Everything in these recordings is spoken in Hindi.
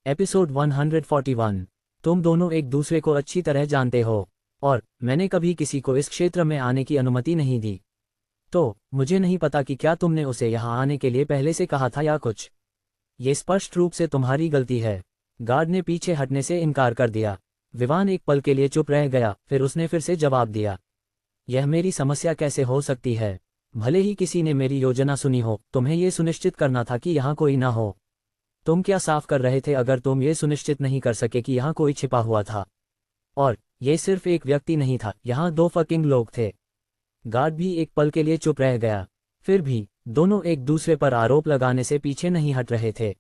एपिसोड 141। तुम दोनों एक दूसरे को अच्छी तरह जानते हो और मैंने कभी किसी को इस क्षेत्र में आने की अनुमति नहीं दी। तो मुझे नहीं पता कि क्या तुमने उसे यहाँ आने के लिए पहले से कहा था या कुछ। ये स्पष्ट रूप से तुम्हारी गलती है। गार्ड ने पीछे हटने से इनकार कर दिया। विवान एक पल के लिए चुप रह गया, फिर उसने फिर से जवाब दिया, यह मेरी समस्या कैसे हो सकती है? भले ही किसी ने मेरी योजना सुनी हो, तुम्हें यह सुनिश्चित करना था कि यहाँ कोई ना हो। तुम क्या साफ कर रहे थे अगर तुम ये सुनिश्चित नहीं कर सके कि यहाँ कोई छिपा हुआ था? और ये सिर्फ एक व्यक्ति नहीं था, यहाँ दो फकिंग लोग थे। गार्ड भी एक पल के लिए चुप रह गया। फिर भी दोनों एक दूसरे पर आरोप लगाने से पीछे नहीं हट रहे थे।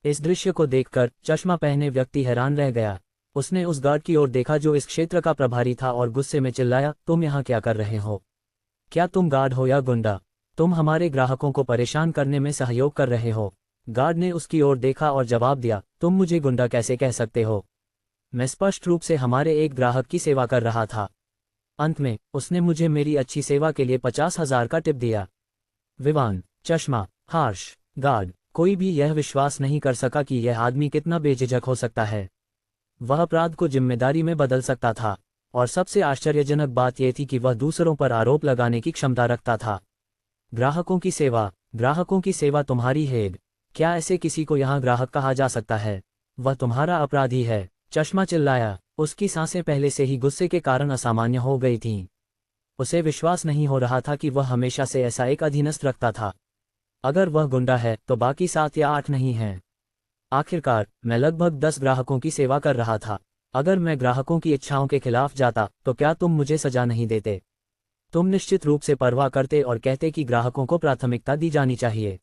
इस दृश्य को देखकर चश्मा पहने व्यक्ति हैरान रह गया। उसने उस गार्ड की ओर देखा जो इस क्षेत्र का प्रभारी था और गुस्से में चिल्लाया, तुम यहाँ क्या कर रहे हो? क्या तुम गार्ड हो या गुंडा? तुम हमारे ग्राहकों को परेशान करने में सहयोग कर रहे हो। गार्ड ने उसकी ओर देखा और जवाब दिया, तुम मुझे गुंडा कैसे कह सकते हो? मैं स्पष्ट रूप से हमारे एक ग्राहक की सेवा कर रहा था। अंत में उसने मुझे मेरी अच्छी सेवा के लिए 50,000 का टिप दिया। विवान, चश्मा, हार्श, गार्ड, कोई भी यह विश्वास नहीं कर सका कि यह आदमी कितना बेझिझक हो सकता है। वह अपराध को जिम्मेदारी में बदल सकता था, और सबसे आश्चर्यजनक बात यह थी कि वह दूसरों पर आरोप लगाने की क्षमता रखता था। ग्राहकों की सेवा तुम्हारी हेड। क्या ऐसे किसी को यहाँ ग्राहक कहा जा सकता है? वह तुम्हारा अपराधी है। चश्मा चिल्लाया। उसकी सांसें पहले से ही गुस्से के कारण असामान्य हो गई थीं। उसे विश्वास नहीं हो रहा था कि वह हमेशा से ऐसा एक अधीनस्थ रखता था। अगर वह गुंडा है तो बाकी 7 या 8 नहीं हैं। आखिरकार मैं लगभग 10 ग्राहकों की सेवा कर रहा था। अगर मैं ग्राहकों की इच्छाओं के खिलाफ जाता तो क्या तुम मुझे सजा नहीं देते? तुम निश्चित रूप से परवाह करते और कहते कि ग्राहकों को प्राथमिकता दी जानी चाहिए।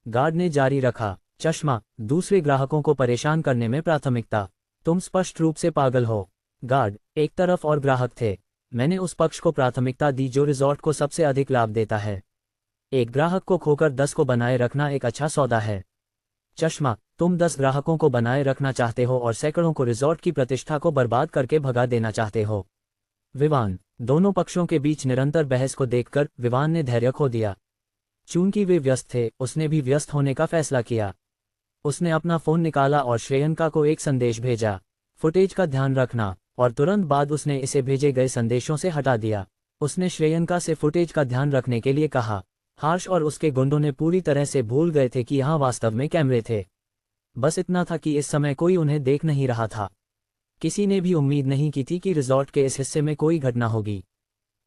गार्ड ने जारी रखा, चश्मा, दूसरे ग्राहकों को परेशान करने में प्राथमिकता? तुम स्पष्ट रूप से पागल हो। गार्ड, एक तरफ और ग्राहक थे। मैंने उस पक्ष को प्राथमिकता दी जो रिजॉर्ट को सबसे अधिक लाभ देता है। एक ग्राहक को खोकर 10 को बनाए रखना एक अच्छा सौदा है। चश्मा, तुम 10 ग्राहकों को बनाए रखना चाहते हो और सैकड़ों को रिजॉर्ट की प्रतिष्ठा को बर्बाद करके भगा देना चाहते हो। विवान, दोनों पक्षों के बीच निरंतर बहस को देखकर विवान ने धैर्य खो दिया। चूंकि वे व्यस्त थे, उसने भी व्यस्त होने का फैसला किया। उसने अपना फोन निकाला और श्रेयंका को एक संदेश भेजा, फुटेज का ध्यान रखना, और तुरंत बाद उसने इसे भेजे गए संदेशों से हटा दिया। उसने श्रेयंका से फुटेज का ध्यान रखने के लिए कहा। हार्श और उसके गुंडों ने पूरी तरह से भूल गए थे कि यहाँ वास्तव में कैमरे थे। बस इतना था कि इस समय कोई उन्हें देख नहीं रहा था। किसी ने भी उम्मीद नहीं की थी कि रिजॉर्ट के इस हिस्से में कोई घटना होगी।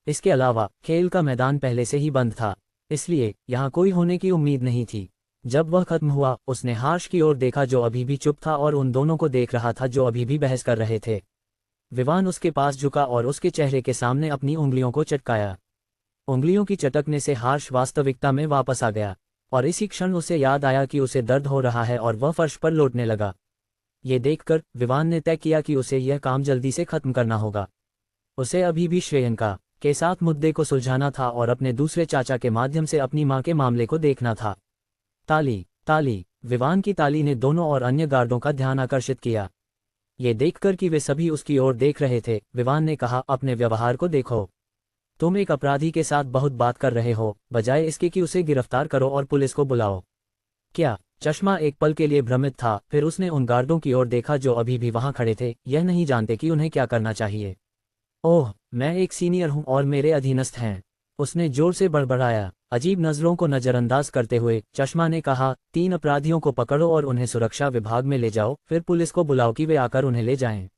इसके अलावा खेल का मैदान पहले से ही बंद था, इसलिए यहाँ कोई होने की उम्मीद नहीं थी। जब वह खत्म हुआ, उसने हार्श की ओर देखा जो अभी भी चुप था और उन दोनों को देख रहा था जो अभी भी बहस कर रहे थे। विवान उसके पास झुका और उसके चेहरे के सामने अपनी उंगलियों को चटकाया। उंगलियों की चटकने से हार्श वास्तविकता में वापस आ गया, और इसी क्षण उसे याद आया कि उसे दर्द हो रहा है और वह फर्श पर लौटने लगा। ये देखकर विवान ने तय किया कि उसे यह काम जल्दी से खत्म करना होगा। उसे अभी भी श्रेयंका के साथ मुद्दे को सुलझाना था और अपने दूसरे चाचा के माध्यम से अपनी मां के मामले को देखना था। ताली, ताली। विवान की ताली ने दोनों और अन्य गार्डों का ध्यान आकर्षित किया। ये देखकर कि वे सभी उसकी ओर देख रहे थे, विवान ने कहा, अपने व्यवहार को देखो। तुम एक अपराधी के साथ बहुत बात कर रहे हो, बजाय इसके कि उसे गिरफ्तार करो और पुलिस को बुलाओ। क्या? चश्मा एक पल के लिए भ्रमित था, फिर उसने उन गार्डों की ओर देखा जो अभी भी वहां खड़े थे, यह नहीं जानते कि उन्हें क्या करना चाहिए। ओह, मैं एक सीनियर हूं और मेरे अधीनस्थ हैं, उसने जोर से बड़बड़ाया। अजीब नजरों को नजरअंदाज करते हुए चश्मा ने कहा, 3 अपराधियों को पकड़ो और उन्हें सुरक्षा विभाग में ले जाओ, फिर पुलिस को बुलाओ कि वे आकर उन्हें ले जाएं।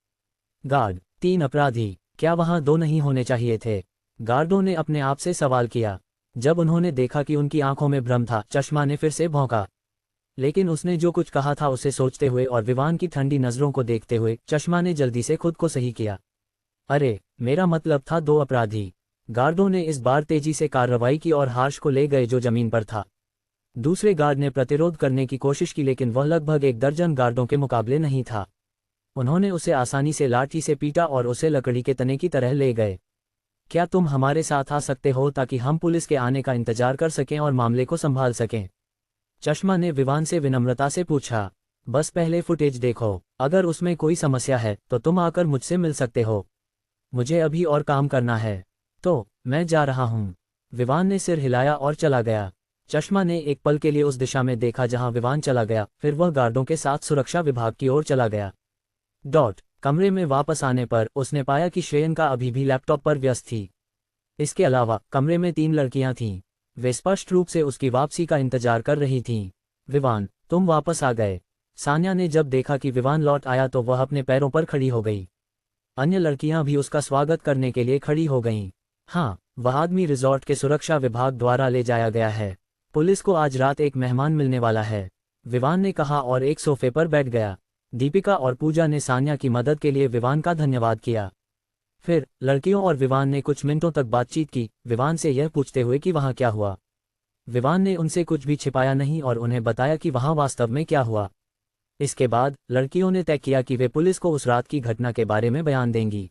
गार्ड, 3 अपराधी? क्या वहां 2 नहीं होने चाहिए थे? गार्डों ने अपने आप से सवाल किया। जब उन्होंने देखा कि उनकी आंखों में भ्रम था, चश्मा ने फिर से भौंका। लेकिन उसने जो कुछ कहा था उसे सोचते हुए और विवान की ठंडी नजरों को देखते हुए चश्मा ने जल्दी से खुद को सही किया। अरे, मेरा मतलब था 2 अपराधी। गार्डों ने इस बार तेजी से कार्रवाई की और हार्श को ले गए जो जमीन पर था। दूसरे गार्ड ने प्रतिरोध करने की कोशिश की, लेकिन वह लगभग 1 दर्जन गार्डों के मुकाबले नहीं था। उन्होंने उसे आसानी से लाठी से पीटा और उसे लकड़ी के तने की तरह ले गए। क्या तुम हमारे साथ आ सकते हो ताकि हम पुलिस के आने का इंतजार कर सकें और मामले को संभाल सकें? चश्मा ने विवान से विनम्रता से पूछा। बस पहले फुटेज देखो, अगर उसमें कोई समस्या है तो तुम आकर मुझसे मिल सकते हो। मुझे अभी और काम करना है, तो मैं जा रहा हूं। विवान ने सिर हिलाया और चला गया। चश्मा ने एक पल के लिए उस दिशा में देखा जहां विवान चला गया, फिर वह गार्डों के साथ सुरक्षा विभाग की ओर चला गया। कमरे में वापस आने पर उसने पाया कि श्रेयंका अभी भी लैपटॉप पर व्यस्त थी। इसके अलावा कमरे में 3 लड़कियां थीं। वे स्पष्ट रूप से उसकी वापसी का इंतजार कर रही थीं। विवान, तुम वापस आ गए। सान्या ने जब देखा कि विवान लौट आया तो वह अपने पैरों पर खड़ी हो गई। अन्य लड़कियां भी उसका स्वागत करने के लिए खड़ी हो गईं। हाँ, वह आदमी रिजॉर्ट के सुरक्षा विभाग द्वारा ले जाया गया है। पुलिस को आज रात एक मेहमान मिलने वाला है, विवान ने कहा और एक सोफे पर बैठ गया। दीपिका और पूजा ने सान्या की मदद के लिए विवान का धन्यवाद किया। फिर लड़कियों और विवान ने कुछ मिनटों तक बातचीत की, विवान से यह पूछते हुए कि वहाँ क्या हुआ। विवान ने उनसे कुछ भी छिपाया नहीं और उन्हें बताया कि वहाँ वास्तव में क्या हुआ। इसके बाद लड़कियों ने तय किया कि वे पुलिस को उस रात की घटना के बारे में बयान देंगी।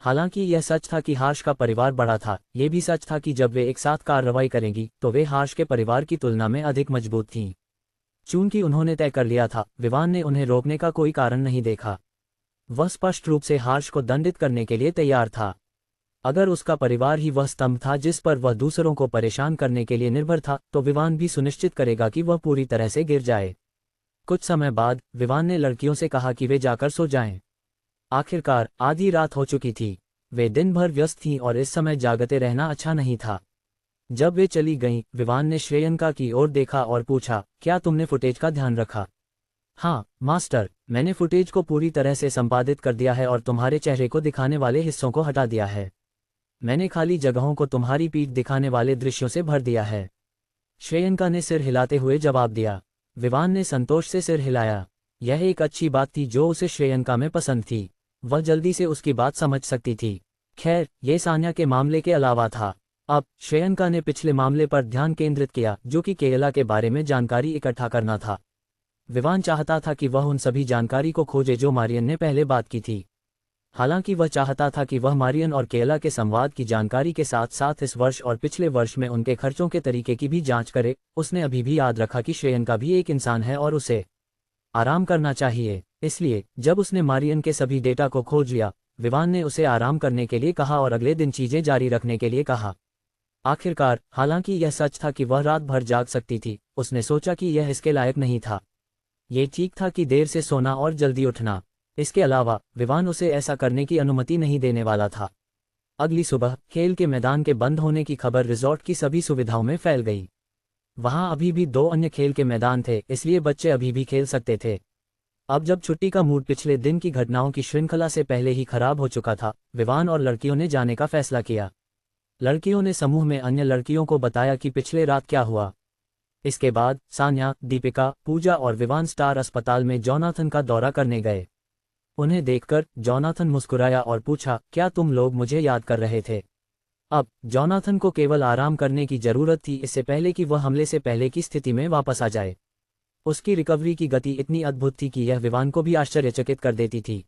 हालांकि यह सच था कि हर्ष का परिवार बड़ा था, यह भी सच था कि जब वे एक साथ कार्रवाई करेंगी तो वे हर्ष के परिवार की तुलना में अधिक मजबूत थीं। चूंकि उन्होंने तय कर लिया था, विवान ने उन्हें रोकने का कोई कारण नहीं देखा। वह स्पष्ट रूप से हर्ष को दंडित करने के लिए तैयार था। अगर उसका परिवार ही वह स्तंभ था जिस पर वह दूसरों को परेशान करने के लिए निर्भर था, तो विवान भी सुनिश्चित करेगा कि वह पूरी तरह से गिर जाए। कुछ समय बाद विवान ने लड़कियों से कहा कि वे जाकर सो जाएं। आखिरकार आधी रात हो चुकी थी। वे दिन भर व्यस्त थीं और इस समय जागते रहना अच्छा नहीं था। जब वे चली गईं, विवान ने श्रेयंका की ओर देखा और पूछा, क्या तुमने फुटेज का ध्यान रखा? हाँ मास्टर, मैंने फुटेज को पूरी तरह से संपादित कर दिया है और तुम्हारे चेहरे को दिखाने वाले हिस्सों को हटा दिया है। मैंने खाली जगहों को तुम्हारी पीठ दिखाने वाले दृश्यों से भर दिया है। श्रेयंका ने सिर हिलाते हुए जवाब दिया। विवान ने संतोष से सिर हिलाया। यह एक अच्छी बात थी जो उसे श्रेयंका में पसंद थी। वह जल्दी से उसकी बात समझ सकती थी। खैर, ये सान्या के मामले के अलावा था। अब श्रेयंका ने पिछले मामले पर ध्यान केंद्रित किया, जो कि केरला के बारे में जानकारी इकट्ठा करना था। विवान चाहता था कि वह उन सभी जानकारी को खोजे जो मारियन ने पहले बात की थी। हालांकि वह चाहता था कि वह मारियन और केरला के संवाद की जानकारी के साथ साथ इस वर्ष और पिछले वर्ष में उनके खर्चों के तरीके की भी जांच करे। उसने अभी भी याद रखा कि श्रेयंका भी एक इंसान है और उसे आराम करना चाहिए। इसलिए जब उसने मारियन के सभी डेटा को खोज लिया, विवान ने उसे आराम करने के लिए कहा और अगले दिन चीजें जारी रखने के लिए कहा। आखिरकार, हालांकि यह सच था कि वह रात भर जाग सकती थी, उसने सोचा कि यह इसके लायक नहीं था। ये ठीक था कि देर से सोना और जल्दी उठना। इसके अलावा विवान उसे ऐसा करने की अनुमति नहीं देने वाला था। अगली सुबह खेल के मैदान के बंद होने की खबर रिजॉर्ट की सभी सुविधाओं में फैल गई। वहां अभी भी 2 अन्य खेल के मैदान थे, इसलिए बच्चे अभी भी खेल सकते थे। अब जब छुट्टी का मूड पिछले दिन की घटनाओं की श्रृंखला से पहले ही खराब हो चुका था, विवान और लड़कियों ने जाने का फैसला किया। लड़कियों ने समूह में अन्य लड़कियों को बताया कि पिछले रात क्या हुआ। इसके बाद सान्या, दीपिका, पूजा और विवान स्टार अस्पताल में जोनाथन का दौरा करने गए। उन्हें देखकर जोनाथन मुस्कुराया और पूछा, क्या तुम लोग मुझे याद कर रहे थे? अब जोनाथन को केवल आराम करने की जरूरत थी, इससे पहले कि वह हमले से पहले की स्थिति में वापस आ जाए। उसकी रिकवरी की गति इतनी अद्भुत थी कि यह विवान को भी आश्चर्यचकित कर देती थी।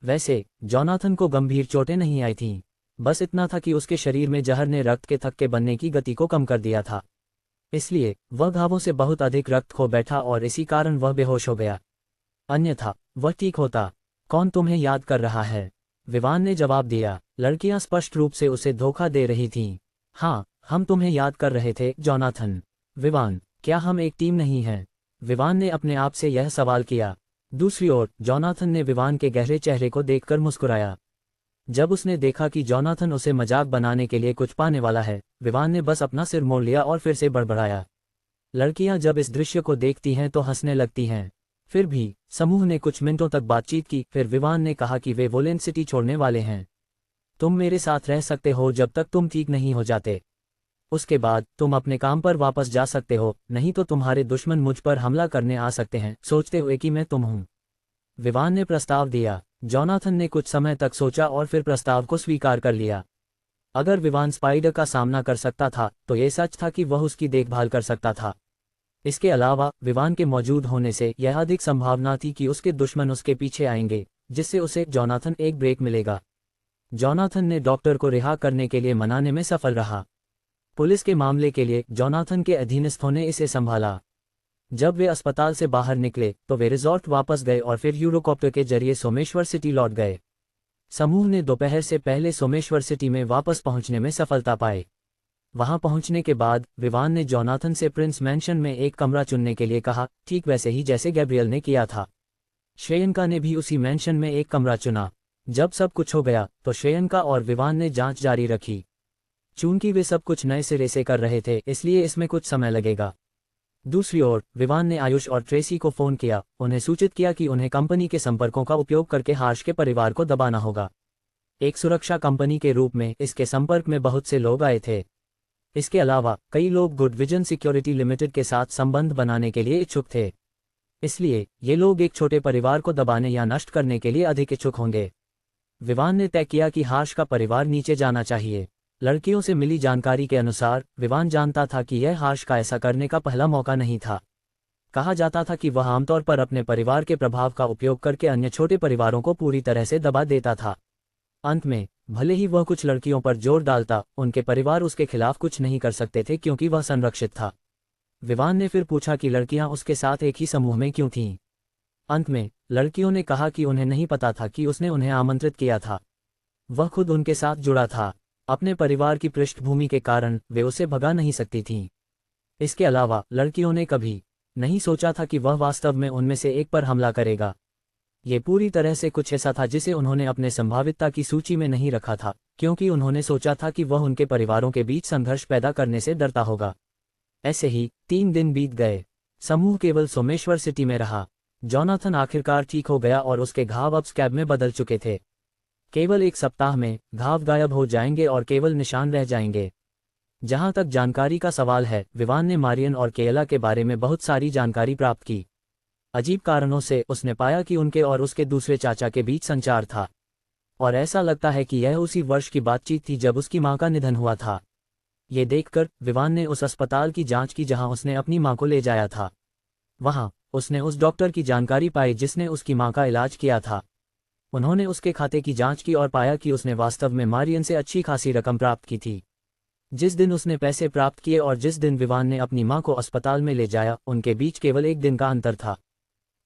वैसे जोनाथन को गंभीर चोटें नहीं आई थीं, बस इतना था कि उसके शरीर में जहर ने रक्त के थक्के बनने की गति को कम कर दिया था। इसलिए वह घावों से बहुत अधिक रक्त खो बैठा और इसी कारण वह बेहोश हो गया। अन्यथा वह ठीक होता। कौन तुम्हें याद कर रहा है? विवान ने जवाब दिया। लड़कियां स्पष्ट रूप से उसे धोखा दे रही थीं। हाँ, हम तुम्हें याद कर रहे थे जोनाथन। विवान, क्या हम एक टीम नहीं हैं? विवान ने अपने आप से यह सवाल किया। दूसरी ओर जोनाथन ने विवान के गहरे चेहरे को देखकर मुस्कुराया। जब उसने देखा कि जोनाथन उसे मजाक बनाने के लिए कुछ पाने वाला है, विवान ने बस अपना सिर मोड़ लिया और फिर से बड़बड़ाया। लड़कियां जब इस दृश्य को देखती हैं तो हंसने लगती हैं। फिर भी समूह ने कुछ मिनटों तक बातचीत की। फिर विवान ने कहा कि वे वोलेन सिटी छोड़ने वाले हैं। तुम मेरे साथ रह सकते हो जब तक तुम ठीक नहीं हो जाते। उसके बाद तुम अपने काम पर वापस जा सकते हो, नहीं तो तुम्हारे दुश्मन मुझ पर हमला करने आ सकते हैं, सोचते हुए कि मैं तुम हूं। विवान ने प्रस्ताव दिया। जोनाथन ने कुछ समय तक सोचा और फिर प्रस्ताव को स्वीकार कर लिया। अगर विवान स्पाइडर का सामना कर सकता था तो यह सच था कि वह उसकी देखभाल कर सकता था। इसके अलावा विवान के मौजूद होने से यह अधिक संभावना थी कि उसके दुश्मन उसके पीछे आएंगे, जिससे उसे जोनाथन एक ब्रेक मिलेगा। जोनाथन ने डॉक्टर को रिहा करने के लिए मनाने में सफल रहा। पुलिस के मामले के लिए जोनाथन के अधीनस्थों ने इसे संभाला। जब वे अस्पताल से बाहर निकले तो वे रिजॉर्ट वापस गए और फिर यूरोकॉप्टर के जरिए सोमेश्वर सिटी लौट गए। समूह ने दोपहर से पहले सोमेश्वर सिटी में वापस पहुंचने में सफलता पाई। वहां पहुंचने के बाद विवान ने जोनाथन से प्रिंस मैंशन में एक कमरा चुनने के लिए कहा, ठीक वैसे ही जैसे गैब्रियल ने किया था। श्रेयंका ने भी उसी मैंशन में एक कमरा चुना। जब सब कुछ हो गया तो श्रेयंका और विवान ने जांच जारी रखी। चूंकि वे सब कुछ नए सिरे से कर रहे थे, इसलिए इसमें कुछ समय लगेगा। दूसरी ओर विवान ने आयुष और ट्रेसी को फोन किया, उन्हें सूचित किया कि उन्हें कंपनी के संपर्कों का उपयोग करके हार्श के परिवार को दबाना होगा। एक सुरक्षा कंपनी के रूप में इसके संपर्क में बहुत से लोग आए थे। इसके अलावा कई लोग गुड विजन सिक्योरिटी लिमिटेड के साथ संबंध बनाने के लिए इच्छुक थे। इसलिए ये लोग एक छोटे परिवार को दबाने या नष्ट करने के लिए अधिक इच्छुक होंगे। विवान ने तय किया कि हार्श का परिवार नीचे जाना चाहिए। लड़कियों से मिली जानकारी के अनुसार विवान जानता था कि यह हार्श का ऐसा करने का पहला मौका नहीं था। कहा जाता था कि वह आमतौर पर अपने परिवार के प्रभाव का उपयोग करके अन्य छोटे परिवारों को पूरी तरह से दबा देता था। अंत में भले ही वह कुछ लड़कियों पर जोर डालता, उनके परिवार उसके खिलाफ कुछ नहीं कर सकते थे क्योंकि वह संरक्षित था। विवान ने फिर पूछा कि लड़कियां उसके साथ एक ही समूह में क्यों थीं। अंत में लड़कियों ने कहा कि उन्हें नहीं पता था कि उसने उन्हें आमंत्रित किया था। वह खुद उनके साथ जुड़ा था। अपने परिवार की पृष्ठभूमि के कारण वे उसे भगा नहीं सकती थीं। इसके अलावा लड़कियों ने कभी नहीं सोचा था कि वह वास्तव में उनमें से एक पर हमला करेगा। ये पूरी तरह से कुछ ऐसा था जिसे उन्होंने अपने संभावितता की सूची में नहीं रखा था, क्योंकि उन्होंने सोचा था कि वह उनके परिवारों के बीच संघर्ष पैदा करने से डरता होगा। ऐसे ही 3 दिन बीत गए। समूह केवल सोमेश्वर सिटी में रहा। जोनाथन आखिरकार ठीक हो गया और उसके घाव अब स्कैब में बदल चुके थे। केवल 1 सप्ताह में घाव गायब हो जाएंगे और केवल निशान रह जाएंगे। जहां तक जानकारी का सवाल है, विवान ने मारियन और केयला के बारे में बहुत सारी जानकारी प्राप्त की। अजीब कारणों से उसने पाया कि उनके और उसके दूसरे चाचा के बीच संचार था, और ऐसा लगता है कि यह उसी वर्ष की बातचीत थी जब उसकी मां का निधन हुआ था। ये देखकर विवान ने उस अस्पताल की जांच की जहां उसने अपनी मां को ले जाया था। वहां उसने उस डॉक्टर की जानकारी पाई जिसने उसकी मां का इलाज किया था। उन्होंने उसके खाते की जांच की और पाया कि उसने वास्तव में मारियन से अच्छी खासी रकम प्राप्त की थी। जिस दिन उसने पैसे प्राप्त किए और जिस दिन विवान ने अपनी मां को अस्पताल में ले जाया, उनके बीच केवल 1 दिन का अंतर था।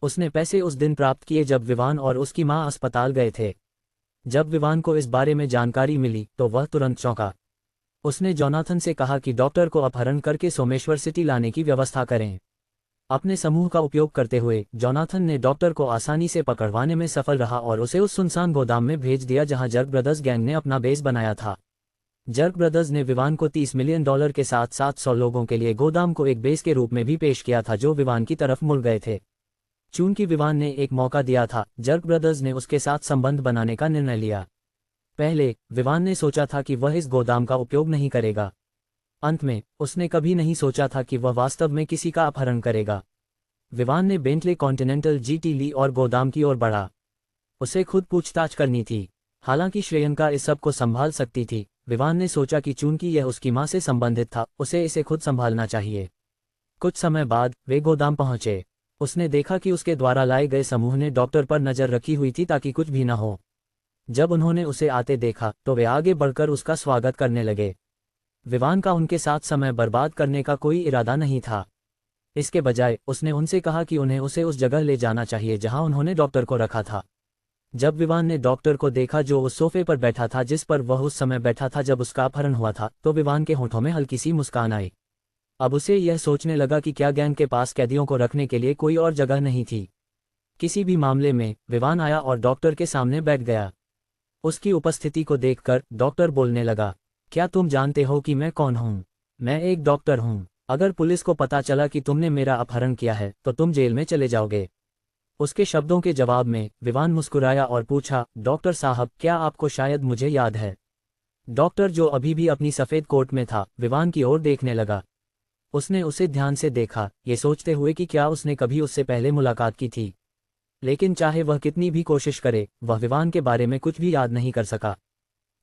उसने पैसे उस दिन प्राप्त किए जब विवान और उसकी मां अस्पताल गए थे। जब विवान को इस बारे में जानकारी मिली तो वह तुरंत चौंका। उसने जोनाथन से कहा कि डॉक्टर को अपहरण करके सोमेश्वर सिटी लाने की व्यवस्था करें। अपने समूह का उपयोग करते हुए जोनाथन ने डॉक्टर को आसानी से पकड़वाने में सफल रहा और उसे उस सुनसान गोदाम में भेज दिया जहां जर्क ब्रदर्स गैंग ने अपना बेस बनाया था। जर्क ब्रदर्स ने विवान को $30 मिलियन के साथ 700 लोगों के लिए गोदाम को एक बेस के रूप में भी पेश किया था, जो विवान की तरफ मुड़ गए थे। चूंकि विवान ने एक मौका दिया था, जर्क ब्रदर्स ने उसके साथ संबंध बनाने का निर्णय लिया। पहले विवान ने सोचा था कि वह इस गोदाम का उपयोग नहीं करेगा। अंत में उसने कभी नहीं सोचा था कि वह वास्तव में किसी का अपहरण करेगा। विवान ने बेंटले कॉन्टिनेंटल जीटी ली और गोदाम की ओर बढ़ा। उसे खुद पूछताछ करनी थी। हालांकि श्रेयंका इस सब को संभाल सकती थी, विवान ने सोचा कि चूंकि यह उसकी मां से संबंधित था, उसे इसे खुद संभालना चाहिए। कुछ समय बाद वे गोदाम पहुंचे। उसने देखा कि उसके द्वारा लाए गए समूह ने डॉक्टर पर नजर रखी हुई थी ताकि कुछ भी न हो। जब उन्होंने उसे आते देखा तो वे आगे बढ़कर उसका स्वागत करने लगे। विवान का उनके साथ समय बर्बाद करने का कोई इरादा नहीं था। इसके बजाय उसने उनसे कहा कि उन्हें उसे उस जगह ले जाना चाहिए जहां उन्होंने डॉक्टर को रखा था। जब विवान ने डॉक्टर को देखा जो उस सोफे पर बैठा था जिस पर वह उस समय बैठा था जब उसका अपहरण हुआ था, तो विवान के होठों में हल्की सी मुस्कान आई। अब उसे यह सोचने लगा कि क्या गैंग के पास कैदियों को रखने के लिए कोई और जगह नहीं थी। किसी भी मामले में विवान आया और डॉक्टर के सामने बैठ गया। उसकी उपस्थिति को देखकर डॉक्टर बोलने लगा, क्या तुम जानते हो कि मैं कौन हूं? मैं एक डॉक्टर हूं। अगर पुलिस को पता चला कि तुमने मेरा अपहरण किया है तो तुम जेल में चले जाओगे। उसके शब्दों के जवाब में विवान मुस्कुराया और पूछा, डॉक्टर साहब, क्या आपको शायद मुझे याद है? डॉक्टर, जो अभी भी अपनी सफ़ेद कोट में था, विवान की ओर देखने लगा। उसने उसे ध्यान से देखा, ये सोचते हुए कि क्या उसने कभी उससे पहले मुलाकात की थी। लेकिन चाहे वह कितनी भी कोशिश करे, वह विवान के बारे में कुछ भी याद नहीं कर सका।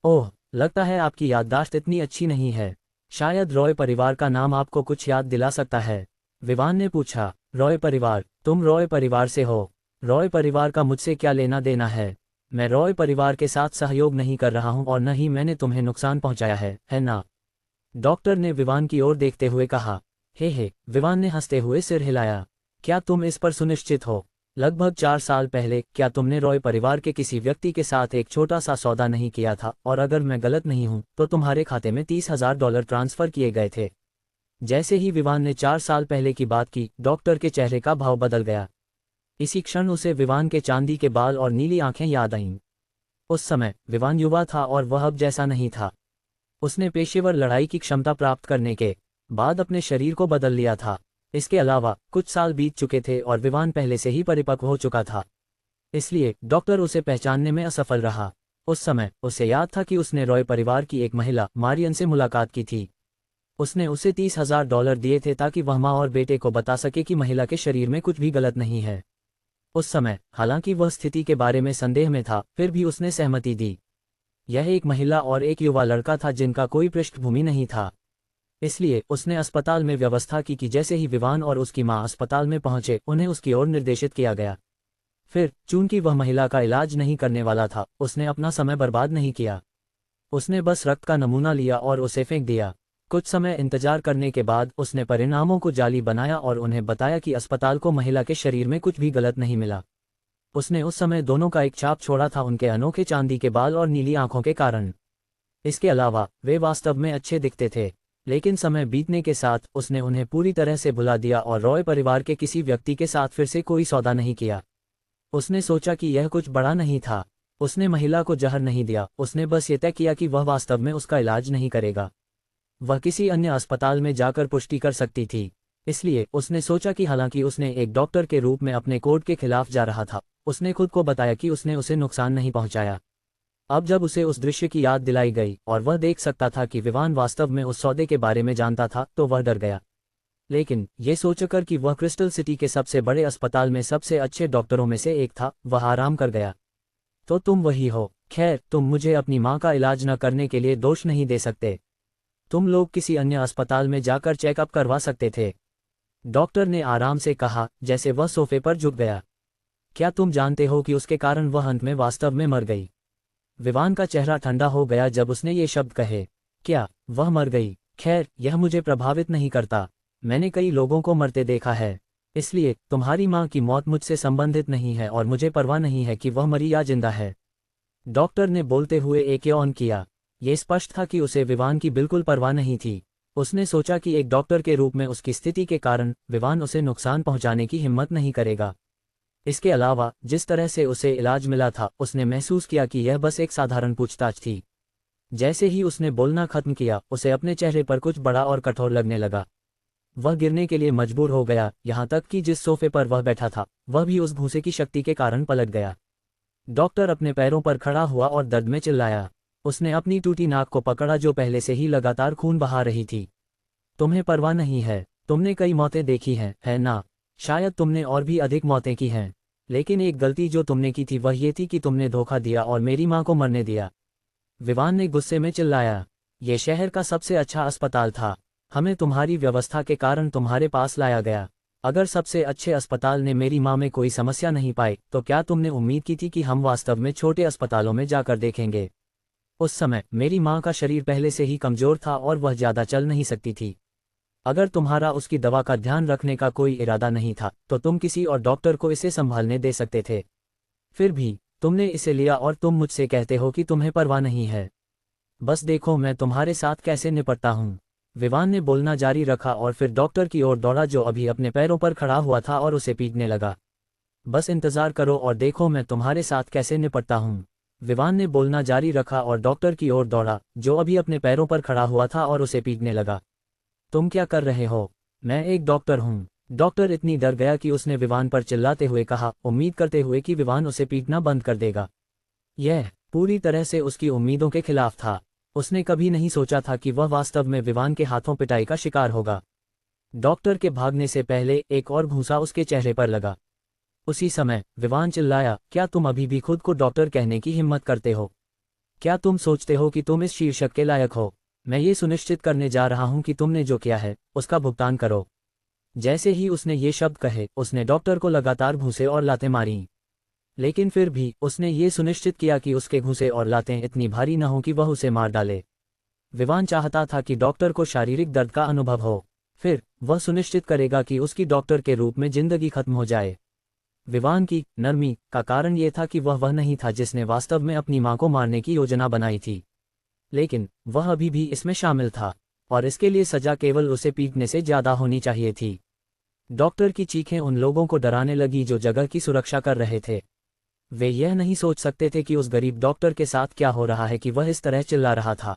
ओह, लगता है आपकी याददाश्त इतनी अच्छी नहीं है। शायद रॉय परिवार का नाम आपको कुछ याद दिला सकता है। विवान ने पूछा, रॉय परिवार? तुम रॉय परिवार से हो? रॉय परिवार का मुझसे क्या लेना देना है? मैं रॉय परिवार के साथ सहयोग नहीं कर रहा हूं और न ही मैंने तुम्हें नुकसान पहुंचाया है ना? डॉक्टर ने विवान की ओर देखते हुए कहा। हे, विवान ने हंसते हुए सिर हिलाया। क्या तुम इस पर सुनिश्चित हो? लगभग 4 साल पहले क्या तुमने रॉय परिवार के किसी व्यक्ति के साथ एक छोटा सा सौदा नहीं किया था, और अगर मैं गलत नहीं हूं तो तुम्हारे खाते में $30,000 ट्रांसफर किए गए थे। जैसे ही विवान ने 4 साल पहले की बात की, डॉक्टर के चेहरे का भाव बदल गया। इसी क्षण उसे विवान के चांदी के बाल और नीली आंखें याद आईं। उस समय विवान युवा था और वह अब जैसा नहीं था। उसने पेशेवर लड़ाई की क्षमता प्राप्त करने के बाद अपने शरीर को बदल लिया था। इसके अलावा कुछ साल बीत चुके थे और विवान पहले से ही परिपक्व हो चुका था, इसलिए डॉक्टर उसे पहचानने में असफल रहा। उस समय उसे याद था कि उसने रॉय परिवार की एक महिला मारियन से मुलाकात की थी। उसने उसे $30,000 दिए थे ताकि वह माँ और बेटे को बता सके कि महिला के शरीर में कुछ भी गलत नहीं है। उस समय हालांकि वह स्थिति के बारे में संदेह में था, फिर भी उसने सहमति दी। यह एक महिला और एक युवा लड़का था जिनका कोई पृष्ठभूमि नहीं था, इसलिए उसने अस्पताल में व्यवस्था की कि जैसे ही विवान और उसकी मां अस्पताल में पहुंचे, उन्हें उसकी ओर निर्देशित किया गया। फिर चूंकि वह महिला का इलाज नहीं करने वाला था, उसने अपना समय बर्बाद नहीं किया। उसने बस रक्त का नमूना लिया और उसे फेंक दिया। कुछ समय इंतजार करने के बाद उसने परिणामों को जाली बनाया और उन्हें बताया कि अस्पताल को महिला के शरीर में कुछ भी गलत नहीं मिला। उसने उस समय दोनों का एक छाप छोड़ा था, उनके अनोखे चांदी के बाल और नीली आंखों के कारण। इसके अलावा वे वास्तव में अच्छे दिखते थे, लेकिन समय बीतने के साथ उसने उन्हें पूरी तरह से भुला दिया और रॉय परिवार के किसी व्यक्ति के साथ फिर से कोई सौदा नहीं किया। उसने सोचा कि यह कुछ बड़ा नहीं था। उसने महिला को जहर नहीं दिया, उसने बस ये तय किया कि वह वास्तव में उसका इलाज नहीं करेगा। वह किसी अन्य अस्पताल में जाकर पुष्टि कर सकती थी। इसलिए उसने सोचा कि हालांकि उसने एक डॉक्टर के रूप में अपने कोड के खिलाफ जा रहा था, उसने खुद को बताया कि उसने उसे नुकसान नहीं पहुंचाया। अब जब उसे उस दृश्य की याद दिलाई गई और वह देख सकता था कि विवान वास्तव में उस सौदे के बारे में जानता था, तो वह डर गया। लेकिन ये सोचकर कि वह क्रिस्टल सिटी के सबसे बड़े अस्पताल में सबसे अच्छे डॉक्टरों में से एक था, वह आराम कर गया। तो तुम वही हो। खैर, तुम मुझे अपनी माँ का इलाज न करने के लिए दोष नहीं दे सकते। तुम लोग किसी अन्य अस्पताल में जाकर चेकअप करवा सकते थे। डॉक्टर ने आराम से कहा, जैसे वह सोफे पर झुक गया। क्या तुम जानते हो कि उसके कारण वह अंत में वास्तव में मर गई? विवान का चेहरा ठंडा हो गया जब उसने ये शब्द कहे। क्या वह मर गई? खैर, यह मुझे प्रभावित नहीं करता। मैंने कई लोगों को मरते देखा है। इसलिए तुम्हारी माँ की मौत मुझसे संबंधित नहीं है और मुझे परवाह नहीं है कि वह मरी या जिंदा है। डॉक्टर ने बोलते हुए एक ऑन किया। ये स्पष्ट था कि उसे विवान की बिल्कुल परवाह नहीं थी। उसने सोचा कि एक डॉक्टर के रूप में उसकी स्थिति के कारण विवान उसे नुकसान पहुंचाने की हिम्मत नहीं करेगा। इसके अलावा जिस तरह से उसे इलाज मिला था, उसने महसूस किया कि यह बस एक साधारण पूछताछ थी। जैसे ही उसने बोलना खत्म किया, उसे अपने चेहरे पर कुछ बड़ा और कठोर लगने लगा। वह गिरने के लिए मजबूर हो गया, यहाँ तक कि जिस सोफे पर वह बैठा था वह भी उस भूसे की शक्ति के कारण पलट गया। डॉक्टर अपने पैरों पर खड़ा हुआ और दर्द में चिल्लाया। उसने अपनी टूटी नाक को पकड़ा जो पहले से ही लगातार खून बहा रही थी। तुम्हें परवाह नहीं है। तुमने कई मौतें देखी हैं, है ना? शायद तुमने और भी अधिक मौतें की हैं, लेकिन एक गलती जो तुमने की थी वह ये थी कि तुमने धोखा दिया और मेरी माँ को मरने दिया। विवान ने गुस्से में चिल्लाया। ये शहर का सबसे अच्छा अस्पताल था। हमें तुम्हारी व्यवस्था के कारण तुम्हारे पास लाया गया। अगर सबसे अच्छे अस्पताल ने मेरी माँ में कोई समस्या नहीं पाई, तो क्या तुमने उम्मीद की थी कि हम वास्तव में छोटे अस्पतालों में जाकर देखेंगे? उस समय मेरी माँ का शरीर पहले से ही कमजोर था और वह ज्यादा चल नहीं सकती थी। अगर तुम्हारा उसकी दवा का ध्यान रखने का कोई इरादा नहीं था, तो तुम किसी और डॉक्टर को इसे संभालने दे सकते थे। फिर भी तुमने इसे लिया और तुम मुझसे कहते हो कि तुम्हें परवाह नहीं है। बस देखो मैं तुम्हारे साथ कैसे निपटता हूँ। विवान ने बोलना जारी रखा और फिर डॉक्टर की ओर दौड़ा जो अभी अपने पैरों पर खड़ा हुआ था और उसे पीटने लगा। बस इंतजार करो और देखो मैं तुम्हारे साथ कैसे निपटता हूँ। विवान ने बोलना जारी रखा और डॉक्टर की ओर दौड़ा जो अभी अपने पैरों पर खड़ा हुआ था और उसे पीटने लगा। तुम क्या कर रहे हो? मैं एक डॉक्टर हूँ। डॉक्टर इतनी डर गया कि उसने विवान पर चिल्लाते हुए कहा, उम्मीद करते हुए कि विवान उसे पीटना बंद कर देगा। यह पूरी तरह से उसकी उम्मीदों के खिलाफ था। उसने कभी नहीं सोचा था कि वह वास्तव में विवान के हाथों पिटाई का शिकार होगा। डॉक्टर के भागने से पहले एक और घूंसा उसके चेहरे पर लगा। उसी समय विवान चिल्लाया, क्या तुम अभी भी खुद को डॉक्टर कहने की हिम्मत करते हो? क्या तुम सोचते हो कि तुम इस शीर्षक के लायक हो? मैं ये सुनिश्चित करने जा रहा हूं कि तुमने जो किया है उसका भुगतान करो। जैसे ही उसने ये शब्द कहे, उसने डॉक्टर को लगातार घूंसे और लातें मारीं। लेकिन फिर भी उसने ये सुनिश्चित किया कि उसके घूंसे और लातें इतनी भारी न हों कि वह उसे मार डाले। विवान चाहता था कि डॉक्टर को शारीरिक दर्द का अनुभव हो, फिर वह सुनिश्चित करेगा कि उसकी डॉक्टर के रूप में जिंदगी खत्म हो जाए। विवान की नरमी का कारण ये था कि वह नहीं था जिसने वास्तव में अपनी मां को मारने की योजना बनाई थी, लेकिन वह अभी भी इसमें शामिल था, और इसके लिए सजा केवल उसे पीटने से ज्यादा होनी चाहिए थी। डॉक्टर की चीखें उन लोगों को डराने लगी जो जगह की सुरक्षा कर रहे थे। वे यह नहीं सोच सकते थे कि उस गरीब डॉक्टर के साथ क्या हो रहा है कि वह इस तरह चिल्ला रहा था।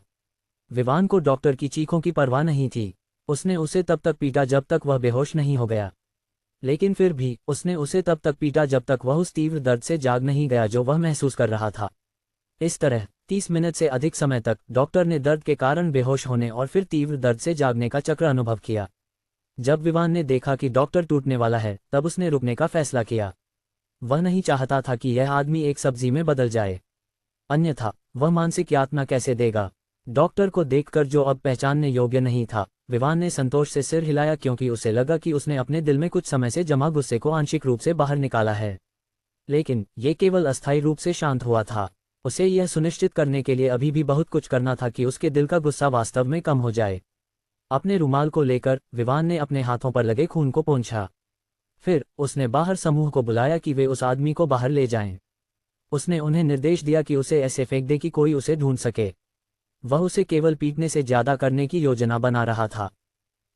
विवान को डॉक्टर की चीखों की परवाह नहीं थी। उसने उसे तब तक पीटा जब तक वह बेहोश नहीं हो गया, लेकिन फिर भी उसने उसे तब तक पीटा जब तक वह उस तीव्र दर्द से जाग नहीं गया जो वह महसूस कर रहा था। इस तरह 30 मिनट से अधिक समय तक डॉक्टर ने दर्द के कारण बेहोश होने और फिर तीव्र दर्द से जागने का चक्र अनुभव किया। जब विवान ने देखा कि डॉक्टर टूटने वाला है, तब उसने रुकने का फैसला किया। वह नहीं चाहता था कि यह आदमी एक सब्जी में बदल जाए, अन्यथा वह मानसिक यातना कैसे देगा। डॉक्टर को देखकर जो अब पहचानने योग्य नहीं था, विवान ने संतोष से सिर हिलाया क्योंकि उसे लगा कि उसने अपने दिल में कुछ समय से जमा गुस्से को आंशिक रूप से बाहर निकाला है, लेकिन ये केवल अस्थायी रूप से शांत हुआ था। उसे यह सुनिश्चित करने के लिए अभी भी बहुत कुछ करना था कि उसके दिल का गुस्सा वास्तव में कम हो जाए। अपने रुमाल को लेकर विवान ने अपने हाथों पर लगे खून को पोंछा। फिर उसने बाहर समूह को बुलाया कि वे उस आदमी को बाहर ले जाएं। उसने उन्हें निर्देश दिया कि उसे ऐसे फेंक दे कि कोई उसे ढूंढ सके। वह उसे केवल पीटने से ज्यादा करने की योजना बना रहा था,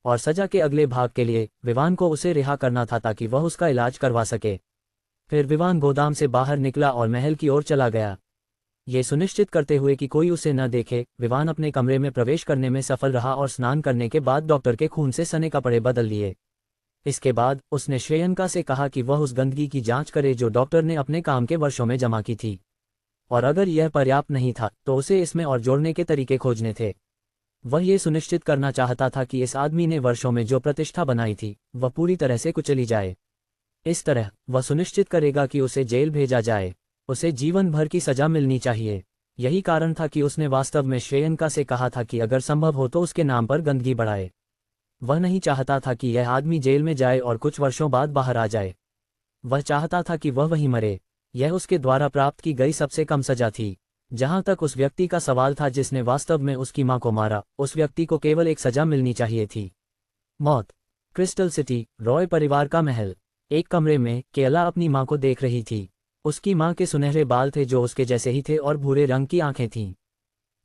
और सजा के अगले भाग के लिए विवान को उसे रिहा करना था ताकि वह उसका इलाज करवा सके। फिर विवान गोदाम से बाहर निकला और महल की ओर चला गया। ये सुनिश्चित करते हुए कि कोई उसे न देखे, विवान अपने कमरे में प्रवेश करने में सफल रहा और स्नान करने के बाद डॉक्टर के खून से सने कपड़े बदल लिए। इसके बाद उसने श्रेयंका से कहा कि वह उस गंदगी की जांच करे जो डॉक्टर ने अपने काम के वर्षों में जमा की थी, और अगर यह पर्याप्त नहीं था तो उसे इसमें और जोड़ने के तरीके खोजने थे। वह ये सुनिश्चित करना चाहता था कि इस आदमी ने वर्षों में जो प्रतिष्ठा बनाई थी वह पूरी तरह से कुचली जाए। इस तरह वह सुनिश्चित करेगा कि उसे जेल भेजा जाए। उसे जीवन भर की सजा मिलनी चाहिए। यही कारण था कि उसने वास्तव में श्रेयंका से कहा था कि अगर संभव हो तो उसके नाम पर गंदगी बढ़ाए। वह नहीं चाहता था कि यह आदमी जेल में जाए और कुछ वर्षों बाद बाहर आ जाए। वह चाहता था कि वह वहीं मरे। यह उसके द्वारा प्राप्त की गई सबसे कम सजा थी। जहां तक उस व्यक्ति का सवाल था जिसने वास्तव में उसकी मां को मारा, उस व्यक्ति को केवल एक सजा मिलनी चाहिए थी, मौत। क्रिस्टल सिटी, रॉय परिवार का महल। एक कमरे में केला अपनी मां को देख रही थी। उसकी मां के सुनहरे बाल थे जो उसके जैसे ही थे और भूरे रंग की आंखें थीं।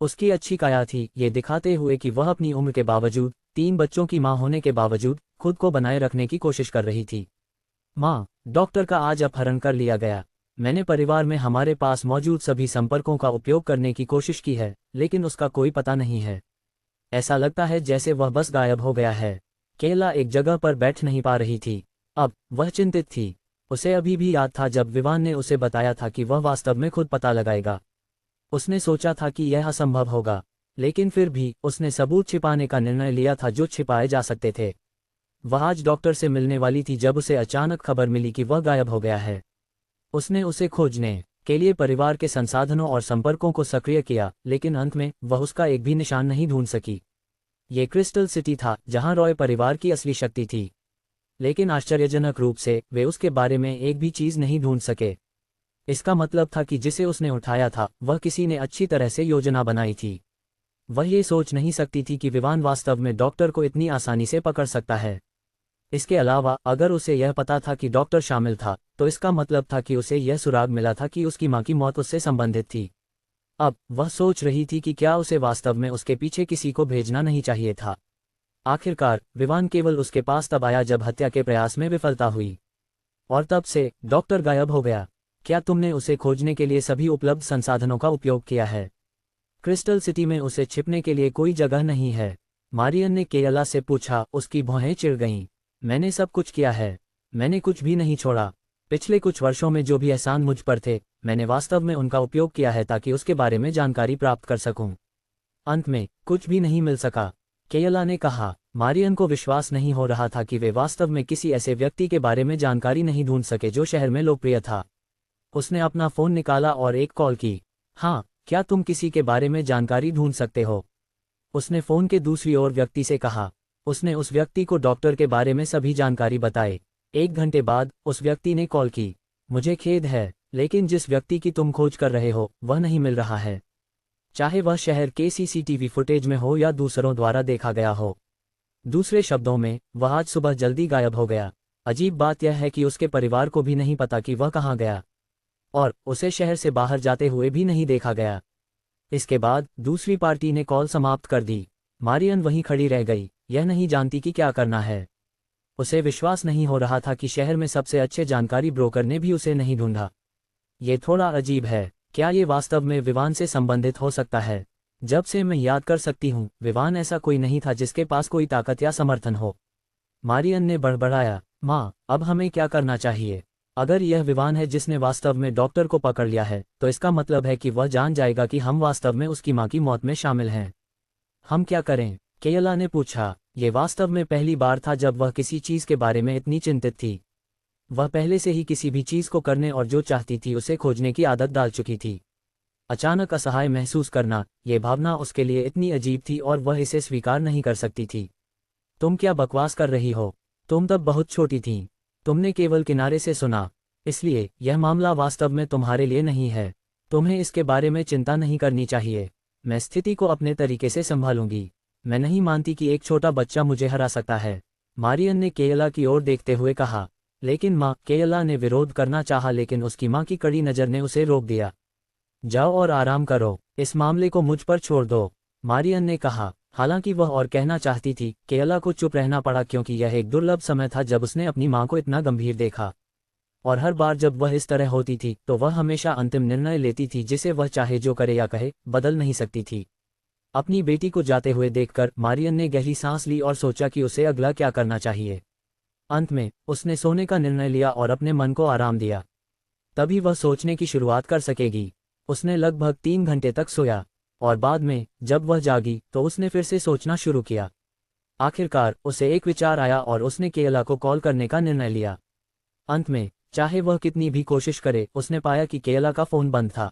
उसकी अच्छी काया थी, ये दिखाते हुए कि वह अपनी उम्र के बावजूद, 3 बच्चों की मां होने के बावजूद खुद को बनाए रखने की कोशिश कर रही थी। मां, डॉक्टर का आज अपहरण कर लिया गया। मैंने परिवार में हमारे पास मौजूद सभी संपर्कों का उपयोग करने की कोशिश की है, लेकिन उसका कोई पता नहीं है। ऐसा लगता है जैसे वह बस गायब हो गया है। केला एक जगह पर बैठ नहीं पा रही थी। अब वह चिंतित थी। उसे अभी भी याद था जब विवान ने उसे बताया था कि वह वास्तव में खुद पता लगाएगा। उसने सोचा था कि यह असंभव होगा, लेकिन फिर भी उसने सबूत छिपाने का निर्णय लिया था जो छिपाए जा सकते थे। वह आज डॉक्टर से मिलने वाली थी जब उसे अचानक खबर मिली कि वह गायब हो गया है। उसने उसे खोजने के लिए परिवार के संसाधनों और संपर्कों को सक्रिय किया, लेकिन अंत में वह उसका एक भी निशान नहीं ढूंढ सकी। ये क्रिस्टल सिटी था जहां रॉय परिवार की असली शक्ति थी, लेकिन आश्चर्यजनक रूप से वे उसके बारे में एक भी चीज नहीं ढूंढ सके। इसका मतलब था कि जिसे उसने उठाया था वह किसी ने अच्छी तरह से योजना बनाई थी। वह ये सोच नहीं सकती थी कि विवान वास्तव में डॉक्टर को इतनी आसानी से पकड़ सकता है। इसके अलावा अगर उसे यह पता था कि डॉक्टर शामिल था, तो इसका मतलब था कि उसे यह सुराग मिला था कि उसकी मां की मौत उससे संबंधित थी। अब वह सोच रही थी कि क्या उसे वास्तव में उसके पीछे किसी को भेजना नहीं चाहिए था। आखिरकार विवान केवल उसके पास तब आया जब हत्या के प्रयास में विफलता हुई, और तब से डॉक्टर गायब हो गया। क्या तुमने उसे खोजने के लिए सभी उपलब्ध संसाधनों का उपयोग किया है? क्रिस्टल सिटी में उसे छिपने के लिए कोई जगह नहीं है, मारियन ने केयला से पूछा। उसकी भौहें चिढ़ गईं। मैंने सब कुछ किया है। मैंने कुछ भी नहीं छोड़ा। पिछले कुछ वर्षों में जो भी एहसान मुझ पर थे, मैंने वास्तव में उनका उपयोग किया है ताकि उसके बारे में जानकारी प्राप्त कर सकूं। अंत में कुछ भी नहीं मिल सका, केयला ने कहा। मारियन को विश्वास नहीं हो रहा था कि वे वास्तव में किसी ऐसे व्यक्ति के बारे में जानकारी नहीं ढूंढ सके जो शहर में लोकप्रिय था। उसने अपना फोन निकाला और एक कॉल की। हाँ, क्या तुम किसी के बारे में जानकारी ढूंढ सकते हो? उसने फोन के दूसरी ओर व्यक्ति से कहा। उसने उस व्यक्ति को डॉक्टर के बारे में सभी जानकारी बताई। 1 घंटे बाद उस व्यक्ति ने कॉल की। मुझे खेद है, लेकिन जिस व्यक्ति की तुम खोज कर रहे हो वह नहीं मिल रहा है, चाहे वह शहर के सीसीटीवी फुटेज में हो या दूसरों द्वारा देखा गया हो। दूसरे शब्दों में, वह आज सुबह जल्दी गायब हो गया। अजीब बात यह है कि उसके परिवार को भी नहीं पता कि वह कहाँ गया, और उसे शहर से बाहर जाते हुए भी नहीं देखा गया। इसके बाद दूसरी पार्टी ने कॉल समाप्त कर दी। मारियन वहीं खड़ी रह गई, यह नहीं जानती कि क्या करना है। उसे विश्वास नहीं हो रहा था कि शहर में सबसे अच्छे जानकारी ब्रोकर ने भी उसे नहीं ढूंढा। ये थोड़ा अजीब है। क्या ये वास्तव में विवान से संबंधित हो सकता है? जब से मैं याद कर सकती हूँ, विवान ऐसा कोई नहीं था जिसके पास कोई ताकत या समर्थन हो। मारियन ने बड़बड़ाया, माँ, अब हमें क्या करना चाहिए? अगर यह विवान है जिसने वास्तव में डॉक्टर को पकड़ लिया है, तो इसका मतलब है कि वह जान जाएगा कि हम वास्तव में उसकी माँ की मौत में शामिल हैं। हम क्या करें? केयला ने पूछा। ये वास्तव में पहली बार था जब वह किसी चीज़ के बारे में इतनी चिंतित थी। वह पहले से ही किसी भी चीज़ को करने और जो चाहती थी उसे खोजने की आदत डाल चुकी थी। अचानक असहाय महसूस करना, ये भावना उसके लिए इतनी अजीब थी और वह इसे स्वीकार नहीं कर सकती थी। तुम क्या बकवास कर रही हो? तुम तब बहुत छोटी थीं। तुमने केवल किनारे से सुना। इसलिए यह मामला वास्तव में तुम्हारे लिए नहीं है। तुम्हें इसके बारे में चिंता नहीं करनी चाहिए। मैं स्थिति को अपने तरीके से संभालूंगी। मैं नहीं मानती कि एक छोटा बच्चा मुझे हरा सकता है। मारियन ने केयला की ओर देखते हुए कहा। लेकिन माँ, केयला ने विरोध करना चाहा लेकिन उसकी माँ की कड़ी नज़र ने उसे रोक दिया। जाओ और आराम करो, इस मामले को मुझ पर छोड़ दो, मारियन ने कहा। हालांकि वह और कहना चाहती थी, केयला को चुप रहना पड़ा क्योंकि यह एक दुर्लभ समय था जब उसने अपनी माँ को इतना गंभीर देखा। और हर बार जब वह इस तरह होती थी तो वह हमेशा अंतिम निर्णय लेती थी जिसे वह चाहे जो करे या कहे, बदल नहीं सकती थी। अपनी बेटी को जाते हुए देखकर मारियन ने गहरी सांस ली और सोचा कि उसे अगला क्या करना चाहिए। अंत में उसने सोने का निर्णय लिया और अपने मन को आराम दिया। तभी वह सोचने की शुरुआत कर सकेगी। उसने लगभग 3 घंटे तक सोया, और बाद में जब वह जागी तो उसने फिर से सोचना शुरू किया। आखिरकार उसे एक विचार आया और उसने केयला को कॉल करने का निर्णय लिया। अंत में चाहे वह कितनी भी कोशिश करे, उसने पाया कि केयला का फ़ोन बंद था।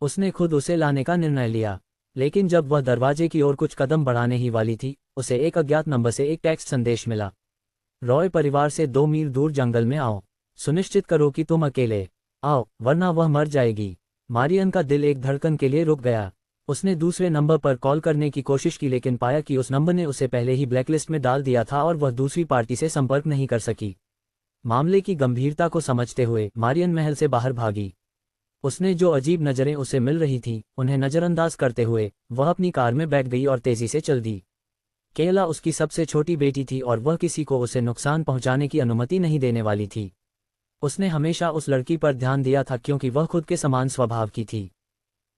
उसने खुद उसे लाने का निर्णय लिया, लेकिन जब वह दरवाजे की ओर कुछ कदम बढ़ाने ही वाली थी, उसे एक अज्ञात नंबर से एक टेक्स्ट संदेश मिला। रॉय परिवार से 2 मील दूर जंगल में आओ। सुनिश्चित करो कि तुम अकेले आओ, वरना वह मर जाएगी। मारियन का दिल एक धड़कन के लिए रुक गया। उसने दूसरे नंबर पर कॉल करने की कोशिश की लेकिन पाया कि उस नंबर ने उसे पहले ही ब्लैकलिस्ट में डाल दिया था और वह दूसरी पार्टी से संपर्क नहीं कर सकी। मामले की गंभीरता को समझते हुए मारियन महल से बाहर भागी। उसने जो अजीब नज़रें उसे मिल रही थीं, उन्हें नज़रअंदाज करते हुए वह अपनी कार में बैठ गई और तेज़ी से चल दी। केयला उसकी सबसे छोटी बेटी थी और वह किसी को उसे नुकसान पहुंचाने की अनुमति नहीं देने वाली थी। उसने हमेशा उस लड़की पर ध्यान दिया था क्योंकि वह खुद के समान स्वभाव की थी।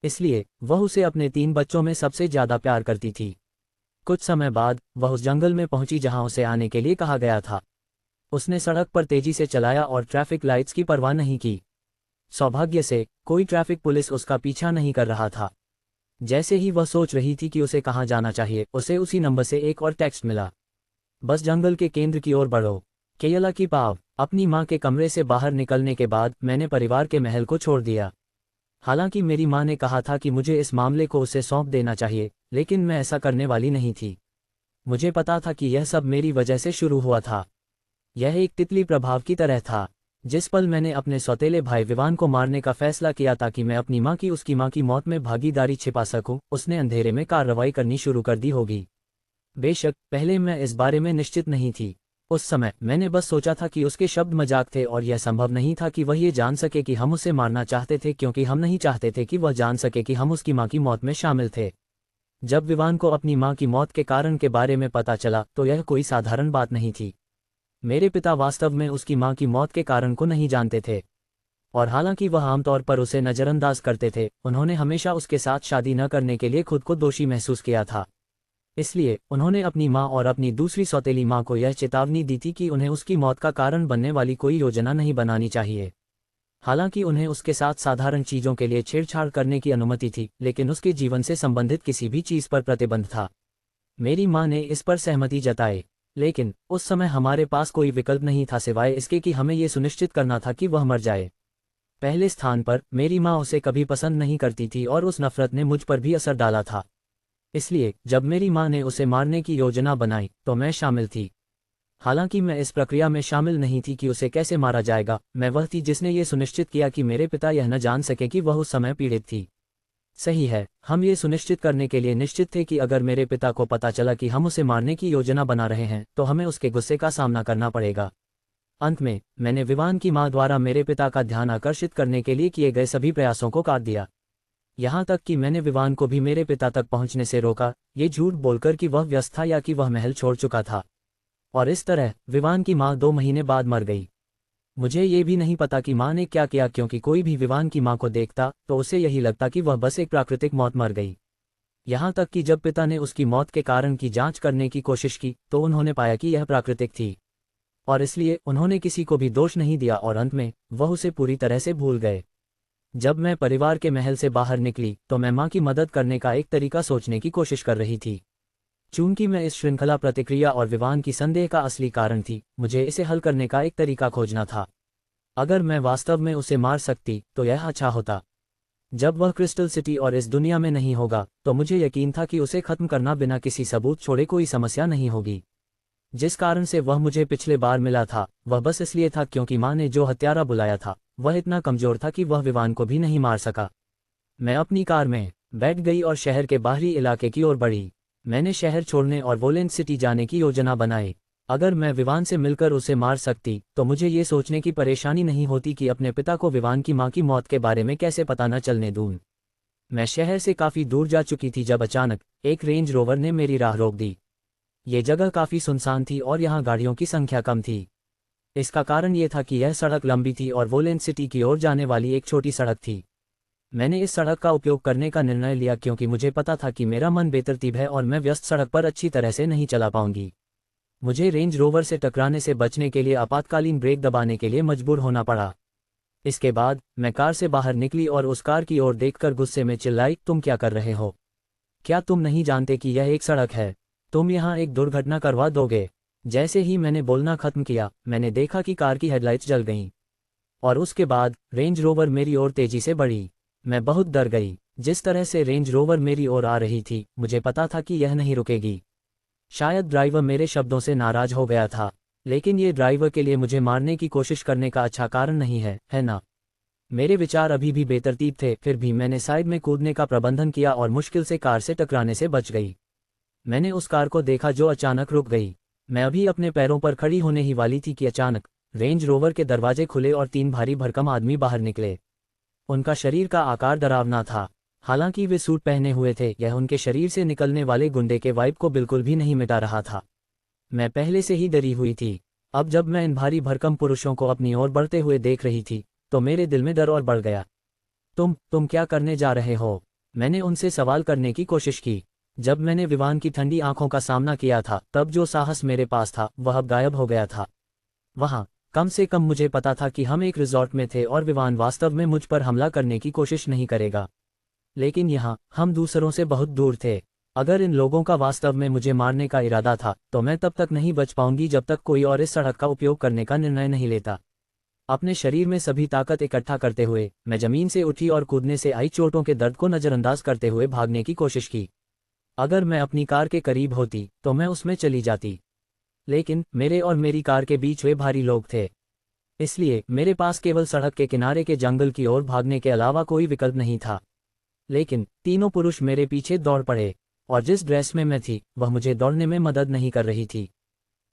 इसलिए वह उसे अपने 3 बच्चों में सबसे ज़्यादा प्यार करती थी। कुछ समय बाद वह उस जंगल में पहुंची जहां उसे आने के लिए कहा गया था। उसने सड़क पर तेजी से चलाया और ट्रैफिक लाइट्स की परवाह नहीं की। सौभाग्य से कोई ट्रैफिक पुलिस उसका पीछा नहीं कर रहा था। जैसे ही वह सोच रही थी कि उसे कहाँ जाना चाहिए, उसे उसी नंबर से एक और टेक्स्ट मिला। बस जंगल के केंद्र की ओर बढ़ो। केयला की पाव। अपनी माँ के कमरे से बाहर निकलने के बाद मैंने परिवार के महल को छोड़ दिया। हालांकि मेरी माँ ने कहा था कि मुझे इस मामले को उसे सौंप देना चाहिए, लेकिन मैं ऐसा करने वाली नहीं थी। मुझे पता था कि यह सब मेरी वजह से शुरू हुआ था। यह एक तितली प्रभाव की तरह था। जिस पल मैंने अपने सौतेले भाई विवान को मारने का फैसला किया ताकि मैं अपनी माँ की उसकी माँ की मौत में भागीदारी छिपा सकूं, उसने अंधेरे में कार्रवाई करनी शुरू कर दी होगी। बेशक पहले मैं इस बारे में निश्चित नहीं थी। उस समय मैंने बस सोचा था कि उसके शब्द मजाक थे और यह संभव नहीं था कि वह ये जान सके कि हम उसे मारना चाहते थे, क्योंकि हम नहीं चाहते थे कि वह जान सके कि हम उसकी माँ की मौत में शामिल थे। जब विवान को अपनी माँ की मौत के कारण के बारे में पता चला तो यह कोई साधारण बात नहीं थी। मेरे पिता वास्तव में उसकी माँ की मौत के कारण को नहीं जानते थे, और हालांकि वह आमतौर पर उसे नज़रअंदाज करते थे, उन्होंने हमेशा उसके साथ शादी न करने के लिए खुद को दोषी महसूस किया था। इसलिए उन्होंने अपनी माँ और अपनी दूसरी सौतेली माँ को यह चेतावनी दी थी कि उन्हें उसकी मौत का कारण बनने वाली कोई योजना नहीं बनानी चाहिए। हालांकि उन्हें उसके साथ साधारण चीज़ों के लिए छेड़छाड़ करने की अनुमति थी, लेकिन उसके जीवन से संबंधित किसी भी चीज़ पर प्रतिबंध था। मेरी माँ ने इस पर सहमति जताई, लेकिन उस समय हमारे पास कोई विकल्प नहीं था सिवाय इसके कि हमें ये सुनिश्चित करना था कि वह मर जाए। पहले स्थान पर मेरी माँ उसे कभी पसंद नहीं करती थी और उस नफरत ने मुझ पर भी असर डाला था। इसलिए जब मेरी माँ ने उसे मारने की योजना बनाई तो मैं शामिल थी। हालांकि मैं इस प्रक्रिया में शामिल नहीं थी कि उसे कैसे मारा जाएगा, मैं वह थी जिसने ये सुनिश्चित किया कि मेरे पिता यह न जान सके कि वह उस समय पीड़ित थी। सही है, हम ये सुनिश्चित करने के लिए निश्चित थे कि अगर मेरे पिता को पता चला कि हम उसे मारने की योजना बना रहे हैं तो हमें उसके गुस्से का सामना करना पड़ेगा। अंत में मैंने विवान की मां द्वारा मेरे पिता का ध्यान आकर्षित करने के लिए किए गए सभी प्रयासों को काट दिया। यहाँ तक कि मैंने विवान को भी मेरे पिता तक पहुंचने से रोका, ये झूठ बोलकर कि वह व्यस्त था या कि वह महल छोड़ चुका था। और इस तरह विवान की मां 2 महीने बाद मर गई। मुझे ये भी नहीं पता कि मां ने क्या किया, क्योंकि कोई भी विवान की मां को देखता तो उसे यही लगता कि वह बस एक प्राकृतिक मौत मर गई। यहाँ तक कि जब पिता ने उसकी मौत के कारण की जांच करने की कोशिश की तो उन्होंने पाया कि यह प्राकृतिक थी, और इसलिए उन्होंने किसी को भी दोष नहीं दिया और अंत में वह उसे पूरी तरह से भूल गए। जब मैं परिवार के महल से बाहर निकली तो मैं मां की मदद करने का एक तरीका सोचने की कोशिश कर रही थी। चूंकि मैं इस श्रृंखला प्रतिक्रिया और विवान की संदेह का असली कारण थी, मुझे इसे हल करने का एक तरीका खोजना था। अगर मैं वास्तव में उसे मार सकती तो यह अच्छा होता। जब वह क्रिस्टल सिटी और इस दुनिया में नहीं होगा तो मुझे यकीन था कि उसे खत्म करना बिना किसी सबूत छोड़े कोई समस्या नहीं होगी। जिस कारण से वह मुझे पिछले बार मिला था वह बस इसलिए था क्योंकि मां ने जो हत्यारा बुलाया था वह इतना कमजोर था कि वह विवान को भी नहीं मार सका। मैं अपनी कार में बैठ गई और शहर के बाहरी इलाके की ओर बढ़ी। मैंने शहर छोड़ने और वोलेंट सिटी जाने की योजना बनाई। अगर मैं विवान से मिलकर उसे मार सकती तो मुझे ये सोचने की परेशानी नहीं होती कि अपने पिता को विवान की मां की मौत के बारे में कैसे पता न चलने दूं। मैं शहर से काफ़ी दूर जा चुकी थी जब अचानक एक रेंज रोवर ने मेरी राह रोक दी। ये जगह काफ़ी सुनसान थी और यहाँ गाड़ियों की संख्या कम थी। इसका कारण ये था कि यह सड़क लंबी थी और वोलेंट सिटी की ओर जाने वाली एक छोटी सड़क थी। मैंने इस सड़क का उपयोग करने का निर्णय लिया क्योंकि मुझे पता था कि मेरा मन बेतरतीब है और मैं व्यस्त सड़क पर अच्छी तरह से नहीं चला पाऊंगी। मुझे रेंज रोवर से टकराने से बचने के लिए आपातकालीन ब्रेक दबाने के लिए मजबूर होना पड़ा। इसके बाद मैं कार से बाहर निकली और उस कार की ओर देखकर गुस्से में चिल्लाई, तुम क्या कर रहे हो? क्या तुम नहीं जानते कि यह एक सड़क है? तुम यहाँ एक दुर्घटना करवा दोगे। जैसे ही मैंने बोलना खत्म किया मैंने देखा कि कार की हेडलाइट्स जल गईं और उसके बाद रेंज रोवर मेरी ओर तेजी से बढ़ी। मैं बहुत डर गई। जिस तरह से रेंज रोवर मेरी ओर आ रही थी मुझे पता था कि यह नहीं रुकेगी। शायद ड्राइवर मेरे शब्दों से नाराज हो गया था, लेकिन ये ड्राइवर के लिए मुझे मारने की कोशिश करने का अच्छा कारण नहीं है ना? मेरे विचार अभी भी बेतरतीब थे, फिर भी मैंने साइड में कूदने का प्रबंधन किया और मुश्किल से कार से टकराने से बच गई। मैंने उस कार को देखा जो अचानक रुक गई। मैं अभी अपने पैरों पर खड़ी होने ही वाली थी कि अचानक रेंज रोवर के दरवाजे खुले और 3 भारी भरकम आदमी बाहर निकले। उनका शरीर का आकार डरावना था। हालांकि वे सूट पहने हुए थे, यह उनके शरीर से निकलने वाले गुंडे के वाइब को बिल्कुल भी नहीं मिटा रहा था। मैं पहले से ही डरी हुई थी। अब जब मैं इन भारी भरकम पुरुषों को अपनी ओर बढ़ते हुए देख रही थी तो मेरे दिल में डर और बढ़ गया। तुम क्या करने जा रहे हो? मैंने उनसे सवाल करने की कोशिश की। जब मैंने विवान की ठंडी आंखों का सामना किया था तब जो साहस मेरे पास था वह अब गायब हो गया था। वहां कम से कम मुझे पता था कि हम एक रिजॉर्ट में थे और विवान वास्तव में मुझ पर हमला करने की कोशिश नहीं करेगा। लेकिन यहाँ हम दूसरों से बहुत दूर थे। अगर इन लोगों का वास्तव में मुझे मारने का इरादा था तो मैं तब तक नहीं बच पाऊंगी जब तक कोई और इस सड़क का उपयोग करने का निर्णय नहीं लेता। अपने शरीर में सभी ताकत इकट्ठा करते हुए मैं जमीन से उठी और कूदने से आई चोटों के दर्द को नज़रअंदाज करते हुए भागने की कोशिश की। अगर मैं अपनी कार के करीब होती तो मैं उसमें चली जाती, लेकिन मेरे और मेरी कार के बीच वे भारी लोग थे, इसलिए मेरे पास केवल सड़क के किनारे के जंगल की ओर भागने के अलावा कोई विकल्प नहीं था। लेकिन तीनों पुरुष मेरे पीछे दौड़ पड़े और जिस ड्रेस में मैं थी वह मुझे दौड़ने में मदद नहीं कर रही थी,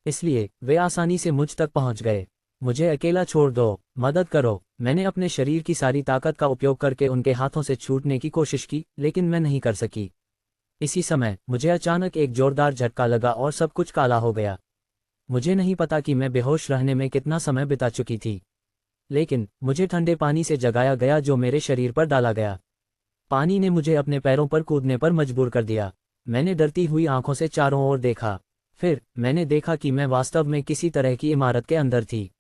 इसलिए वे आसानी से मुझ तक पहुंच गए। मुझे अकेला छोड़ दो, मदद करो। मैंने अपने शरीर की सारी ताकत का उपयोग करके उनके हाथों से छूटने की कोशिश की, लेकिन मैं नहीं कर सकी। इसी समय मुझे अचानक एक जोरदार झटका लगा और सब कुछ काला हो गया। मुझे नहीं पता कि मैं बेहोश रहने में कितना समय बिता चुकी थी, लेकिन मुझे ठंडे पानी से जगाया गया जो मेरे शरीर पर डाला गया। पानी ने मुझे अपने पैरों पर कूदने पर मजबूर कर दिया। मैंने डरती हुई आंखों से चारों ओर देखा। फिर मैंने देखा कि मैं वास्तव में किसी तरह की इमारत के अंदर थी।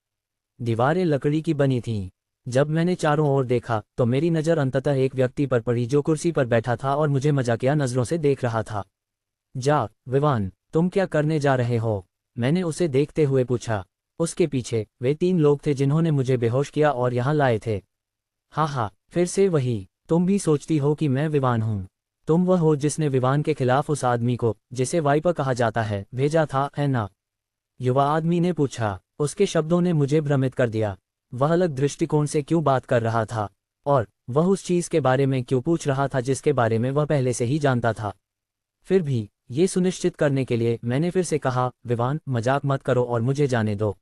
दीवारें लकड़ी की बनी थीं। जब मैंने चारों ओर देखा तो मेरी नज़र अंततः एक व्यक्ति पर पड़ी जो कुर्सी पर बैठा था और मुझे मजाकिया नज़रों से देख रहा था। जा विवान, तुम क्या करने जा रहे हो? मैंने उसे देखते हुए पूछा। उसके पीछे वे 3 लोग थे जिन्होंने मुझे बेहोश किया और यहाँ लाए थे। हाँ, फिर से वही। तुम भी सोचती हो कि मैं विवान हूँ। तुम वह हो जिसने विवान के खिलाफ उस आदमी को, जिसे वाइपर कहा जाता है, भेजा था, है ना? युवा आदमी ने पूछा। उसके शब्दों ने मुझे भ्रमित कर दिया। वह अलग दृष्टिकोण से क्यों बात कर रहा था और वह उस चीज़ के बारे में क्यों पूछ रहा था जिसके बारे में वह पहले से ही जानता था। फिर भी ये सुनिश्चित करने के लिए मैंने फिर से कहा, विवान, मजाक मत करो और मुझे जाने दो।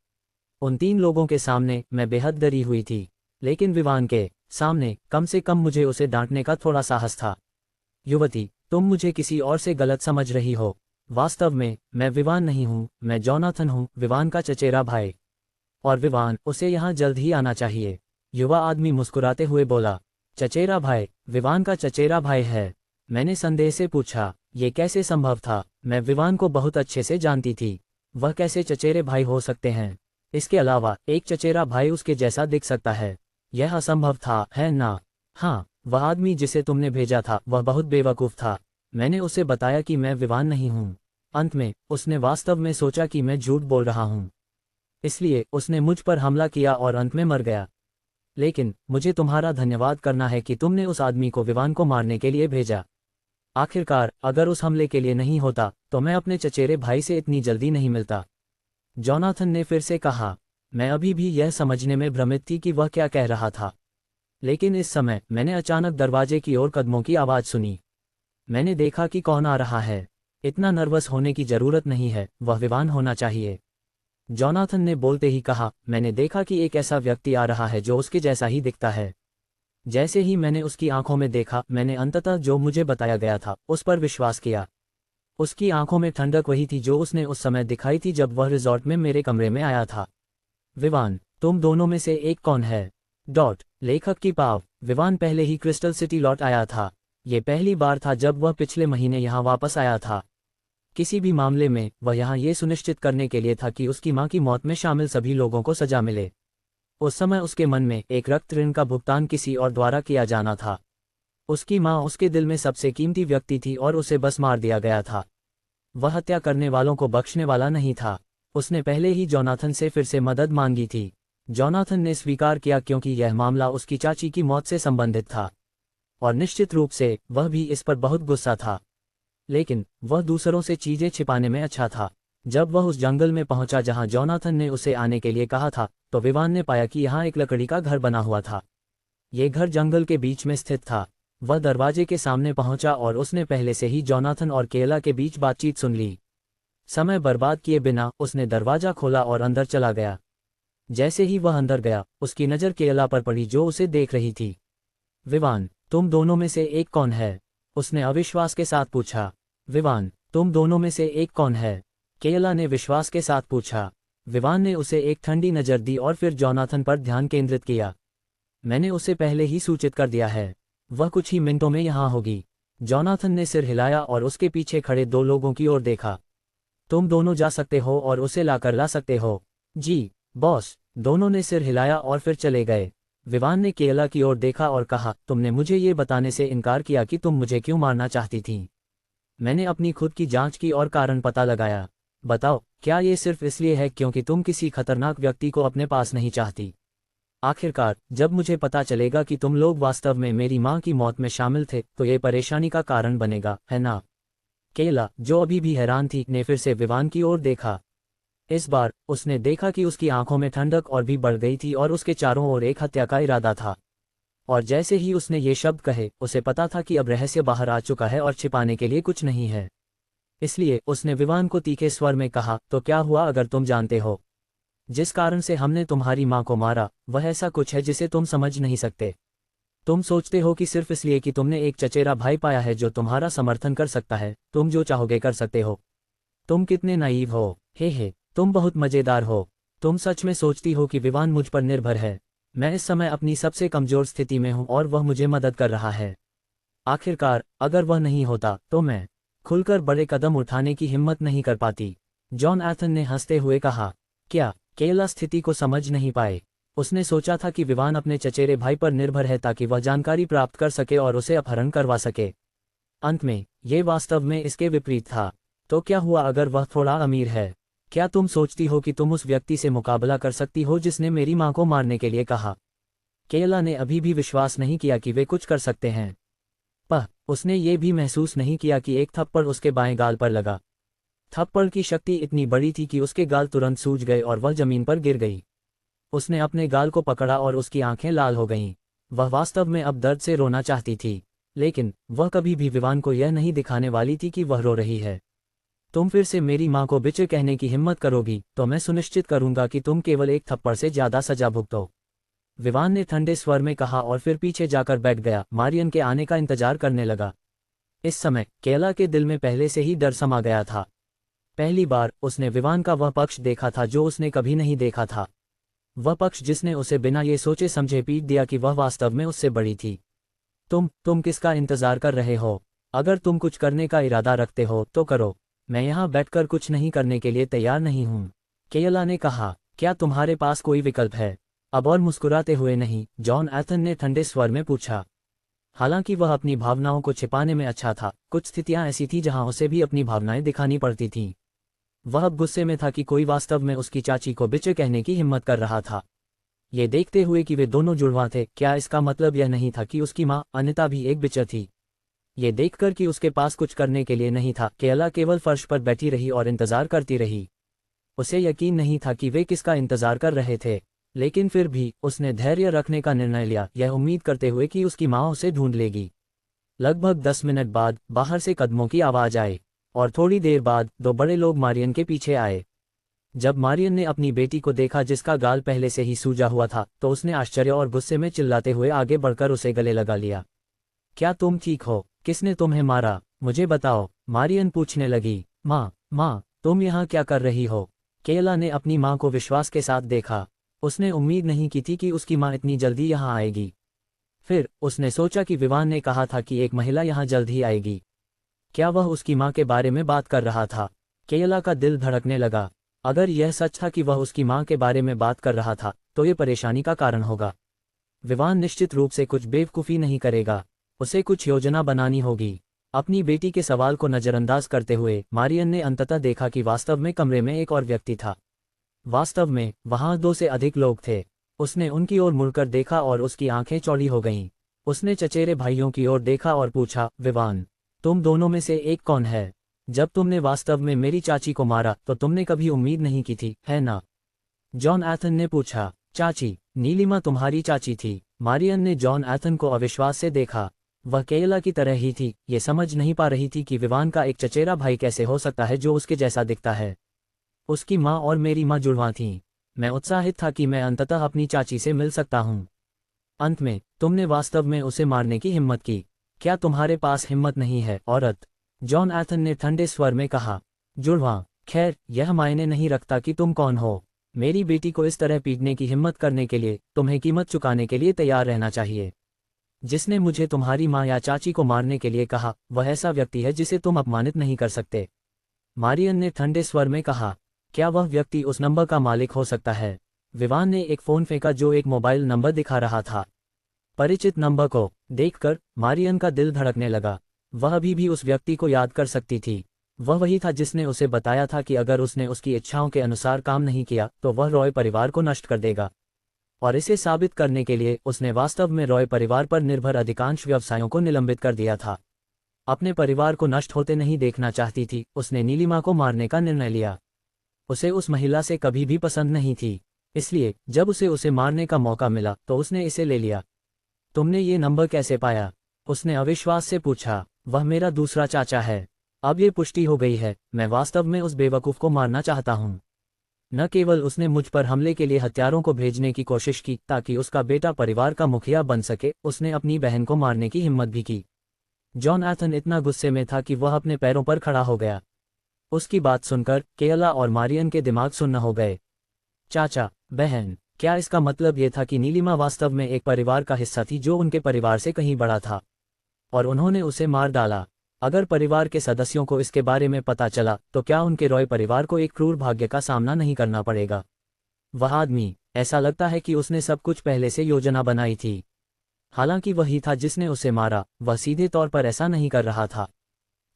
उन 3 लोगों के सामने मैं बेहद डरी हुई थी, लेकिन विवान के सामने कम से कम मुझे उसे डांटने का थोड़ा साहस था। युवती, तुम मुझे किसी और से गलत समझ रही हो। वास्तव में मैं विवान नहीं हूँ, मैं जोनाथन हूँ, विवान का चचेरा भाई। और विवान, उसे यहाँ जल्द ही आना चाहिए। युवा आदमी मुस्कुराते हुए बोला। चचेरा भाई? विवान का चचेरा भाई है? मैंने संदेह से पूछा। ये कैसे संभव था? मैं विवान को बहुत अच्छे से जानती थी। वह कैसे चचेरे भाई हो सकते हैं? इसके अलावा एक चचेरा भाई उसके जैसा दिख सकता है? यह असंभव था, है ना? हाँ, वह आदमी जिसे तुमने भेजा था वह बहुत बेवकूफ़ था। मैंने उसे बताया कि मैं विवान नहीं हूँ। अंत में उसने वास्तव में सोचा कि मैं झूठ बोल रहा हूँ, इसलिए उसने मुझ पर हमला किया और अंत में मर गया। लेकिन मुझे तुम्हारा धन्यवाद करना है कि तुमने उस आदमी को विवान को मारने के लिए भेजा। आखिरकार अगर उस हमले के लिए नहीं होता तो मैं अपने चचेरे भाई से इतनी जल्दी नहीं मिलता। जोनाथन ने फिर से कहा। मैं अभी भी यह समझने में भ्रमित थी कि वह क्या कह रहा था, लेकिन इस समय मैंने अचानक दरवाजे की ओर कदमों की आवाज़ सुनी। मैंने देखा कि कौन आ रहा है। इतना नर्वस होने की जरूरत नहीं है, वह विवान होना चाहिए। जोनाथन ने बोलते ही कहा, मैंने देखा कि एक ऐसा व्यक्ति आ रहा है जो उसके जैसा ही दिखता है। जैसे ही मैंने उसकी आंखों में देखा, मैंने अंततः जो मुझे बताया गया था उस पर विश्वास किया। उसकी आंखों में ठंडक वही थी जो उसने उस समय दिखाई थी जब वह रिजॉर्ट में मेरे कमरे में आया था। विवान, तुम दोनों में से एक कौन है? लेखक की पाव। विवान पहले ही क्रिस्टल सिटी लौट आया था। ये पहली बार था जब वह पिछले महीने यहाँ वापस आया था। किसी भी मामले में वह यहाँ ये सुनिश्चित करने के लिए था कि उसकी माँ की मौत में शामिल सभी लोगों को सजा मिले। उस समय उसके मन में एक रक्त ऋण का भुगतान किसी और द्वारा किया जाना था। उसकी माँ उसके दिल में सबसे कीमती व्यक्ति थी और उसे बस मार दिया गया था। वह हत्या करने वालों को बख्शने वाला नहीं था। उसने पहले ही जोनाथन से फिर से मदद मांगी थी। जोनाथन ने स्वीकार किया क्योंकि यह मामला उसकी चाची की मौत से संबंधित था, और निश्चित रूप से वह भी इस पर बहुत गुस्सा था। लेकिन वह दूसरों से चीजें छिपाने में अच्छा था। जब वह उस जंगल में पहुंचा जहां जोनाथन ने उसे आने के लिए कहा था, तो विवान ने पाया कि यहाँ एक लकड़ी का घर बना हुआ था। ये घर जंगल के बीच में स्थित था। वह दरवाजे के सामने पहुंचा और उसने पहले से ही जोनाथन और केला के बीच बातचीत सुन ली। समय बर्बाद किए बिना उसने दरवाजा खोला और अंदर चला गया। जैसे ही वह अंदर गया, उसकी नज़र केला पर पड़ी जो उसे देख रही थी। विवान, तुम दोनों में से एक कौन है? उसने अविश्वास के साथ पूछा। विवान, तुम दोनों में से एक कौन है? केला ने विश्वास के साथ पूछा। विवान ने उसे एक ठंडी नज़र दी और फिर जोनाथन पर ध्यान केंद्रित किया। मैंने उसे पहले ही सूचित कर दिया है, वह कुछ ही मिनटों में यहाँ होगी। जोनाथन ने सिर हिलाया और उसके पीछे खड़े 2 लोगों की ओर देखा। तुम दोनों जा सकते हो और उसे लाकर ला सकते हो। जी बॉस। दोनों ने सिर हिलाया और फिर चले गए। विवान ने केला की ओर देखा और कहा, तुमने मुझे ये बताने से इनकार किया कि तुम मुझे क्यों मारना चाहती थी। मैंने अपनी खुद की जांच की और कारण पता लगाया। बताओ, क्या ये सिर्फ इसलिए है क्योंकि तुम किसी खतरनाक व्यक्ति को अपने पास नहीं चाहती? आखिरकार जब मुझे पता चलेगा कि तुम लोग वास्तव में मेरी माँ की मौत में शामिल थे तो ये परेशानी का कारण बनेगा, है ना? केला, जो अभी भी हैरान थी, ने फिर से विवान की ओर देखा। इस बार उसने देखा कि उसकी आंखों में ठंडक और भी बढ़ गई थी और उसके चारों ओर एक हत्या का इरादा था। और जैसे ही उसने ये शब्द कहे, उसे पता था कि अब रहस्य बाहर आ चुका है और छिपाने के लिए कुछ नहीं है। इसलिए उसने विवान को तीखे स्वर में कहा, तो क्या हुआ अगर तुम जानते हो? जिस कारण से हमने तुम्हारी माँ को मारा, वह ऐसा कुछ है जिसे तुम समझ नहीं सकते। तुम सोचते हो कि सिर्फ इसलिए कि तुमने एक चचेरा भाई पाया है जो तुम्हारा समर्थन कर सकता है, तुम जो चाहोगे कर सकते हो। तुम कितने नाइव हो। हे, तुम बहुत मजेदार हो। तुम सच में सोचती हो कि विवान मुझ पर निर्भर है? मैं इस समय अपनी सबसे कमजोर स्थिति में हूं और वह मुझे मदद कर रहा है। आखिरकार अगर वह नहीं होता तो मैं खुलकर बड़े कदम उठाने की हिम्मत नहीं कर पाती। जोनाथन ने हंसते हुए कहा। क्या केला स्थिति को समझ नहीं पाए? उसने सोचा था कि विवान अपने चचेरे भाई पर निर्भर है ताकि वह जानकारी प्राप्त कर सके और उसे अपहरण करवा सके। अंत में ये वास्तव में इसके विपरीत था। तो क्या हुआ अगर वह थोड़ा अमीर है? क्या तुम सोचती हो कि तुम उस व्यक्ति से मुकाबला कर सकती हो जिसने मेरी माँ को मारने के लिए कहा? केला ने अभी भी विश्वास नहीं किया कि वे कुछ कर सकते हैं। उसने ये भी महसूस नहीं किया कि एक थप्पड़ उसके बाएं गाल पर लगा। थप्पड़ की शक्ति इतनी बड़ी थी कि उसके गाल तुरंत सूज गए और वह जमीन पर गिर गई। उसने अपने गाल को पकड़ा और उसकी आंखें लाल हो गईं। वह वास्तव में अब दर्द से रोना चाहती थी, लेकिन वह कभी भी विवान को यह नहीं दिखाने वाली थी कि वह रो रही है। तुम फिर से मेरी माँ को बिचर कहने की हिम्मत करोगी तो मैं सुनिश्चित करूंगा कि तुम केवल एक थप्पड़ से ज़्यादा सजा भुगतो। विवान ने ठंडे स्वर में कहा और फिर पीछे जाकर बैठ गया, मारियन के आने का इंतजार करने लगा। इस समय केला के दिल में पहले से ही डर समा गया था। पहली बार उसने विवान का वह पक्ष देखा था जो उसने कभी नहीं देखा था, वह पक्ष जिसने उसे बिना ये सोचे समझे पीट दिया कि वह वास्तव में उससे बड़ी थी। तुम किसका इंतजार कर रहे हो? अगर तुम कुछ करने का इरादा रखते हो तो करो, मैं यहाँ बैठकर कुछ नहीं करने के लिए तैयार नहीं हूँ, केला ने कहा। क्या तुम्हारे पास कोई विकल्प है? अब और मुस्कुराते हुए नहीं, जॉन एथन ने ठंडे स्वर में पूछा। हालांकि वह अपनी भावनाओं को छिपाने में अच्छा था, कुछ स्थितियां ऐसी थीं जहां उसे भी अपनी भावनाएं दिखानी पड़ती थीं। वह अब गुस्से में था कि कोई वास्तव में उसकी चाची को बिचर कहने की हिम्मत कर रहा था। ये देखते हुए कि वे दोनों जुड़वा थे, क्या इसका मतलब यह नहीं था कि उसकी माँ अनिता भी एक बिचर थी? ये देखकर कि उसके पास कुछ करने के लिए नहीं था, केला केवल फर्श पर बैठी रही और इंतजार करती रही। उसे यकीन नहीं था कि वे किसका इंतजार कर रहे थे, लेकिन फिर भी उसने धैर्य रखने का निर्णय लिया, यह उम्मीद करते हुए कि उसकी माँ उसे ढूंढ लेगी। लगभग 10 मिनट बाद बाहर से कदमों की आवाज आई और थोड़ी देर बाद 2 बड़े लोग मारियन के पीछे आए। जब मारियन ने अपनी बेटी को देखा जिसका गाल पहले से ही सूजा हुआ था, तो उसने आश्चर्य और गुस्से में चिल्लाते हुए आगे बढ़कर उसे गले लगा लिया। क्या तुम ठीक हो? किसने तुम्हें मारा? मुझे बताओ, मारियन पूछने लगी। माँ, तुम यहाँ क्या कर रही हो? केला ने अपनी माँ को विश्वास के साथ देखा। उसने उम्मीद नहीं की थी कि उसकी माँ इतनी जल्दी यहाँ आएगी। फिर उसने सोचा कि विवान ने कहा था कि एक महिला यहाँ जल्द ही आएगी। क्या वह उसकी माँ के बारे में बात कर रहा था? केला का दिल धड़कने लगा। अगर यह सच था कि वह उसकी माँ के बारे में बात कर रहा था, तो ये परेशानी का कारण होगा। विवान निश्चित रूप से कुछ बेवकूफ़ी नहीं करेगा, उसे कुछ योजना बनानी होगी। अपनी बेटी के सवाल को नज़रअंदाज करते हुए मारियन ने अंततः देखा कि वास्तव में कमरे में एक और व्यक्ति था। वास्तव में वहाँ 2 से अधिक लोग थे। उसने उनकी ओर मुड़कर देखा और उसकी आंखें चौड़ी हो गईं। उसने चचेरे भाइयों की ओर देखा और पूछा, विवान, तुम दोनों में से एक कौन है? जब तुमने वास्तव में मेरी चाची को मारा तो तुमने कभी उम्मीद नहीं की थी, है ना? जॉन एथन ने पूछा। चाची? नीलिमा तुम्हारी चाची थी। मारियन ने जॉन एथन को अविश्वास से देखा। वह केला की तरह ही थी, ये समझ नहीं पा रही थी कि विवान का एक चचेरा भाई कैसे हो सकता है जो उसके जैसा दिखता है। उसकी माँ और मेरी माँ जुड़वा थीं। मैं उत्साहित था कि मैं अंततः अपनी चाची से मिल सकता हूँ। अंत में तुमने वास्तव में उसे मारने की हिम्मत की। क्या तुम्हारे पास हिम्मत नहीं है, औरत? जॉन एथन ने ठंडे स्वर में कहा। जुड़वा? खैर, यह मायने नहीं रखता कि तुम कौन हो। मेरी बेटी को इस तरह पीटने की हिम्मत करने के लिए तुम्हें कीमत चुकाने के लिए तैयार रहना चाहिए। जिसने मुझे तुम्हारी माँ या चाची को मारने के लिए कहा, वह ऐसा व्यक्ति है जिसे तुम अपमानित नहीं कर सकते। मारियन ने ठंडे स्वर में कहा। क्या वह व्यक्ति उस नंबर का मालिक हो सकता है? विवान ने एक फ़ोन फेंका जो एक मोबाइल नंबर दिखा रहा था। परिचित नंबर को देखकर मारियन का दिल धड़कने लगा। वह अभी भी उस व्यक्ति को याद कर सकती थी। वह वही था जिसने उसे बताया था कि अगर उसने उसकी इच्छाओं के अनुसार काम नहीं किया तो वह रॉय परिवार को नष्ट कर देगा। और इसे साबित करने के लिए उसने वास्तव में रॉय परिवार पर निर्भर अधिकांश व्यवसायों को निलंबित कर दिया था। अपने परिवार को नष्ट होते नहीं देखना चाहती थी। उसने नीलिमा को मारने का निर्णय लिया। उसे उस महिला से कभी भी पसंद नहीं थी, इसलिए जब उसे मारने का मौका मिला तो उसने इसे ले लिया। तुमने ये नंबर कैसे पाया? उसने अविश्वास से पूछा। वह मेरा दूसरा चाचा है। अब ये पुष्टि हो गई है, मैं वास्तव में उस बेवकूफ़ को मारना चाहता हूँ। न केवल उसने मुझ पर हमले के लिए हथियारों को भेजने की कोशिश की ताकि उसका बेटा परिवार का मुखिया बन सके, उसने अपनी बहन को मारने की हिम्मत भी की। जॉन एथन इतना गुस्से में था कि वह अपने पैरों पर खड़ा हो गया। उसकी बात सुनकर केला और मारियन के दिमाग सुन्न हो गए। चाचा, बहन, क्या इसका मतलब ये था कि नीलिमा वास्तव में एक परिवार का हिस्सा थी जो उनके परिवार से कहीं बड़ा था, और उन्होंने उसे मार डाला? अगर परिवार के सदस्यों को इसके बारे में पता चला तो क्या उनके रॉय परिवार को एक क्रूर भाग्य का सामना नहीं करना पड़ेगा? वह आदमी, ऐसा लगता है कि उसने सब कुछ पहले से योजना बनाई थी। हालांकि वही था जिसने उसे मारा, वह सीधे तौर पर ऐसा नहीं कर रहा था।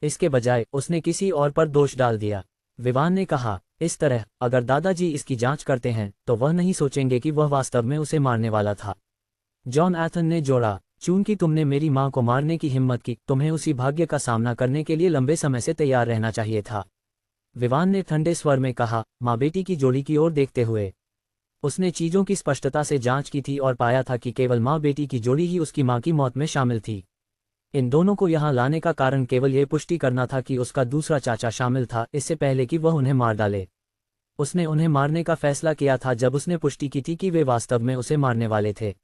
इसके बजाय उसने किसी और पर दोष डाल दिया। विवान ने कहा, इस तरह अगर दादाजी इसकी जांच करते हैं तो वह नहीं सोचेंगे कि वह वास्तव में उसे मारने वाला था। जॉन एथन ने जोड़ा, चूंकि तुमने मेरी मां को मारने की हिम्मत की, तुम्हें उसी भाग्य का सामना करने के लिए लंबे समय से तैयार रहना चाहिए था। विवान ने ठंडे स्वर में कहा, माँ बेटी की जोड़ी की ओर देखते हुए। उसने चीजों की स्पष्टता से जांच की थी और पाया था कि केवल माँ बेटी की जोड़ी ही उसकी माँ की मौत में शामिल थी। इन दोनों को यहाँ लाने का कारण केवल ये पुष्टि करना था कि उसका दूसरा चाचा शामिल था, इससे पहले कि वह उन्हें मार डाले। उसने उन्हें मारने का फैसला किया था जब उसने पुष्टि की थी कि वे वास्तव में उसे मारने वाले थे।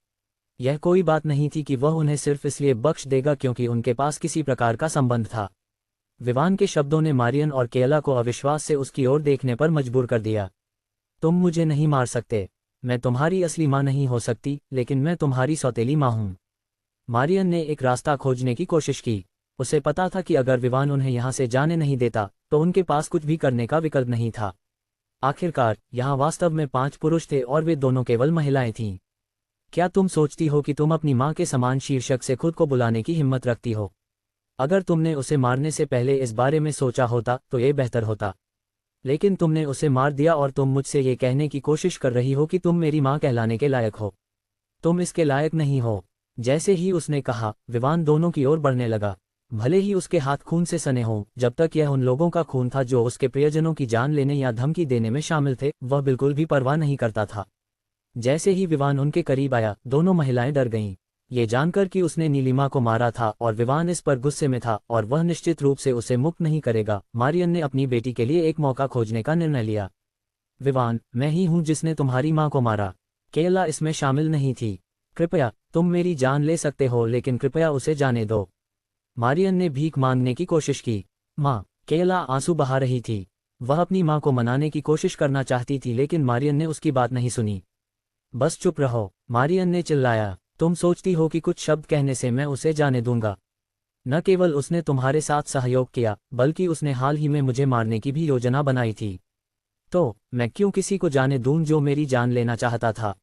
यह कोई बात नहीं थी कि वह उन्हें सिर्फ इसलिए बख्श देगा क्योंकि उनके पास किसी प्रकार का संबंध था। विवान के शब्दों ने मारियन और केला को अविश्वास से उसकी ओर देखने पर मजबूर कर दिया। तुम मुझे नहीं मार सकते। मैं तुम्हारी असली माँ नहीं हो सकती, लेकिन मैं तुम्हारी सौतेली माँ हूँ। मारियन ने एक रास्ता खोजने की कोशिश की। उसे पता था कि अगर विवान उन्हें यहाँ से जाने नहीं देता तो उनके पास कुछ भी करने का विकल्प नहीं था। आखिरकार यहाँ वास्तव में 5 पुरुष थे और वे दोनों केवल महिलाएं थीं। क्या तुम सोचती हो कि तुम अपनी माँ के समान शीर्षक से खुद को बुलाने की हिम्मत रखती हो? अगर तुमने उसे मारने से पहले इस बारे में सोचा होता तो ये बेहतर होता, लेकिन तुमने उसे मार दिया और तुम मुझसे ये कहने की कोशिश कर रही हो कि तुम मेरी माँ कहलाने के लायक हो। तुम इसके लायक नहीं हो। जैसे ही उसने कहा, विवान दोनों की ओर बढ़ने लगा। भले ही उसके हाथ खून से सने हों, जब तक यह उन लोगों का खून था जो उसके प्रियजनों की जान लेने या धमकी देने में शामिल थे, वह बिल्कुल भी परवाह नहीं करता था। जैसे ही विवान उनके करीब आया, दोनों महिलाएं डर गईं, ये जानकर कि उसने नीलिमा को मारा था और विवान इस पर गुस्से में था और वह निश्चित रूप से उसे मुक्त नहीं करेगा। मारियन ने अपनी बेटी के लिए एक मौका खोजने का निर्णय लिया। विवान, मैं ही हूँ जिसने तुम्हारी माँ को मारा। केला इसमें शामिल नहीं थी। कृपया, तुम मेरी जान ले सकते हो, लेकिन कृपया उसे जाने दो। मारियन ने भीख मांगने की कोशिश की। माँ, केला आंसू बहा रही थी। वह अपनी माँ को मनाने की कोशिश करना चाहती थी, लेकिन मारियन ने उसकी बात नहीं सुनी। बस चुप रहो, मारियन ने चिल्लाया। तुम सोचती हो कि कुछ शब्द कहने से मैं उसे जाने दूंगा? न केवल उसने तुम्हारे साथ सहयोग किया, बल्कि उसने हाल ही में मुझे मारने की भी योजना बनाई थी। तो मैं क्यों किसी को जाने दूं जो मेरी जान लेना चाहता था?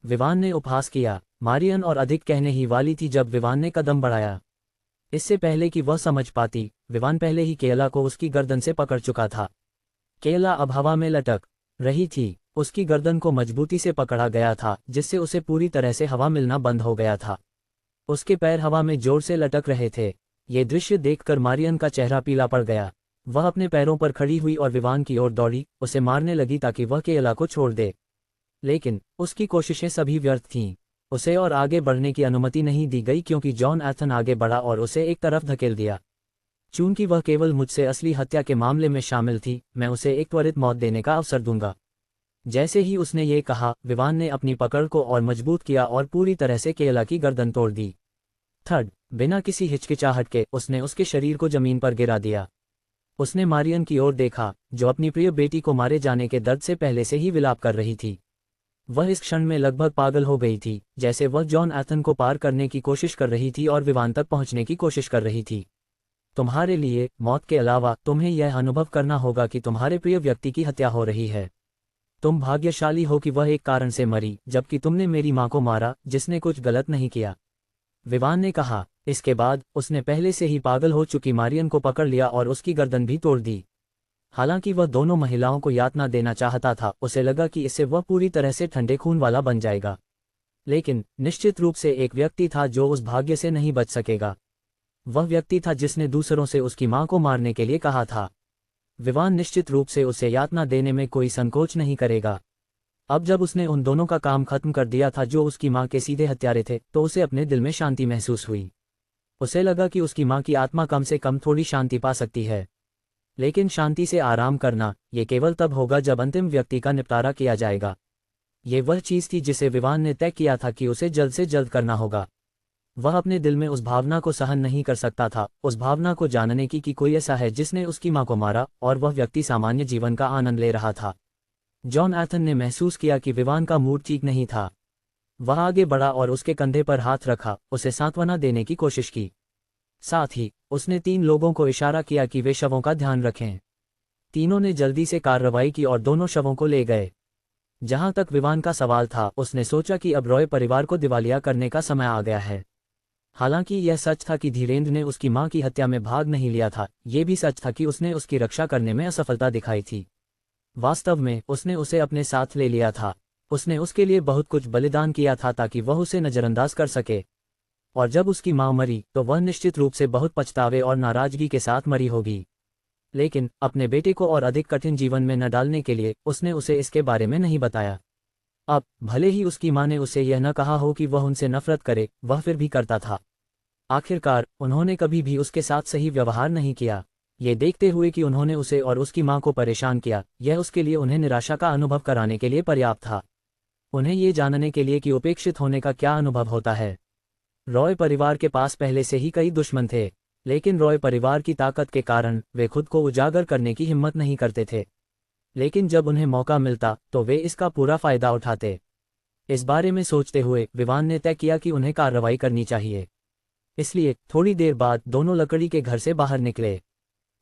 विवान ने उपहास किया। मारियन और अधिक कहने ही वाली थी जब विवान ने कदम बढ़ाया। इससे पहले कि वह समझ पाती, विवान पहले ही केला को उसकी गर्दन से पकड़ चुका था। केला अब हवा में लटक रही थी। उसकी गर्दन को मजबूती से पकड़ा गया था, जिससे उसे पूरी तरह से हवा मिलना बंद हो गया था। उसके पैर हवा में जोर से लटक रहे थे। ये दृश्य देखकर मारियन का चेहरा पीला पड़ गया। वह अपने पैरों पर खड़ी हुई और विवान की ओर दौड़ी, उसे मारने लगी ताकि वह केला को छोड़ दे। लेकिन उसकी कोशिशें सभी व्यर्थ थीं। उसे और आगे बढ़ने की अनुमति नहीं दी गई क्योंकि जॉन एथन आगे बढ़ा और उसे एक तरफ धकेल दिया। चूंकि वह केवल मुझसे असली हत्या के मामले में शामिल थी, मैं उसे एक त्वरित मौत देने का अवसर दूंगा। जैसे ही उसने ये कहा, विवान ने अपनी पकड़ को और मजबूत किया और पूरी तरह से केला की गर्दन तोड़ दी। बिना किसी हिचकिचाहट के उसने उसके शरीर को जमीन पर गिरा दिया। उसने मारियन की ओर देखा, जो अपनी प्रिय बेटी को मारे जाने के दर्द से पहले से ही विलाप कर रही थी। वह इस क्षण में लगभग पागल हो गई थी, जैसे वह जॉन एथन को पार करने की कोशिश कर रही थी और विवान तक पहुंचने की कोशिश कर रही थी। तुम्हारे लिए मौत के अलावा तुम्हें यह अनुभव करना होगा कि तुम्हारे प्रिय व्यक्ति की हत्या हो रही है। तुम भाग्यशाली हो कि वह एक कारण से मरी, जबकि तुमने मेरी माँ को मारा, जिसने कुछ गलत नहीं किया। विवान ने कहा। इसके बाद उसने पहले से ही पागल हो चुकी मारियन को पकड़ लिया और उसकी गर्दन भी तोड़ दी। हालांकि वह दोनों महिलाओं को यातना देना चाहता था, उसे लगा कि इससे वह पूरी तरह से ठंडे खून वाला बन जाएगा। लेकिन निश्चित रूप से एक व्यक्ति था जो उस भाग्य से नहीं बच सकेगा। वह व्यक्ति था जिसने दूसरों से उसकी माँ को मारने के लिए कहा था। विवान निश्चित रूप से उसे यातना देने में कोई संकोच नहीं करेगा। अब जब उसने उन दोनों का काम खत्म कर दिया था जो उसकी माँ के सीधे हत्यारे थे, तो उसे अपने दिल में शांति महसूस हुई। उसे लगा कि उसकी माँ की आत्मा कम से कम थोड़ी शांति पा सकती है। लेकिन शांति से आराम करना, ये केवल तब होगा जब अंतिम व्यक्ति का निपटारा किया जाएगा। ये वह चीज़ थी जिसे विवान ने तय किया था कि उसे जल्द से जल्द करना होगा। वह अपने दिल में उस भावना को सहन नहीं कर सकता था, उस भावना को जानने की कि कोई ऐसा है जिसने उसकी माँ को मारा और वह व्यक्ति सामान्य जीवन का आनंद ले रहा था। जॉन एथन ने महसूस किया कि विवान का मूड ठीक नहीं था। वह आगे बढ़ा और उसके कंधे पर हाथ रखा, उसे सांत्वना देने की कोशिश की। साथ ही उसने 3 लोगों को इशारा किया कि वे शवों का ध्यान रखें। तीनों ने जल्दी से कार्रवाई की और दोनों शवों को ले गए। जहां तक विवान का सवाल था, उसने सोचा कि अब रॉय परिवार को दिवालिया करने का समय आ गया है। हालांकि यह सच था कि धीरेन्द्र ने उसकी मां की हत्या में भाग नहीं लिया था, यह भी सच था कि उसने उसकी रक्षा करने में असफलता दिखाई थी। वास्तव में उसने उसे अपने साथ ले लिया था। उसने उसके लिए बहुत कुछ बलिदान किया था ताकि वह उसे नज़रअंदाज कर सके। और जब उसकी मां मरी तो वह निश्चित रूप से बहुत पछतावे और नाराजगी के साथ मरी होगी। लेकिन अपने बेटे को और अधिक कठिन जीवन में न डालने के लिए उसने उसे इसके बारे में नहीं बताया। अब भले ही उसकी मां ने उसे यह न कहा हो कि वह उनसे नफरत करे, वह फिर भी करता था। आखिरकार उन्होंने कभी भी उसके साथ सही व्यवहार नहीं किया। ये देखते हुए कि उन्होंने उसे और उसकी मां को परेशान किया, यह उसके लिए उन्हें निराशा का अनुभव कराने के लिए पर्याप्त था। उन्हें ये जानने के लिए कि उपेक्षित होने का क्या अनुभव होता है। रॉय परिवार के पास पहले से ही कई दुश्मन थे, लेकिन रॉय परिवार की ताकत के कारण वे खुद को उजागर करने की हिम्मत नहीं करते थे। लेकिन जब उन्हें मौका मिलता तो वे इसका पूरा फायदा उठाते। इस बारे में सोचते हुए विवान ने तय किया कि उन्हें कार्रवाई करनी चाहिए। इसलिए थोड़ी देर बाद दोनों लकड़ी के घर से बाहर निकले।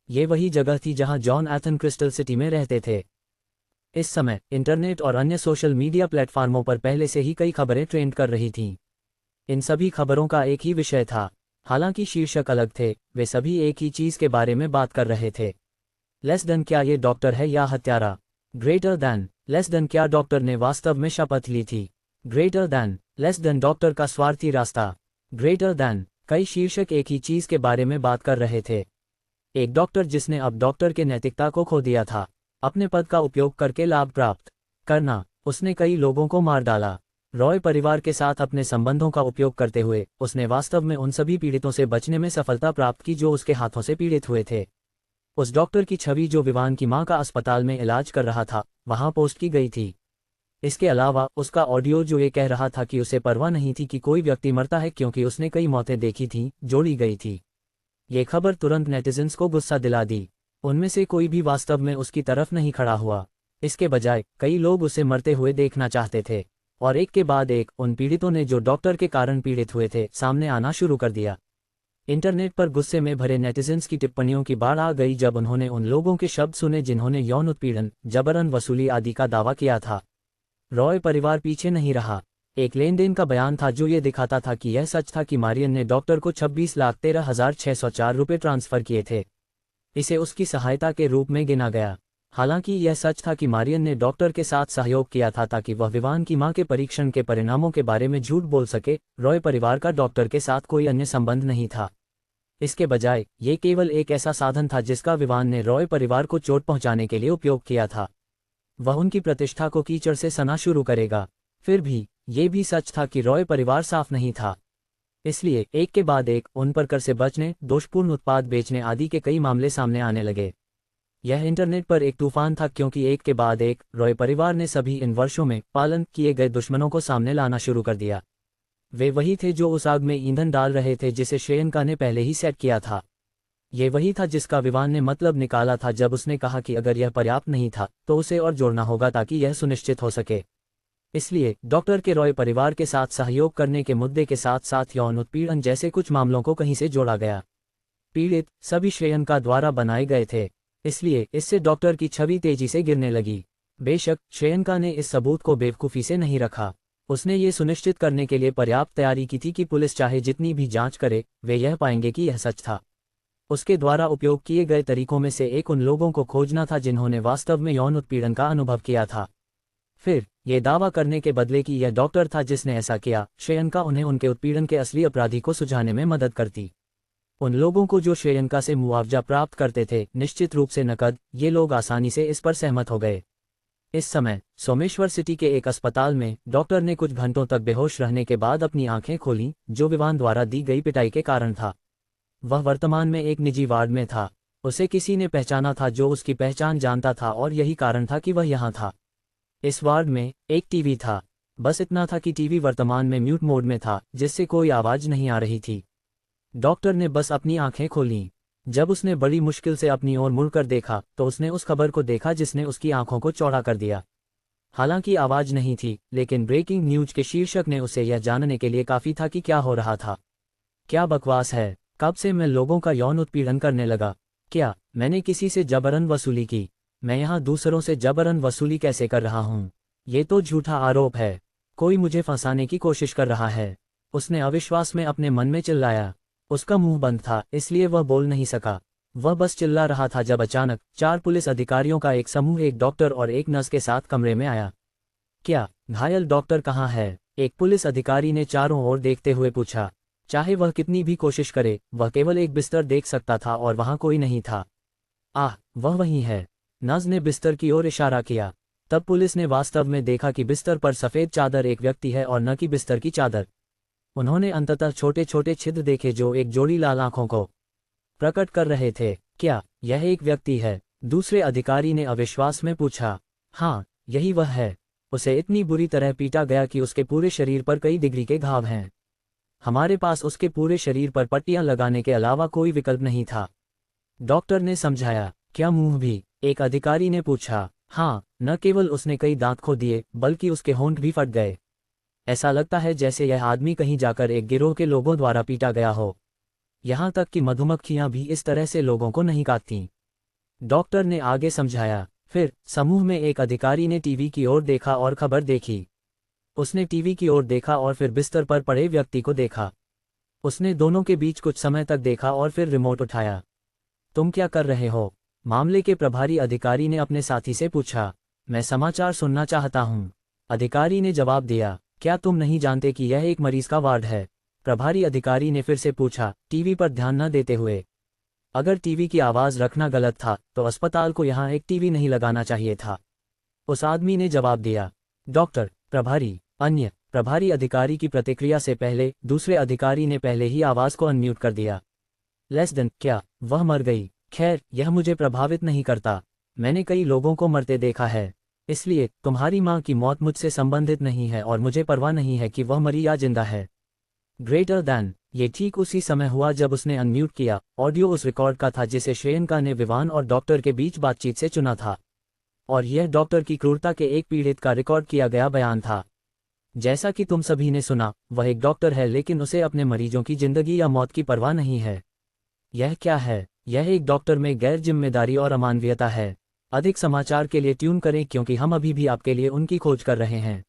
ये वही जगह थी जहां जॉन एथन क्रिस्टल सिटी में रहते थे। इस समय इंटरनेट और अन्य सोशल मीडिया प्लेटफार्मों पर पहले से ही कई खबरें ट्रेंड कर रही थीं। इन सभी खबरों का एक ही विषय था। हालांकि शीर्षक अलग थे, वे सभी एक ही चीज के बारे में बात कर रहे थे। लेस देन क्या ये डॉक्टर है या हत्यारा? ग्रेटर देन लेस देन क्या डॉक्टर ने वास्तव में शपथ ली थी? Greater than less than doctor का स्वार्थी रास्ता? ग्रेटर देन कई शीर्षक एक ही चीज के बारे में बात कर रहे थे। एक डॉक्टर जिसने अब डॉक्टर के नैतिकता को खो दिया था। अपने पद का उपयोग करके लाभ प्राप्त करना। उसने कई लोगों को मार डाला। रॉय परिवार के साथ अपने संबंधों का उपयोग करते हुए उसने वास्तव में उन सभी पीड़ितों से बचने में सफलता प्राप्त की जो उसके हाथों से पीड़ित हुए थे। उस डॉक्टर की छवि जो विवान की मां का अस्पताल में इलाज कर रहा था, वहां पोस्ट की गई थी। इसके अलावा उसका ऑडियो जो ये कह रहा था कि उसे परवाह नहीं थी कि कोई व्यक्ति मरता है क्योंकि उसने कई मौतें देखी थीं, जोड़ी गई थी। ये खबर तुरंत नेटिजन्स को गुस्सा दिला दी। उनमें से कोई भी वास्तव में उसकी तरफ नहीं खड़ा हुआ। इसके बजाय कई लोग उसे मरते हुए देखना चाहते थे, और एक के बाद एक उन पीड़ितों ने जो डॉक्टर के कारण पीड़ित हुए थे सामने आना शुरू कर दिया। इंटरनेट पर गुस्से में भरे नेटिजन्स की टिप्पणियों की बाढ़ आ गई जब उन्होंने उन लोगों के शब्द सुने जिन्होंने यौन उत्पीड़न, जबरन वसूली आदि का दावा किया था। रॉय परिवार पीछे नहीं रहा। एक लेनदेन का बयान था जो ये दिखाता था कि यह सच था कि मारियन ने डॉक्टर को 26,13,604 रुपये ट्रांसफर किए थे। इसे उसकी सहायता के रूप में गिना गया। हालांकि यह सच था कि मारियन ने डॉक्टर के साथ सहयोग किया था ताकि वह विवान की मां के परीक्षण के परिणामों के बारे में झूठ बोल सके। रॉय परिवार का डॉक्टर के साथ कोई अन्य संबंध नहीं था। इसके बजाय ये केवल एक ऐसा साधन था जिसका विवान ने रॉय परिवार को चोट पहुंचाने के लिए उपयोग किया था। वह उनकी प्रतिष्ठा को कीचड़ से सना शुरू करेगा। फिर भी ये भी सच था कि रॉय परिवार साफ नहीं था। इसलिए एक के बाद एक उन पर कर से बचने, दोषपूर्ण उत्पाद बेचने आदि के कई मामले सामने आने लगे। यह इंटरनेट पर एक तूफान था क्योंकि एक के बाद एक रॉय परिवार ने सभी इन वर्षों में पालन किए गए दुश्मनों को सामने लाना शुरू कर दिया। वे वही थे जो उस आग में ईंधन डाल रहे थे जिसे श्रेयंका ने पहले ही सेट किया था। ये वही था जिसका विवान ने मतलब निकाला था जब उसने कहा कि अगर यह पर्याप्त नहीं था तो उसे और जोड़ना होगा ताकि यह सुनिश्चित हो सके। इसलिए डॉक्टर के रॉय परिवार के साथ सहयोग करने के मुद्दे के साथ साथ यौन उत्पीड़न जैसे कुछ मामलों को कहीं से जोड़ा गया। पीड़ित सभी श्रेयंका द्वारा बनाए गए थे, इसलिए इससे डॉक्टर की छवि तेजी से गिरने लगी। बेशक श्रेयंका ने इस सबूत को बेवकूफ़ी से नहीं रखा। उसने ये सुनिश्चित करने के लिए पर्याप्त तैयारी की थी कि पुलिस चाहे जितनी भी जांच करे, वे यह पाएंगे कि यह सच था। उसके द्वारा उपयोग किए गए तरीकों में से एक उन लोगों को खोजना था जिन्होंने वास्तव में यौन उत्पीड़न का अनुभव किया था। फिर यह दावा करने के बदले कि यह डॉक्टर था जिसने ऐसा किया, श्रेयंका उन्हें उनके उत्पीड़न के असली अपराधी को सुझाने में मदद करती। उन लोगों को जो श्रेयंका से मुआवजा प्राप्त करते थे, निश्चित रूप से नकद, ये लोग आसानी से इस पर सहमत हो गए। इस समय सोमेश्वर सिटी के एक अस्पताल में डॉक्टर ने कुछ घंटों तक बेहोश रहने के बाद अपनी आंखें खोलीं, जो विवान द्वारा दी गई पिटाई के कारण था। वह वर्तमान में एक निजी वार्ड में था। उसे किसी ने पहचाना था जो उसकी पहचान जानता था और यही कारण था कि वह यहाँ था। इस वार्ड में एक टीवी था। बस इतना था कि टीवी वर्तमान में म्यूट मोड में था, जिससे कोई आवाज नहीं आ रही थी। डॉक्टर ने बस अपनी आंखें खोलीं। जब उसने बड़ी मुश्किल से अपनी ओर मुड़कर देखा तो उसने उस खबर को देखा जिसने उसकी आंखों को चौड़ा कर दिया। हालांकि आवाज नहीं थी, लेकिन ब्रेकिंग न्यूज के शीर्षक ने उसे यह जानने के लिए काफी था कि क्या हो रहा था। क्या बकवास है? कब से मैं लोगों का यौन उत्पीड़न करने लगा? क्या मैंने किसी से जबरन वसूली की? मैं यहाँ दूसरों से जबरन वसूली कैसे कर रहा हूँ? ये तो झूठा आरोप है। कोई मुझे फंसाने की कोशिश कर रहा है। उसने अविश्वास में अपने मन में चिल्लाया। उसका मुंह बंद था, इसलिए वह बोल नहीं सका। वह बस चिल्ला रहा था जब अचानक 4 पुलिस अधिकारियों का एक समूह एक डॉक्टर और एक नर्स के साथ कमरे में आया। क्या घायल डॉक्टर कहाँ है? एक पुलिस अधिकारी ने चारों ओर देखते हुए पूछा। चाहे वह कितनी भी कोशिश करे, वह केवल एक बिस्तर देख सकता था और वहां कोई नहीं था। आह, वह वहीं है। नर्स ने बिस्तर की ओर इशारा किया। तब पुलिस ने वास्तव में देखा कि बिस्तर पर सफेद चादर एक व्यक्ति है और न कि बिस्तर की चादर। उन्होंने अंततः छोटे छोटे छिद्र देखे जो एक जोड़ी लाल आंखों को प्रकट कर रहे थे। क्या यह एक व्यक्ति है? दूसरे अधिकारी ने अविश्वास में पूछा। हाँ, यही वह है। उसे इतनी बुरी तरह पीटा गया कि उसके पूरे शरीर पर कई डिग्री के घाव हैं। हमारे पास उसके पूरे शरीर पर पट्टियां लगाने के अलावा कोई विकल्प नहीं था, डॉक्टर ने समझाया। क्या मुंह भी? एक अधिकारी ने पूछा। हाँ, न केवल उसने कई दांत खो दिए बल्कि उसके होंठ भी फट गए। ऐसा लगता है जैसे यह आदमी कहीं जाकर एक गिरोह के लोगों द्वारा पीटा गया हो। यहाँ तक कि मधुमक्खियां भी इस तरह से लोगों को नहीं काटतीं, डॉक्टर ने आगे समझाया। फिर समूह में एक अधिकारी ने टीवी की ओर देखा और खबर देखी। उसने टीवी की ओर देखा और फिर बिस्तर पर पड़े व्यक्ति को देखा। उसने दोनों के बीच कुछ समय तक देखा और फिर रिमोट उठाया। तुम क्या कर रहे हो? मामले के प्रभारी अधिकारी ने अपने साथी से पूछा। मैं समाचार सुनना चाहता हूँ, अधिकारी ने जवाब दिया। क्या तुम नहीं जानते कि यह एक मरीज का वार्ड है? प्रभारी अधिकारी ने फिर से पूछा, टीवी पर ध्यान न देते हुए। अगर टीवी की आवाज़ रखना गलत था तो अस्पताल को यहाँ एक टीवी नहीं लगाना चाहिए था, उस आदमी ने जवाब दिया। डॉक्टर, प्रभारी, अन्य प्रभारी अधिकारी की प्रतिक्रिया से पहले दूसरे अधिकारी ने पहले ही आवाज़ को अनम्यूट कर दिया। लेस देन, क्या वह मर गई? खैर, यह मुझे प्रभावित नहीं करता। मैंने कई लोगों को मरते देखा है, इसलिए तुम्हारी माँ की मौत मुझसे संबंधित नहीं है और मुझे परवाह नहीं है कि वह मरी या जिंदा है। ग्रेटर दैन, ये ठीक उसी समय हुआ जब उसने अनम्यूट किया। ऑडियो उस रिकॉर्ड का था जिसे श्रेयंका ने विवान और डॉक्टर के बीच बातचीत से चुना था, और यह डॉक्टर की क्रूरता के एक पीड़ित का रिकॉर्ड किया गया बयान था। जैसा कि तुम सभी ने सुना, वह एक डॉक्टर है लेकिन उसे अपने मरीजों की जिंदगी या मौत की परवाह नहीं है। यह क्या है? यह एक डॉक्टर में गैर जिम्मेदारी और अमानवीयता है। अधिक समाचार के लिए ट्यून करें क्योंकि हम अभी भी आपके लिए उनकी खोज कर रहे हैं।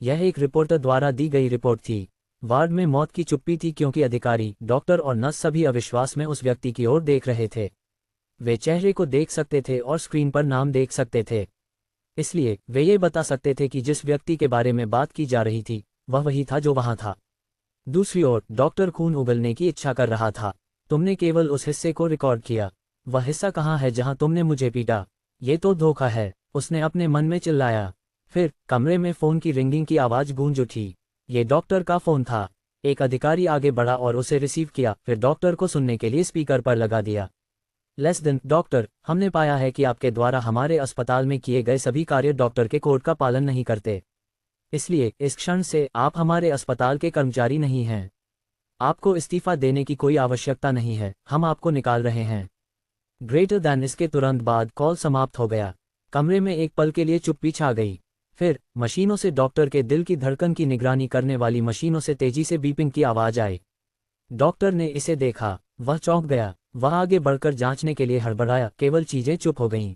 यह एक रिपोर्टर द्वारा दी गई रिपोर्ट थी। वार्ड में मौत की चुप्पी थी क्योंकि अधिकारी, डॉक्टर और नर्स सभी अविश्वास में उस व्यक्ति की ओर देख रहे थे। वे चेहरे को देख सकते थे और स्क्रीन पर नाम देख सकते थे, इसलिए वे ये बता सकते थे कि जिस व्यक्ति के बारे में बात की जा रही थी वह वही था जो वहां था। दूसरी ओर, डॉक्टर खून उगलने की इच्छा कर रहा था। तुमने केवल उस हिस्से को रिकॉर्ड किया। वह हिस्सा कहाँ है जहां तुमने मुझे पीटा? ये तो धोखा है, उसने अपने मन में चिल्लाया। फिर कमरे में फोन की रिंगिंग की आवाज गूंज उठी। ये डॉक्टर का फोन था। एक अधिकारी आगे बढ़ा और उसे रिसीव किया, फिर डॉक्टर को सुनने के लिए स्पीकर पर लगा दिया। लेस देन, डॉक्टर, हमने पाया है कि आपके द्वारा हमारे अस्पताल में किए गए सभी कार्य डॉक्टर के कोड का पालन नहीं करते, इसलिए इस क्षण से आप हमारे अस्पताल के कर्मचारी नहीं हैं। आपको इस्तीफा देने की कोई आवश्यकता नहीं है, हम आपको निकाल रहे हैं। ग्रेटर दैन, इसके तुरंत बाद कॉल समाप्त हो गया। कमरे में एक पल के लिए चुप्पी छा गई। फिर मशीनों से, डॉक्टर के दिल की धड़कन की निगरानी करने वाली मशीनों से तेजी से बीपिंग की आवाज आई। डॉक्टर ने इसे देखा, वह चौंक गया। वह आगे बढ़कर जांचने के लिए हड़बड़ाया, केवल चीजें चुप हो गईं।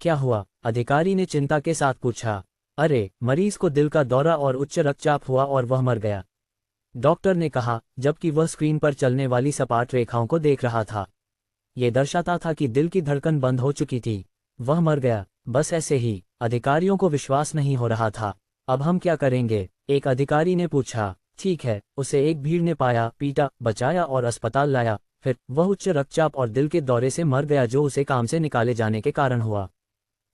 क्या हुआ? अधिकारी ने चिंता के साथ पूछा। अरे, मरीज को दिल का दौरा और उच्च रक्तचाप हुआ और वह मर गया, डॉक्टर ने कहा, जबकि वह स्क्रीन पर चलने वाली सपाट रेखाओं को देख रहा था। ये दर्शाता था कि दिल की धड़कन बंद हो चुकी थी। वह मर गया, बस ऐसे ही। अधिकारियों को विश्वास नहीं हो रहा था। अब हम क्या करेंगे? एक अधिकारी ने पूछा। ठीक है, उसे एक भीड़ ने पाया, पीटा, बचाया और अस्पताल लाया। फिर वह उच्च रक्तचाप और दिल के दौरे से मर गया जो उसे काम से निकाले जाने के कारण हुआ,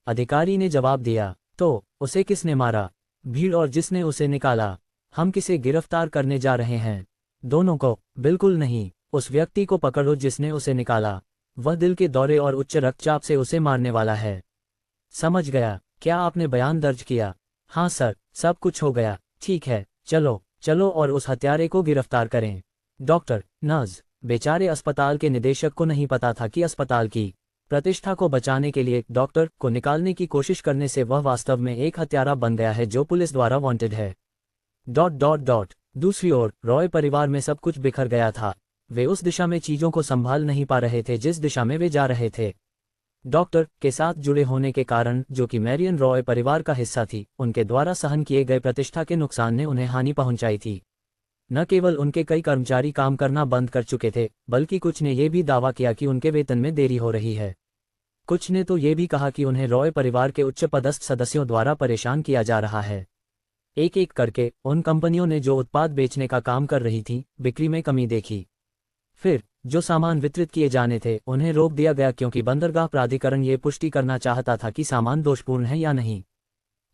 अधिकारी ने जवाब दिया। तो उसे किसने मारा? भीड़ और जिसने उसे निकाला। हम किसे गिरफ्तार करने जा रहे हैं? दोनों को? बिल्कुल नहीं, उस व्यक्ति को पकड़ो जिसने उसे निकाला। वह दिल के दौरे और उच्च रक्तचाप से उसे मारने वाला है। समझ गया। क्या आपने बयान दर्ज किया? हाँ सर, सब कुछ हो गया। ठीक है, चलो चलो और उस हत्यारे को गिरफ्तार करें। डॉक्टर, नर्स, बेचारे अस्पताल के निदेशक को नहीं पता था कि अस्पताल की प्रतिष्ठा को बचाने के लिए डॉक्टर को निकालने की कोशिश करने से वह वास्तव में एक हत्यारा बन गया है जो पुलिस द्वारा वांटेड है। ... दूसरी ओर, रॉय परिवार में सब कुछ बिखर गया था। वे उस दिशा में चीजों को संभाल नहीं पा रहे थे जिस दिशा में वे जा रहे थे। डॉक्टर के साथ जुड़े होने के कारण, जो कि मैरियन रॉय परिवार का हिस्सा थी, उनके द्वारा सहन किए गए प्रतिष्ठा के नुकसान ने उन्हें हानि पहुंचाई थी। न केवल उनके कई कर्मचारी काम करना बंद कर चुके थे, बल्कि कुछ ने यह भी दावा किया कि उनके वेतन में देरी हो रही है। कुछ ने तो ये भी कहा कि उन्हें रॉय परिवार के उच्च पदस्थ सदस्यों द्वारा परेशान किया जा रहा है। एक एक करके उन कंपनियों ने जो उत्पाद बेचने का काम कर रही थी, बिक्री में कमी देखी। फिर जो सामान वितरित किए जाने थे उन्हें रोक दिया गया क्योंकि बंदरगाह प्राधिकरण ये पुष्टि करना चाहता था कि सामान दोषपूर्ण है या नहीं।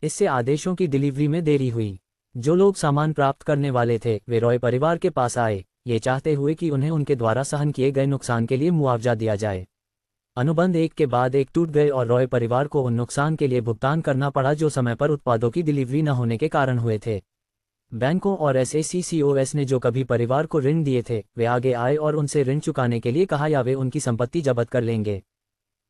इससे आदेशों की डिलीवरी में देरी हुई। जो लोग सामान प्राप्त करने वाले थे वे रॉय परिवार के पास आए, ये चाहते हुए कि उन्हें उनके द्वारा सहन किए गए नुकसान के लिए मुआवजा दिया जाए। अनुबंध एक के बाद एक टूट गए और रॉय परिवार को उन नुकसान के लिए भुगतान करना पड़ा जो समय पर उत्पादों की डिलीवरी न होने के कारण हुए थे। बैंकों और SACCOS ने जो कभी परिवार को ऋण दिए थे वे आगे आए और उनसे ऋण चुकाने के लिए कहा या वे उनकी संपत्ति जब्त कर लेंगे।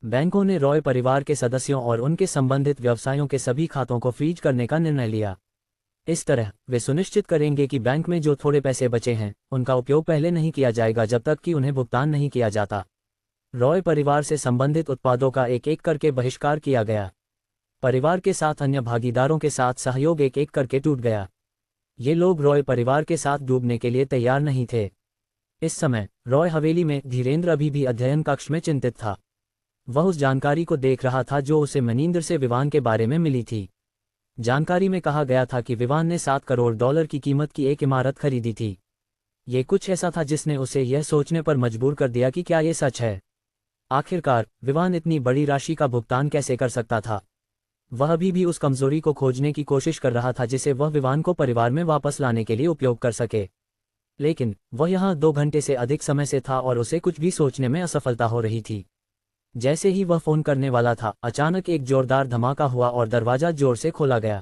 बैंकों ने रॉय परिवार के सदस्यों और उनके संबंधित व्यवसायों के सभी खातों को फ्रीज करने का निर्णय लिया। इस तरह वे सुनिश्चित करेंगे कि बैंक में जो थोड़े पैसे बचे हैं उनका उपयोग पहले नहीं किया जाएगा जब तक कि उन्हें भुगतान नहीं किया जाता। रॉय परिवार से संबंधित उत्पादों का एक एक करके बहिष्कार किया गया। परिवार के साथ अन्य भागीदारों के साथ सहयोग एक एक करके टूट गया। ये लोग रॉय परिवार के साथ डूबने के लिए तैयार नहीं थे। इस समय रॉय हवेली में धीरेन्द्र अभी भी अध्ययन कक्ष में चिंतित था। वह उस जानकारी को देख रहा था जो उसे मनिंदर से विवान के बारे में मिली थी। जानकारी में कहा गया था कि विवान ने $7 करोड़ की कीमत की एक इमारत खरीदी थी। ये कुछ ऐसा था जिसने उसे यह सोचने पर मजबूर कर दिया कि क्या ये सच है। आखिरकार विवान इतनी बड़ी राशि का भुगतान कैसे कर सकता था। वह अभी भी उस कमजोरी को खोजने की कोशिश कर रहा था जिसे वह विवान को परिवार में वापस लाने के लिए उपयोग कर सके। लेकिन वह यहाँ 2 घंटे से अधिक समय से था और उसे कुछ भी सोचने में असफलता हो रही थी। जैसे ही वह फोन करने वाला था अचानक एक जोरदार धमाका हुआ और दरवाजा जोर से खोला गया।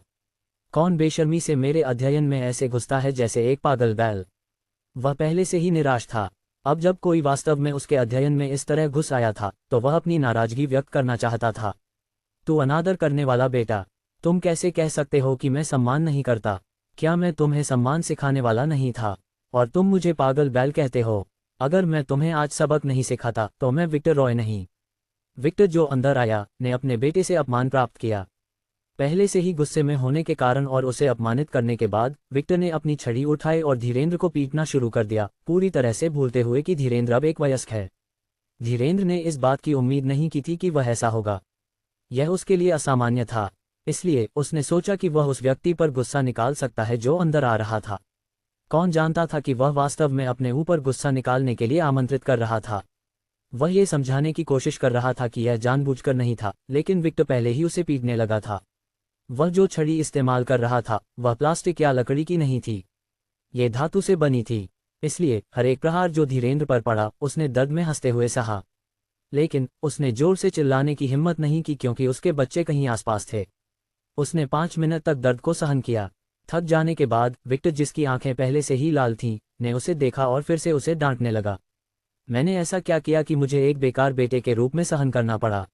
कौन बेशर्मी से मेरे अध्ययन में ऐसे घुसता है जैसे एक पागल बैल। वह पहले से ही निराश था। अब जब कोई वास्तव में उसके अध्ययन में इस तरह घुस आया था तो वह अपनी नाराजगी व्यक्त करना चाहता था। तू अनादर करने वाला बेटा, तुम कैसे कह सकते हो कि मैं सम्मान नहीं करता? क्या मैं तुम्हें सम्मान सिखाने वाला नहीं था और तुम मुझे पागल बैल कहते हो? अगर मैं तुम्हें आज सबक नहीं सिखाता तो मैं विक्टर रॉय नहीं। विक्टर, जो अंदर आया, ने अपने बेटे से अपमान प्राप्त किया। पहले से ही गुस्से में होने के कारण और उसे अपमानित करने के बाद विक्टर ने अपनी छड़ी उठाई और धीरेन्द्र को पीटना शुरू कर दिया, पूरी तरह से भूलते हुए कि धीरेन्द्र अब एक वयस्क है। धीरेन्द्र ने इस बात की उम्मीद नहीं की थी कि वह ऐसा होगा। यह उसके लिए असामान्य था, इसलिए उसने सोचा कि वह उस व्यक्ति पर गुस्सा निकाल सकता है जो अंदर आ रहा था। कौन जानता था कि वह वास्तव में अपने ऊपर गुस्सा निकालने के लिए आमंत्रित कर रहा था। वह ये समझाने की कोशिश कर रहा था कि यह जानबूझकर नहीं था, लेकिन विक्टर पहले ही उसे पीटने लगा था। वह जो छड़ी इस्तेमाल कर रहा था वह प्लास्टिक या लकड़ी की नहीं थी, ये धातु से बनी थी। इसलिए हर एक प्रहार जो धीरेन्द्र पर पड़ा उसने दर्द में हंसते हुए सहा। लेकिन उसने जोर से चिल्लाने की हिम्मत नहीं की क्योंकि उसके बच्चे कहीं आसपास थे। उसने 5 मिनट तक दर्द को सहन किया। थक जाने के बाद विक्टर, जिसकी आंखें पहले से ही लाल थीं, ने उसे देखा और फिर से उसे डांटने लगा। मैंने ऐसा क्या किया कि मुझे एक बेकार बेटे के रूप में सहन करना पड़ा?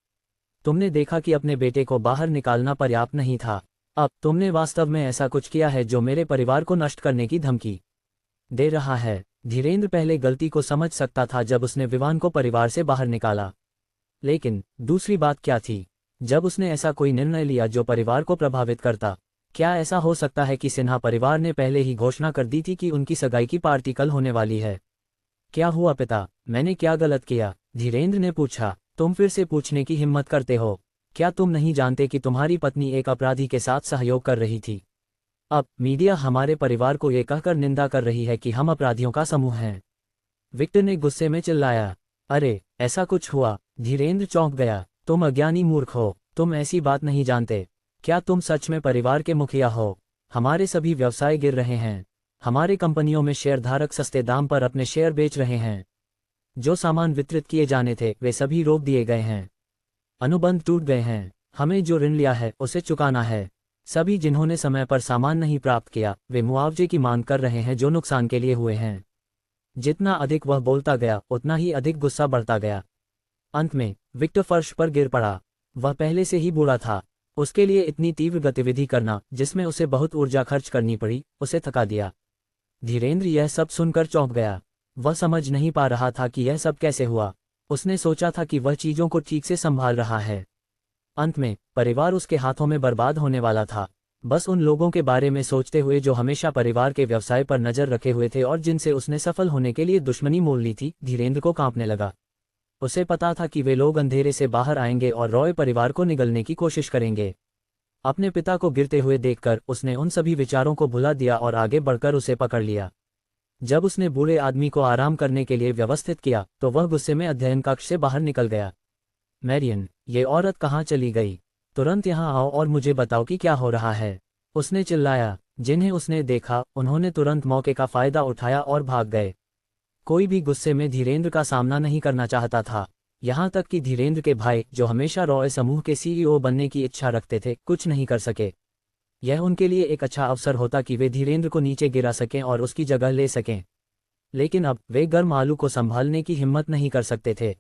तुमने देखा कि अपने बेटे को बाहर निकालना पर्याप्त नहीं था। अब तुमने वास्तव में ऐसा कुछ किया है जो मेरे परिवार को नष्ट करने की धमकी दे रहा है। धीरेन्द्र पहले गलती को समझ सकता था जब उसने विवान को परिवार से बाहर निकाला, लेकिन दूसरी बात क्या थी जब उसने ऐसा कोई निर्णय लिया जो परिवार को प्रभावित करता? क्या ऐसा हो सकता है कि सिन्हा परिवार ने पहले ही घोषणा कर दी थी कि उनकी सगाई की पार्टी कल होने वाली है? क्या हुआ पिता, मैंने क्या गलत किया? धीरेन्द्र ने पूछा। तुम फिर से पूछने की हिम्मत करते हो? क्या तुम नहीं जानते कि तुम्हारी पत्नी एक अपराधी के साथ सहयोग कर रही थी? अब मीडिया हमारे परिवार को ये कहकर निंदा कर रही है कि हम अपराधियों का समूह हैं। विक्टर ने गुस्से में चिल्लाया। अरे, ऐसा कुछ हुआ? धीरेन्द्र चौंक गया। तुम अज्ञानी मूर्ख हो, तुम ऐसी बात नहीं जानते। क्या तुम सच में परिवार के मुखिया हो? हमारे सभी व्यवसाय गिर रहे हैं। हमारे कंपनियों में शेयरधारक सस्ते दाम पर अपने शेयर बेच रहे हैं। जो सामान वितरित किए जाने थे वे सभी रोक दिए गए हैं। अनुबंध टूट गए हैं। हमें जो ऋण लिया है उसे चुकाना है। सभी जिन्होंने समय पर सामान नहीं प्राप्त किया वे मुआवजे की मांग कर रहे हैं जो नुकसान के लिए हुए हैं। जितना अधिक वह बोलता गया उतना ही अधिक गुस्सा बढ़ता गया। अंत में विक्टर फर्श पर गिर पड़ा। वह पहले से ही बूढ़ा था। उसके लिए इतनी तीव्र गतिविधि करना, जिसमें उसे बहुत ऊर्जा खर्च करनी पड़ी, उसे थका दिया। धीरेन्द्र यह सब सुनकर चौंक गया। वह समझ नहीं पा रहा था कि यह सब कैसे हुआ। उसने सोचा था कि वह चीज़ों को ठीक से संभाल रहा है। अंत में परिवार उसके हाथों में बर्बाद होने वाला था। बस उन लोगों के बारे में सोचते हुए जो हमेशा परिवार के व्यवसाय पर नजर रखे हुए थे और जिनसे उसने सफल होने के लिए दुश्मनी मोल ली थी, धीरेन्द्र को कांपने लगा। उसे पता था कि वे लोग अंधेरे से बाहर आएंगे और रॉय परिवार को निगलने की कोशिश करेंगे। अपने पिता को गिरते हुए देखकर उसने उन सभी विचारों को भुला दिया और आगे बढ़कर उसे पकड़ लिया। जब उसने बूढ़े आदमी को आराम करने के लिए व्यवस्थित किया तो वह गुस्से में अध्ययन कक्ष से बाहर निकल गया। मैरियन, ये औरत कहाँ चली गई? तुरंत यहाँ आओ और मुझे बताओ कि क्या हो रहा है, उसने चिल्लाया। जिन्हें उसने देखा उन्होंने तुरंत मौके का फायदा उठाया और भाग गए। कोई भी गुस्से में धीरेंद्र का सामना नहीं करना चाहता था, यहाँ तक कि धीरेंद्र के भाई, जो हमेशा रॉय समूह के सीईओ बनने की इच्छा रखते थे, कुछ नहीं कर सके। यह उनके लिए एक अच्छा अवसर होता कि वे धीरेंद्र को नीचे गिरा सकें और उसकी जगह ले सकें। लेकिन अब वे गर्म आलू को संभालने की हिम्मत नहीं कर सकते थे।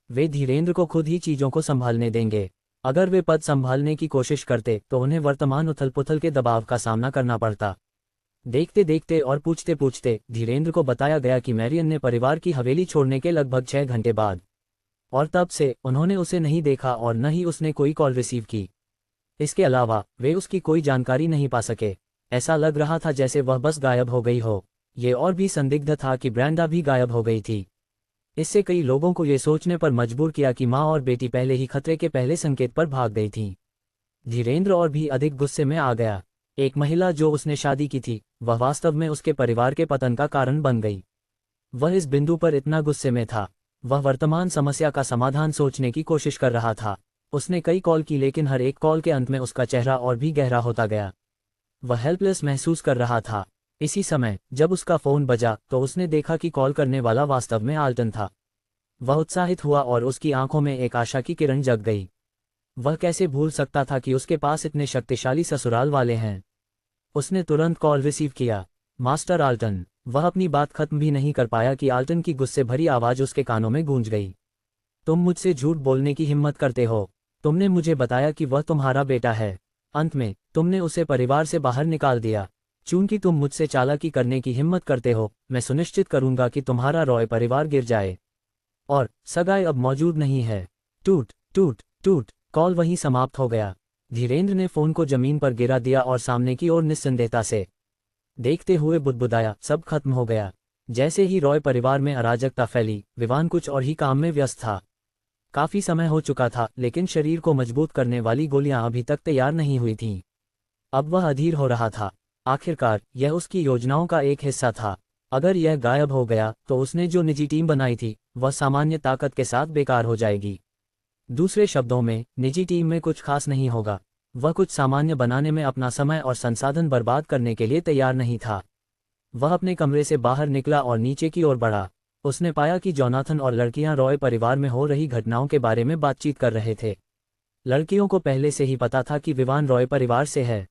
वे धीरेंद्र को खुद ही चीज़ों को संभालने देंगे। अगर वे पद संभालने की कोशिश करते तो उन्हें वर्तमान उथल पुथल के दबाव का सामना करना पड़ता। देखते देखते और पूछते पूछते धीरेंद्र को बताया गया कि मैरियन ने परिवार की हवेली छोड़ने के लगभग 6 घंटे बाद, और तब से उन्होंने उसे नहीं देखा और न ही उसने कोई कॉल रिसीव की। इसके अलावा वे उसकी कोई जानकारी नहीं पा सके। ऐसा लग रहा था जैसे वह बस गायब हो गई हो। ये और भी संदिग्ध था कि ब्रेंडा भी गायब हो गई थी। इससे कई लोगों को ये सोचने पर मजबूर किया कि माँ और बेटी पहले ही खतरे के पहले संकेत पर भाग गई थीं। धीरेंद्र और भी अधिक गुस्से में आ गया। एक महिला जो उसने शादी की थी, वह वास्तव में उसके परिवार के पतन का कारण बन गई। वह इस बिंदु पर इतना गुस्से में था। वह वर्तमान समस्या का समाधान सोचने की कोशिश कर रहा था। उसने कई कॉल की, लेकिन हर एक कॉल के अंत में उसका चेहरा और भी गहरा होता गया। वह हेल्पलेस महसूस कर रहा था। इसी समय जब उसका फ़ोन बजा तो उसने देखा कि कॉल करने वाला वास्तव में आल्टन था। वह उत्साहित हुआ और उसकी आंखों में एक आशा की किरण जग गई। वह कैसे भूल सकता था कि उसके पास इतने शक्तिशाली ससुराल वाले हैं। उसने तुरंत कॉल रिसीव किया। Master Ultron. वह अपनी बात खत्म भी नहीं कर पाया कि आल्टन की गुस्से भरी आवाज़ उसके कानों में गूंज गई। तुम मुझसे झूठ बोलने की हिम्मत करते हो। तुमने मुझे बताया कि वह तुम्हारा बेटा है। अंत में तुमने उसे परिवार से बाहर निकाल दिया। चूंकि तुम मुझसे चालाकी करने की हिम्मत करते हो, मैं सुनिश्चित करूंगा कि तुम्हारा रॉय परिवार गिर जाए। और सगाई अब मौजूद नहीं है। टूट टूट टूट। कॉल वहीं समाप्त हो गया। धीरेंद्र ने फ़ोन को जमीन पर गिरा दिया और सामने की ओर निस्संदेहता से देखते हुए बुदबुदाया, सब खत्म हो गया। जैसे ही रॉय परिवार में अराजकता फैली, विवान कुछ और ही काम में व्यस्त था। काफ़ी समय हो चुका था, लेकिन शरीर को मजबूत करने वाली गोलियां अभी तक तैयार नहीं हुई थीं। अब वह अधीर हो रहा था। आखिरकार यह उसकी योजनाओं का एक हिस्सा था। अगर यह गायब हो गया तो उसने जो निजी टीम बनाई थी, वह सामान्य ताकत के साथ बेकार हो जाएगी। दूसरे शब्दों में, निजी टीम में कुछ खास नहीं होगा। वह कुछ सामान्य बनाने में अपना समय और संसाधन बर्बाद करने के लिए तैयार नहीं था। वह अपने कमरे से बाहर निकला और नीचे की ओर बढ़ा। उसने पाया कि जोनाथन और लड़कियां रॉय परिवार में हो रही घटनाओं के बारे में बातचीत कर रहे थे। लड़कियों को पहले से ही पता था कि विवान रॉय परिवार से है,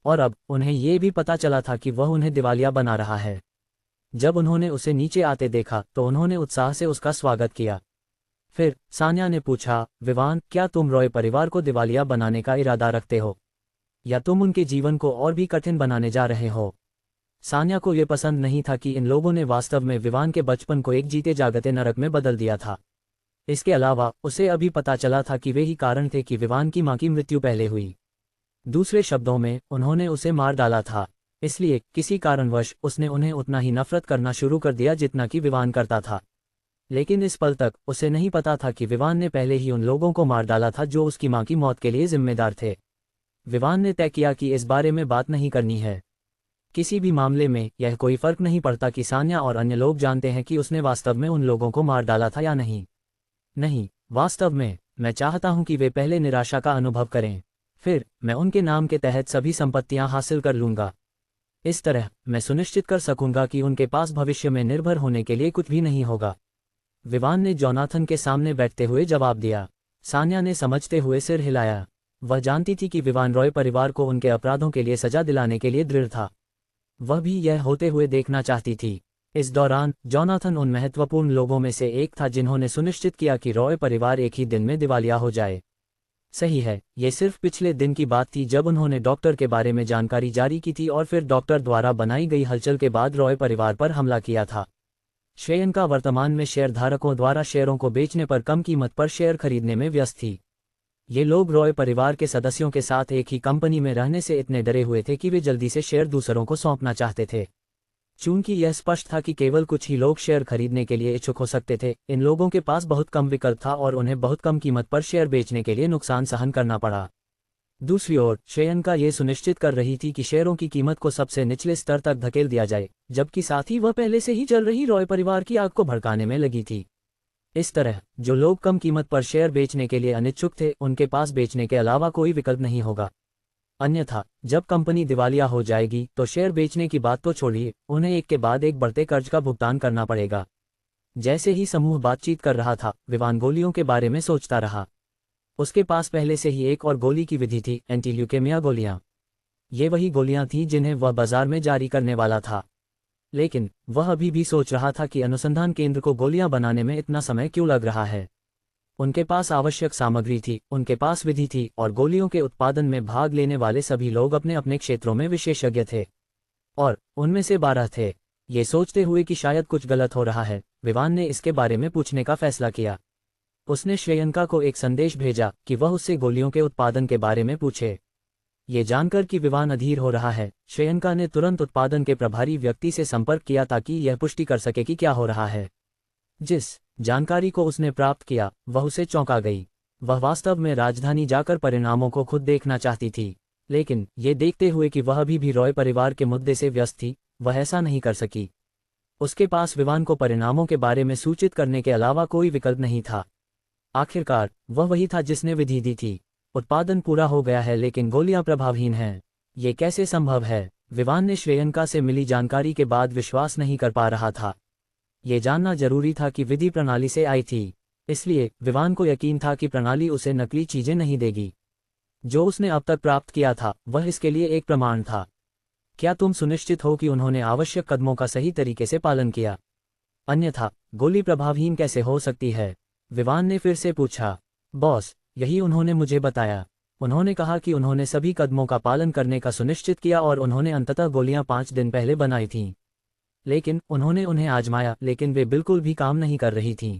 और अब उन्हें ये भी पता चला था कि वह उन्हें दिवालिया बना रहा है। जब उन्होंने उसे नीचे आते देखा तो उन्होंने उत्साह से उसका स्वागत किया। फिर सान्या ने पूछा, विवान, क्या तुम रॉय परिवार को दिवालिया बनाने का इरादा रखते हो, या तुम उनके जीवन को और भी कठिन बनाने जा रहे हो? सान्या को यह पसंद नहीं था कि इन लोगों ने वास्तव में विवान के बचपन को एक जीते जागते नरक में बदल दिया था। इसके अलावा उसे अभी पता चला था कि वे ही कारण थे कि विवान की मां की मृत्यु पहले हुई। दूसरे शब्दों में, उन्होंने उसे मार डाला था। इसलिए किसी कारणवश उसने उन्हें उतना ही नफरत करना शुरू कर दिया जितना कि विवान करता था। लेकिन इस पल तक उसे नहीं पता था कि विवान ने पहले ही उन लोगों को मार डाला था जो उसकी मां की मौत के लिए जिम्मेदार थे। विवान ने तय किया कि इस बारे में बात नहीं करनी है। किसी भी मामले में यह कोई फर्क नहीं पड़ता कि सान्या और अन्य लोग जानते हैं कि उसने वास्तव में उन लोगों को मार डाला था या नहीं। नहीं, वास्तव में मैं चाहता हूं कि वे पहले निराशा का अनुभव करें। फिर मैं उनके नाम के तहत सभी संपत्तियां हासिल कर लूंगा। इस तरह मैं सुनिश्चित कर सकूंगा कि उनके पास भविष्य में निर्भर होने के लिए कुछ भी नहीं होगा। विवान ने जोनाथन के सामने बैठते हुए जवाब दिया। सान्या ने समझते हुए सिर हिलाया। वह जानती थी कि विवान रॉय परिवार को उनके अपराधों के लिए सजा दिलाने के लिए दृढ़ था। वह भी यह होते हुए देखना चाहती थी। इस दौरान जोनाथन उन महत्वपूर्ण लोगों में से एक था जिन्होंने सुनिश्चित किया कि रॉय परिवार एक ही दिन में दिवालिया हो जाए। सही है, ये सिर्फ पिछले दिन की बात थी जब उन्होंने डॉक्टर के बारे में जानकारी जारी की थी और फिर डॉक्टर द्वारा बनाई गई हलचल के बाद रॉय परिवार पर हमला किया था। श्रेयनका वर्तमान में शेयरधारकों द्वारा शेयरों को बेचने पर कम कीमत पर शेयर खरीदने में व्यस्त थी। ये लोग रॉय परिवार के सदस्यों के साथ एक ही कंपनी में रहने से इतने डरे हुए थे कि वे जल्दी से शेयर दूसरों को सौंपना चाहते थे। चूंकि यह स्पष्ट था कि केवल कुछ ही लोग शेयर खरीदने के लिए इच्छुक हो सकते थे, इन लोगों के पास बहुत कम विकल्प था और उन्हें बहुत कम कीमत पर शेयर बेचने के लिए नुकसान सहन करना पड़ा। दूसरी ओर श्रेयनका ये सुनिश्चित कर रही थी कि शेयरों की कीमत को सबसे निचले स्तर तक धकेल दिया जाए, जबकि साथ ही वह पहले से ही चल रही रॉय परिवार की आग को भड़काने में लगी थी। इस तरह जो लोग कम कीमत पर शेयर बेचने के लिए अनिच्छुक थे, उनके पास बेचने के अलावा कोई विकल्प नहीं होगा। अन्यथा जब कंपनी दिवालिया हो जाएगी तो शेयर बेचने की बात तो छोड़िए, उन्हें एक के बाद एक बढ़ते कर्ज का भुगतान करना पड़ेगा। जैसे ही समूह बातचीत कर रहा था, विवान गोलियों के बारे में सोचता रहा। उसके पास पहले से ही एक और गोली की विधि थी, एंटी ल्यूकेमिया गोलियां। ये वही गोलियां थीं जिन्हें वह बाजार में जारी करने वाला था। लेकिन वह अभी भी सोच रहा था कि अनुसंधान केंद्र को गोलियां बनाने में इतना समय क्यों लग रहा है। उनके पास आवश्यक सामग्री थी, उनके पास विधि थी, और गोलियों के उत्पादन में भाग लेने वाले सभी लोग अपने अपने क्षेत्रों में विशेषज्ञ थे। और उनमें से 12 थे। ये सोचते हुए कि शायद कुछ गलत हो रहा है, विवान ने इसके बारे में पूछने का फैसला किया। उसने श्रेयंका को एक संदेश भेजा कि वह उससे गोलियों के उत्पादन के बारे में पूछे। ये जानकर कि विवान अधीर हो रहा है, श्रेयंका ने तुरंत उत्पादन के प्रभारी व्यक्ति से संपर्क किया ताकि यह पुष्टि कर सके कि क्या हो रहा है। जिस जानकारी को उसने प्राप्त किया वह उसे चौंका गई। वह वास्तव में राजधानी जाकर परिणामों को खुद देखना चाहती थी, लेकिन ये देखते हुए कि वह अभी भी रॉय परिवार के मुद्दे से व्यस्त थी, वह ऐसा नहीं कर सकी। उसके पास विवान को परिणामों के बारे में सूचित करने के अलावा कोई विकल्प नहीं था। आखिरकार वह वही था जिसने विधि दी थी। उत्पादन पूरा हो गया है लेकिन गोलियां प्रभावहीन हैं। ये कैसे संभव है? विवान ने श्रेयंका से मिली जानकारी के बाद विश्वास नहीं कर पा रहा था। ये जानना जरूरी था कि विधि प्रणाली से आई थी, इसलिए विवान को यकीन था कि प्रणाली उसे नकली चीजें नहीं देगी। जो उसने अब तक प्राप्त किया था वह इसके लिए एक प्रमाण था। क्या तुम सुनिश्चित हो कि उन्होंने आवश्यक कदमों का सही तरीके से पालन किया? अन्यथा गोली प्रभावहीन कैसे हो सकती है? विवान ने फिर से पूछा। बॉस, यही उन्होंने मुझे बताया। उन्होंने कहा कि उन्होंने सभी कदमों का पालन करने का सुनिश्चित किया और उन्होंने अंततः गोलियां 5 दिन पहले बनाई थीं। लेकिन उन्होंने उन्हें आजमाया, लेकिन वे बिल्कुल भी काम नहीं कर रही थीं।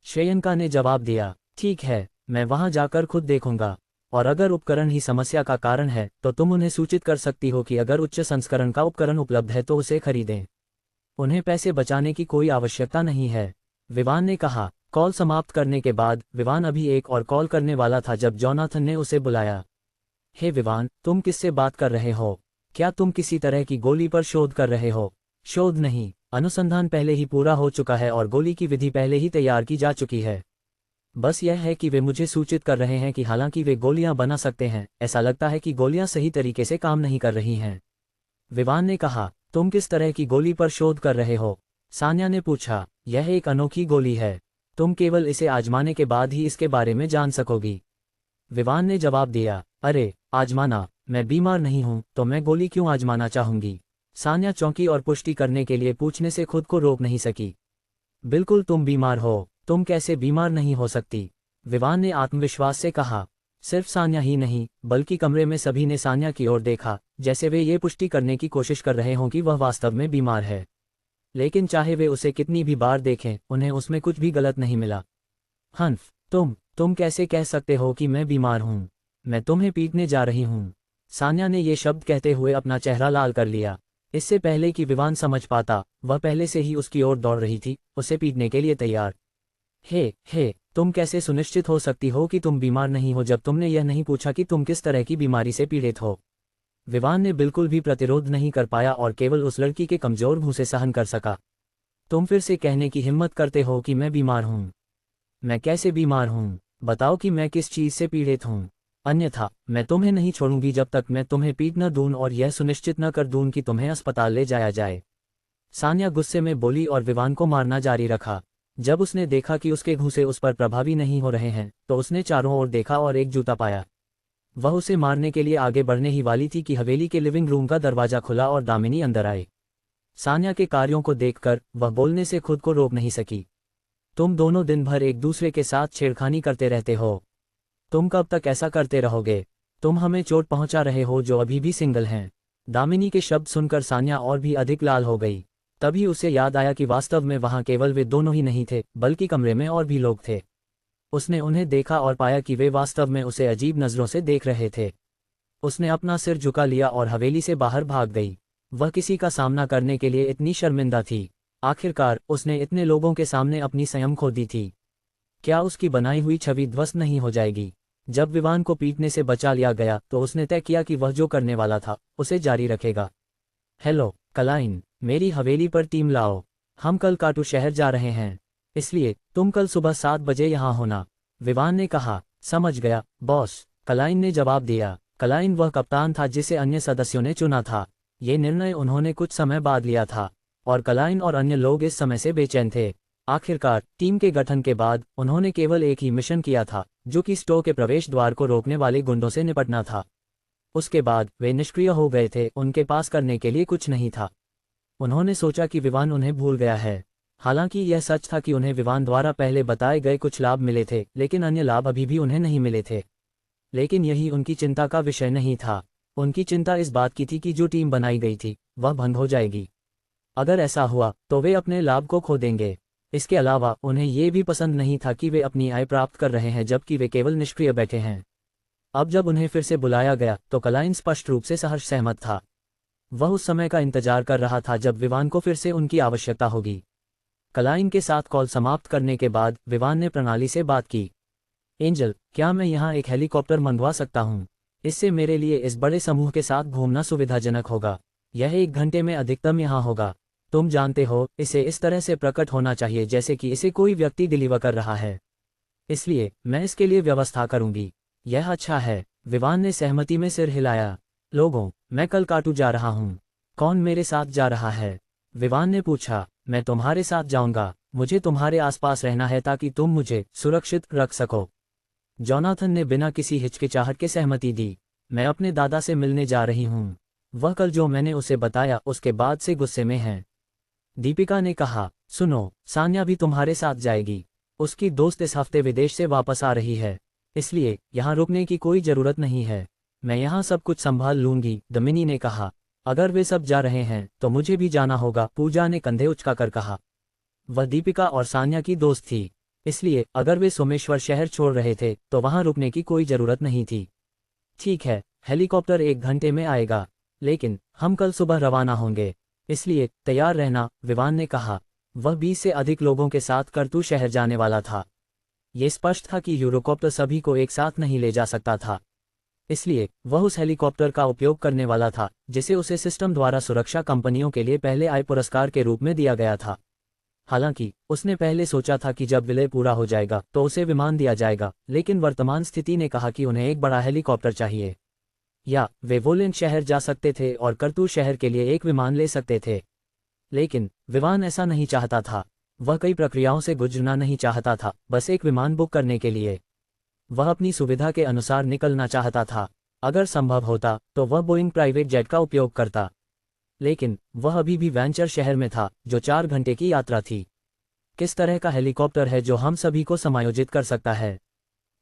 श्रेयंका ने जवाब दिया, ठीक है, मैं वहां जाकर खुद देखूंगा। और अगर उपकरण ही समस्या का कारण है तो तुम उन्हें सूचित कर सकती हो कि अगर उच्च संस्करण का उपकरण उपलब्ध है तो उसे खरीदें। उन्हें पैसे बचाने की कोई आवश्यकता नहीं है, विवान ने कहा। कॉल समाप्त करने के बाद विवान अभी एक और कॉल करने वाला था जब जोनाथन ने उसे बुलाया। हे विवान, तुम किससे बात कर रहे हो? क्या तुम किसी तरह की गोली पर शोध कर रहे हो? शोध नहीं, अनुसंधान पहले ही पूरा हो चुका है और गोली की विधि पहले ही तैयार की जा चुकी है। बस यह है कि वे मुझे सूचित कर रहे हैं कि हालांकि वे गोलियां बना सकते हैं, ऐसा लगता है कि गोलियां सही तरीके से काम नहीं कर रही हैं। विवान ने कहा, तुम किस तरह की गोली पर शोध कर रहे हो? सान्या ने पूछा। यह एक अनोखी गोली है, तुम केवल इसे आजमाने के बाद ही इसके बारे में जान सकोगी। विवान ने जवाब दिया, अरे आजमाना? मैं बीमार नहीं हूं तो मैं गोली क्यों आजमाना चाहूंगी? सान्या चौंकी और पुष्टि करने के लिए पूछने से खुद को रोक नहीं सकी। बिल्कुल तुम बीमार हो, तुम कैसे बीमार नहीं हो सकती? विवान ने आत्मविश्वास से कहा। सिर्फ सान्या ही नहीं बल्कि कमरे में सभी ने सान्या की ओर देखा, जैसे वे ये पुष्टि करने की कोशिश कर रहे हों कि वह वास्तव में बीमार है। लेकिन चाहे वे उसे कितनी भी बार देखें, उन्हें उसमें कुछ भी गलत नहीं मिला। हन्फ, तुम कैसे कह सकते हो कि मैं बीमार हूं? मैं तुम्हें पीटने जा रही हूं। सान्या ने ये शब्द कहते हुए अपना चेहरा लाल कर लिया। इससे पहले कि विवान समझ पाता, वह पहले से ही उसकी ओर दौड़ रही थी, उसे पीटने के लिए तैयार। हे, तुम कैसे सुनिश्चित हो सकती हो कि तुम बीमार नहीं हो जब तुमने यह नहीं पूछा कि तुम किस तरह की बीमारी से पीड़ित हो? विवान ने बिल्कुल भी प्रतिरोध नहीं कर पाया और केवल उस लड़की के कमजोर मुंह से सहन कर सका। तुम फिर से कहने की हिम्मत करते हो कि मैं बीमार हूं? मैं कैसे बीमार हूं? बताओ कि मैं किस चीज से पीड़ित हूं, अन्यथा मैं तुम्हें नहीं छोड़ूंगी जब तक मैं तुम्हें पीट न दूं और यह सुनिश्चित न कर दूं कि तुम्हें अस्पताल ले जाया जाए। सान्या गुस्से में बोली और विवान को मारना जारी रखा। जब उसने देखा कि उसके घूंसे उस पर प्रभावी नहीं हो रहे हैं तो उसने चारों ओर देखा और एक जूता पाया। वह उसे मारने के लिए आगे बढ़ने ही वाली थी कि हवेली के लिविंग रूम का दरवाजा खुला और दामिनी अंदर आई। सान्या के कार्यों को देखकर वह बोलने से खुद को रोक नहीं सकी। तुम दोनों दिन भर एक दूसरे के साथ छेड़खानी करते रहते हो। तुम कब तक ऐसा करते रहोगे? तुम हमें चोट पहुंचा रहे हो जो अभी भी सिंगल हैं। दामिनी के शब्द सुनकर सान्या और भी अधिक लाल हो गई। तभी उसे याद आया कि वास्तव में वहां केवल वे दोनों ही नहीं थे बल्कि कमरे में और भी लोग थे। उसने उन्हें देखा और पाया कि वे वास्तव में उसे अजीब नजरों से देख रहे थे। उसने अपना सिर झुका लिया और हवेली से बाहर भाग गई। वह किसी का सामना करने के लिए इतनी शर्मिंदा थी। आखिरकार उसने इतने लोगों के सामने अपनी संयम खो दी थी। क्या उसकी बनाई हुई छवि ध्वस्त नहीं हो जाएगी? जब विवान को पीटने से बचा लिया गया तो उसने तय किया कि वह जो करने वाला था उसे जारी रखेगा। हेलो क्लाइन, मेरी हवेली पर टीम लाओ। हम कल काटू शहर जा रहे हैं, इसलिए तुम कल सुबह 7 बजे यहाँ होना, विवान ने कहा। समझ गया बॉस, क्लाइन ने जवाब दिया। क्लाइन वह कप्तान था जिसे अन्य सदस्यों ने चुना था। ये निर्णय उन्होंने कुछ समय बाद लिया था और क्लाइन और अन्य लोग इस समय से बेचैन थे। आखिरकार टीम के गठन के बाद उन्होंने केवल एक ही मिशन किया था, जो कि स्टो के प्रवेश द्वार को रोकने वाले गुंडों से निपटना था। उसके बाद वे निष्क्रिय हो गए थे, उनके पास करने के लिए कुछ नहीं था। उन्होंने सोचा कि विवान उन्हें भूल गया है। हालांकि यह सच था कि उन्हें विवान द्वारा पहले बताए गए कुछ लाभ मिले थे, लेकिन अन्य लाभ अभी भी उन्हें नहीं मिले थे। लेकिन यही उनकी चिंता का विषय नहीं था। उनकी चिंता इस बात की थी कि जो टीम बनाई गई थी वह भंग हो जाएगी। अगर ऐसा हुआ तो वे अपने लाभ को खो देंगे। इसके अलावा उन्हें ये भी पसंद नहीं था कि वे अपनी आय प्राप्त कर रहे हैं जबकि वे केवल निष्क्रिय बैठे हैं। अब जब उन्हें फिर से बुलाया गया तो क्लाइन स्पष्ट रूप से सहर्ष सहमत था। वह उस समय का इंतजार कर रहा था जब विवान को फिर से उनकी आवश्यकता होगी। क्लाइन के साथ कॉल समाप्त करने के बाद विवान ने प्रणाली से बात की। एंजल, क्या मैं यहाँ एक हेलीकॉप्टर मंगवा सकता हूँ? इससे मेरे लिए इस बड़े समूह के साथ घूमना सुविधाजनक होगा। यह 1 घंटे में अधिकतम यहाँ होगा। तुम जानते हो, इसे इस तरह से प्रकट होना चाहिए जैसे कि इसे कोई व्यक्ति डिलीवर कर रहा है। इसलिए मैं इसके लिए व्यवस्था करूंगी। यह अच्छा है। विवान ने सहमति में सिर हिलाया। लोगों, मैं कल काटू जा रहा हूँ। कौन मेरे साथ जा रहा है? विवान ने पूछा। मैं तुम्हारे साथ जाऊंगा। मुझे तुम्हारे आसपास रहना है ताकि तुम मुझे सुरक्षित रख सको। जोनाथन ने बिना किसी हिचकिचाहट के सहमति दी। मैं अपने दादा से मिलने जा रही हूँ। वह कल जो मैंने उसे बताया उसके बाद से गुस्से में है। दीपिका ने कहा, सुनो, सान्या भी तुम्हारे साथ जाएगी। उसकी दोस्त इस हफ्ते विदेश से वापस आ रही है, इसलिए यहाँ रुकने की कोई जरूरत नहीं है। मैं यहाँ सब कुछ संभाल लूंगी, दमिनी ने कहा। अगर वे सब जा रहे हैं तो मुझे भी जाना होगा, पूजा ने कंधे उचकाकर कहा। वह दीपिका और सान्या की दोस्त थी, इसलिए अगर वे सोमेश्वर शहर छोड़ रहे थे तो वहां रुकने की कोई जरूरत नहीं थी। ठीक है, हेलीकॉप्टर 1 घंटे में आएगा, लेकिन हम कल सुबह रवाना होंगे, इसलिए तैयार रहना, विवान ने कहा। वह 20 से अधिक लोगों के साथ करतू शहर जाने वाला था। ये स्पष्ट था कि यूरोकॉप्टर सभी को एक साथ नहीं ले जा सकता था, इसलिए वह उस हेलीकॉप्टर का उपयोग करने वाला था जिसे उसे सिस्टम द्वारा सुरक्षा कंपनियों के लिए पहले आय पुरस्कार के रूप में दिया गया था। हालांकि उसने पहले सोचा था कि जब विलय पूरा हो जाएगा तो उसे विमान दिया जाएगा, लेकिन वर्तमान स्थिति ने कहा कि उन्हें एक बड़ा हेलीकॉप्टर चाहिए। या वे वोलेंट शहर जा सकते थे और करतू शहर के लिए एक विमान ले सकते थे। लेकिन विवान ऐसा नहीं चाहता था। वह कई प्रक्रियाओं से गुजरना नहीं चाहता था, बस एक विमान बुक करने के लिए। वह अपनी सुविधा के अनुसार निकलना चाहता था। अगर संभव होता तो वह बोइंग प्राइवेट जेट का उपयोग करता, लेकिन वह अभी भी वैंचर शहर में था, जो 4 घंटे की यात्रा थी। किस तरह का हेलीकॉप्टर है जो हम सभी को समायोजित कर सकता है?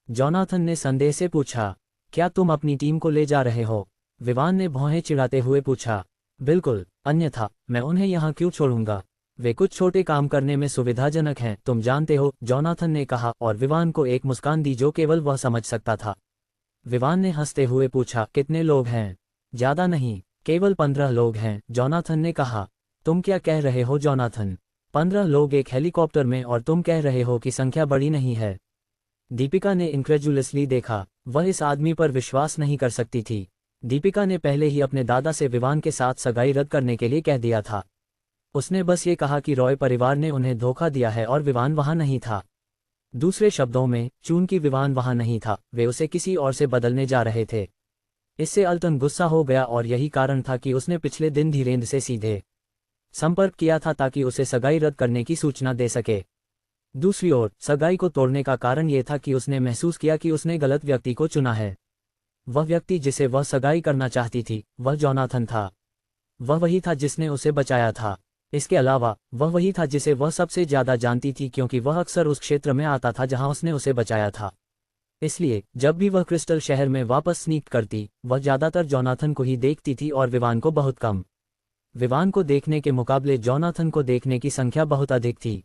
जोनाथन ने संदेह से पूछा। क्या तुम अपनी टीम को ले जा रहे हो? विवान ने भौहें चिढ़ाते हुए पूछा। बिल्कुल, अन्यथा मैं उन्हें यहाँ क्यों छोड़ूंगा? वे कुछ छोटे काम करने में सुविधाजनक हैं, तुम जानते हो, जोनाथन ने कहा और विवान को एक मुस्कान दी जो केवल वह समझ सकता था। विवान ने हंसते हुए पूछा, कितने लोग हैं? ज्यादा नहीं, केवल 15 लोग हैं, जोनाथन ने कहा। तुम क्या कह रहे हो जोनाथन? 15 लोग एक हेलीकॉप्टर में और तुम कह रहे हो कि संख्या बड़ी नहीं है? दीपिका ने इनक्रेजुलसली देखा। वह इस आदमी पर विश्वास नहीं कर सकती थी। दीपिका ने पहले ही अपने दादा से विवान के साथ सगाई रद्द करने के लिए कह दिया था। उसने बस ये कहा कि रॉय परिवार ने उन्हें धोखा दिया है और विवान वहां नहीं था। दूसरे शब्दों में, चूंकि विवान वहां नहीं था, वे उसे किसी और से बदलने जा रहे थे। इससे अल्टन गुस्सा हो गया और यही कारण था कि उसने पिछले दिन धीरेन्द्र से सीधे संपर्क किया था ताकि उसे सगाई रद्द करने की सूचना दे सके। दूसरी ओर, सगाई को तोड़ने का कारण यह था कि उसने महसूस किया कि उसने गलत व्यक्ति को चुना है। वह व्यक्ति जिसे वह सगाई करना चाहती थी वह जोनाथन था। वह वही था जिसने उसे बचाया था। इसके अलावा वह वही था जिसे वह सबसे ज्यादा जानती थी, क्योंकि वह अक्सर उस क्षेत्र में आता था जहां उसने उसे बचाया था। इसलिए जब भी वह क्रिस्टल शहर में वापस स्नीक करती, वह ज्यादातर जोनाथन को ही देखती थी और विवान को बहुत कम। विवान को देखने के मुकाबले जोनाथन को देखने की संख्या बहुत अधिक थी।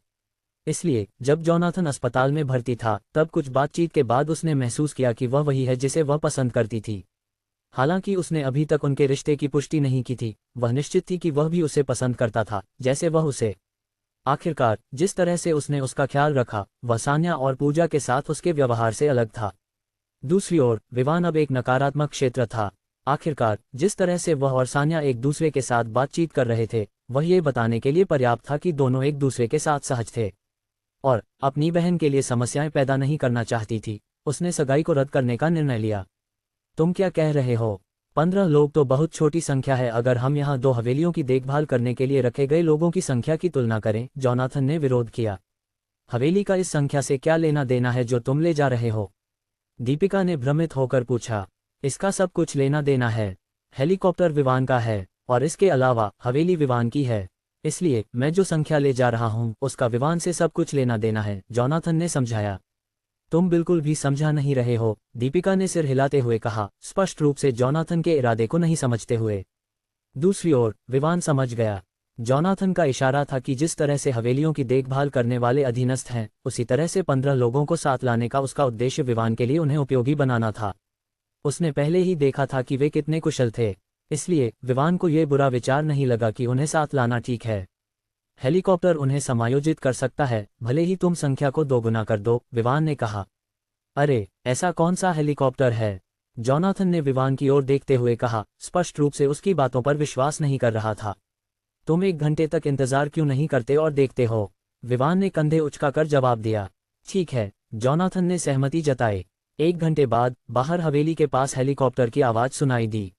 इसलिए जब जोनाथन अस्पताल में भर्ती था तब कुछ बातचीत के बाद उसने महसूस किया कि वह वही है जिसे वह पसंद करती थी। हालांकि उसने अभी तक उनके रिश्ते की पुष्टि नहीं की थी, वह निश्चित थी कि वह भी उसे पसंद करता था जैसे वह उसे। आखिरकार जिस तरह से उसने उसका ख्याल रखा वह सान्या और पूजा के साथ उसके व्यवहार से अलग था। दूसरी ओर, विवान अब एक नकारात्मक क्षेत्र था। आखिरकार जिस तरह से वह और सान्या एक दूसरे के साथ बातचीत कर रहे थे वह ये बताने के लिए पर्याप्त था कि दोनों एक दूसरे के साथ सहज थे और अपनी बहन के लिए समस्याएं पैदा नहीं करना चाहती थी। उसने सगाई को रद्द करने का निर्णय लिया। तुम क्या कह रहे हो? 15 लोग तो बहुत छोटी संख्या है अगर हम यहाँ 2 हवेलियों की देखभाल करने के लिए रखे गए लोगों की संख्या की तुलना करें। जोनाथन ने विरोध किया। हवेली का इस संख्या से क्या लेना देना है जो तुम ले जा रहे हो? दीपिका ने भ्रमित होकर पूछा। इसका सब कुछ लेना देना है। हेलीकॉप्टर विवान का है और इसके अलावा हवेली विवान की है, इसलिए मैं जो संख्या ले जा रहा हूँ उसका विवान से सब कुछ लेना देना है, जोनाथन ने समझाया। तुम बिल्कुल भी समझा नहीं रहे हो, दीपिका ने सिर हिलाते हुए कहा, स्पष्ट रूप से जोनाथन के इरादे को नहीं समझते हुए। दूसरी ओर विवान समझ गया। जोनाथन का इशारा था कि जिस तरह से हवेलियों की देखभाल करने वाले अधीनस्थ हैं, उसी तरह से 15 लोगों को साथ लाने का उसका उद्देश्य विवान के लिए उन्हें उपयोगी बनाना था। उसने पहले ही देखा था कि वे कितने कुशल थे, इसलिए विवान को यह बुरा विचार नहीं लगा कि उन्हें साथ लाना ठीक है। हेलीकॉप्टर उन्हें समायोजित कर सकता है, भले ही तुम संख्या को दोगुना कर दो, विवान ने कहा। अरे, ऐसा कौन सा हेलीकॉप्टर है? जोनाथन ने विवान की ओर देखते हुए कहा, स्पष्ट रूप से उसकी बातों पर विश्वास नहीं कर रहा था। तुम 1 घंटे तक इंतजार क्यों नहीं करते और देखते हो? विवान ने कंधे उचकाकर जवाब दिया। ठीक है, जोनाथन ने सहमति जताई। 1 घंटे बाद बाहर हवेली के पास हेलीकॉप्टर की आवाज सुनाई दी।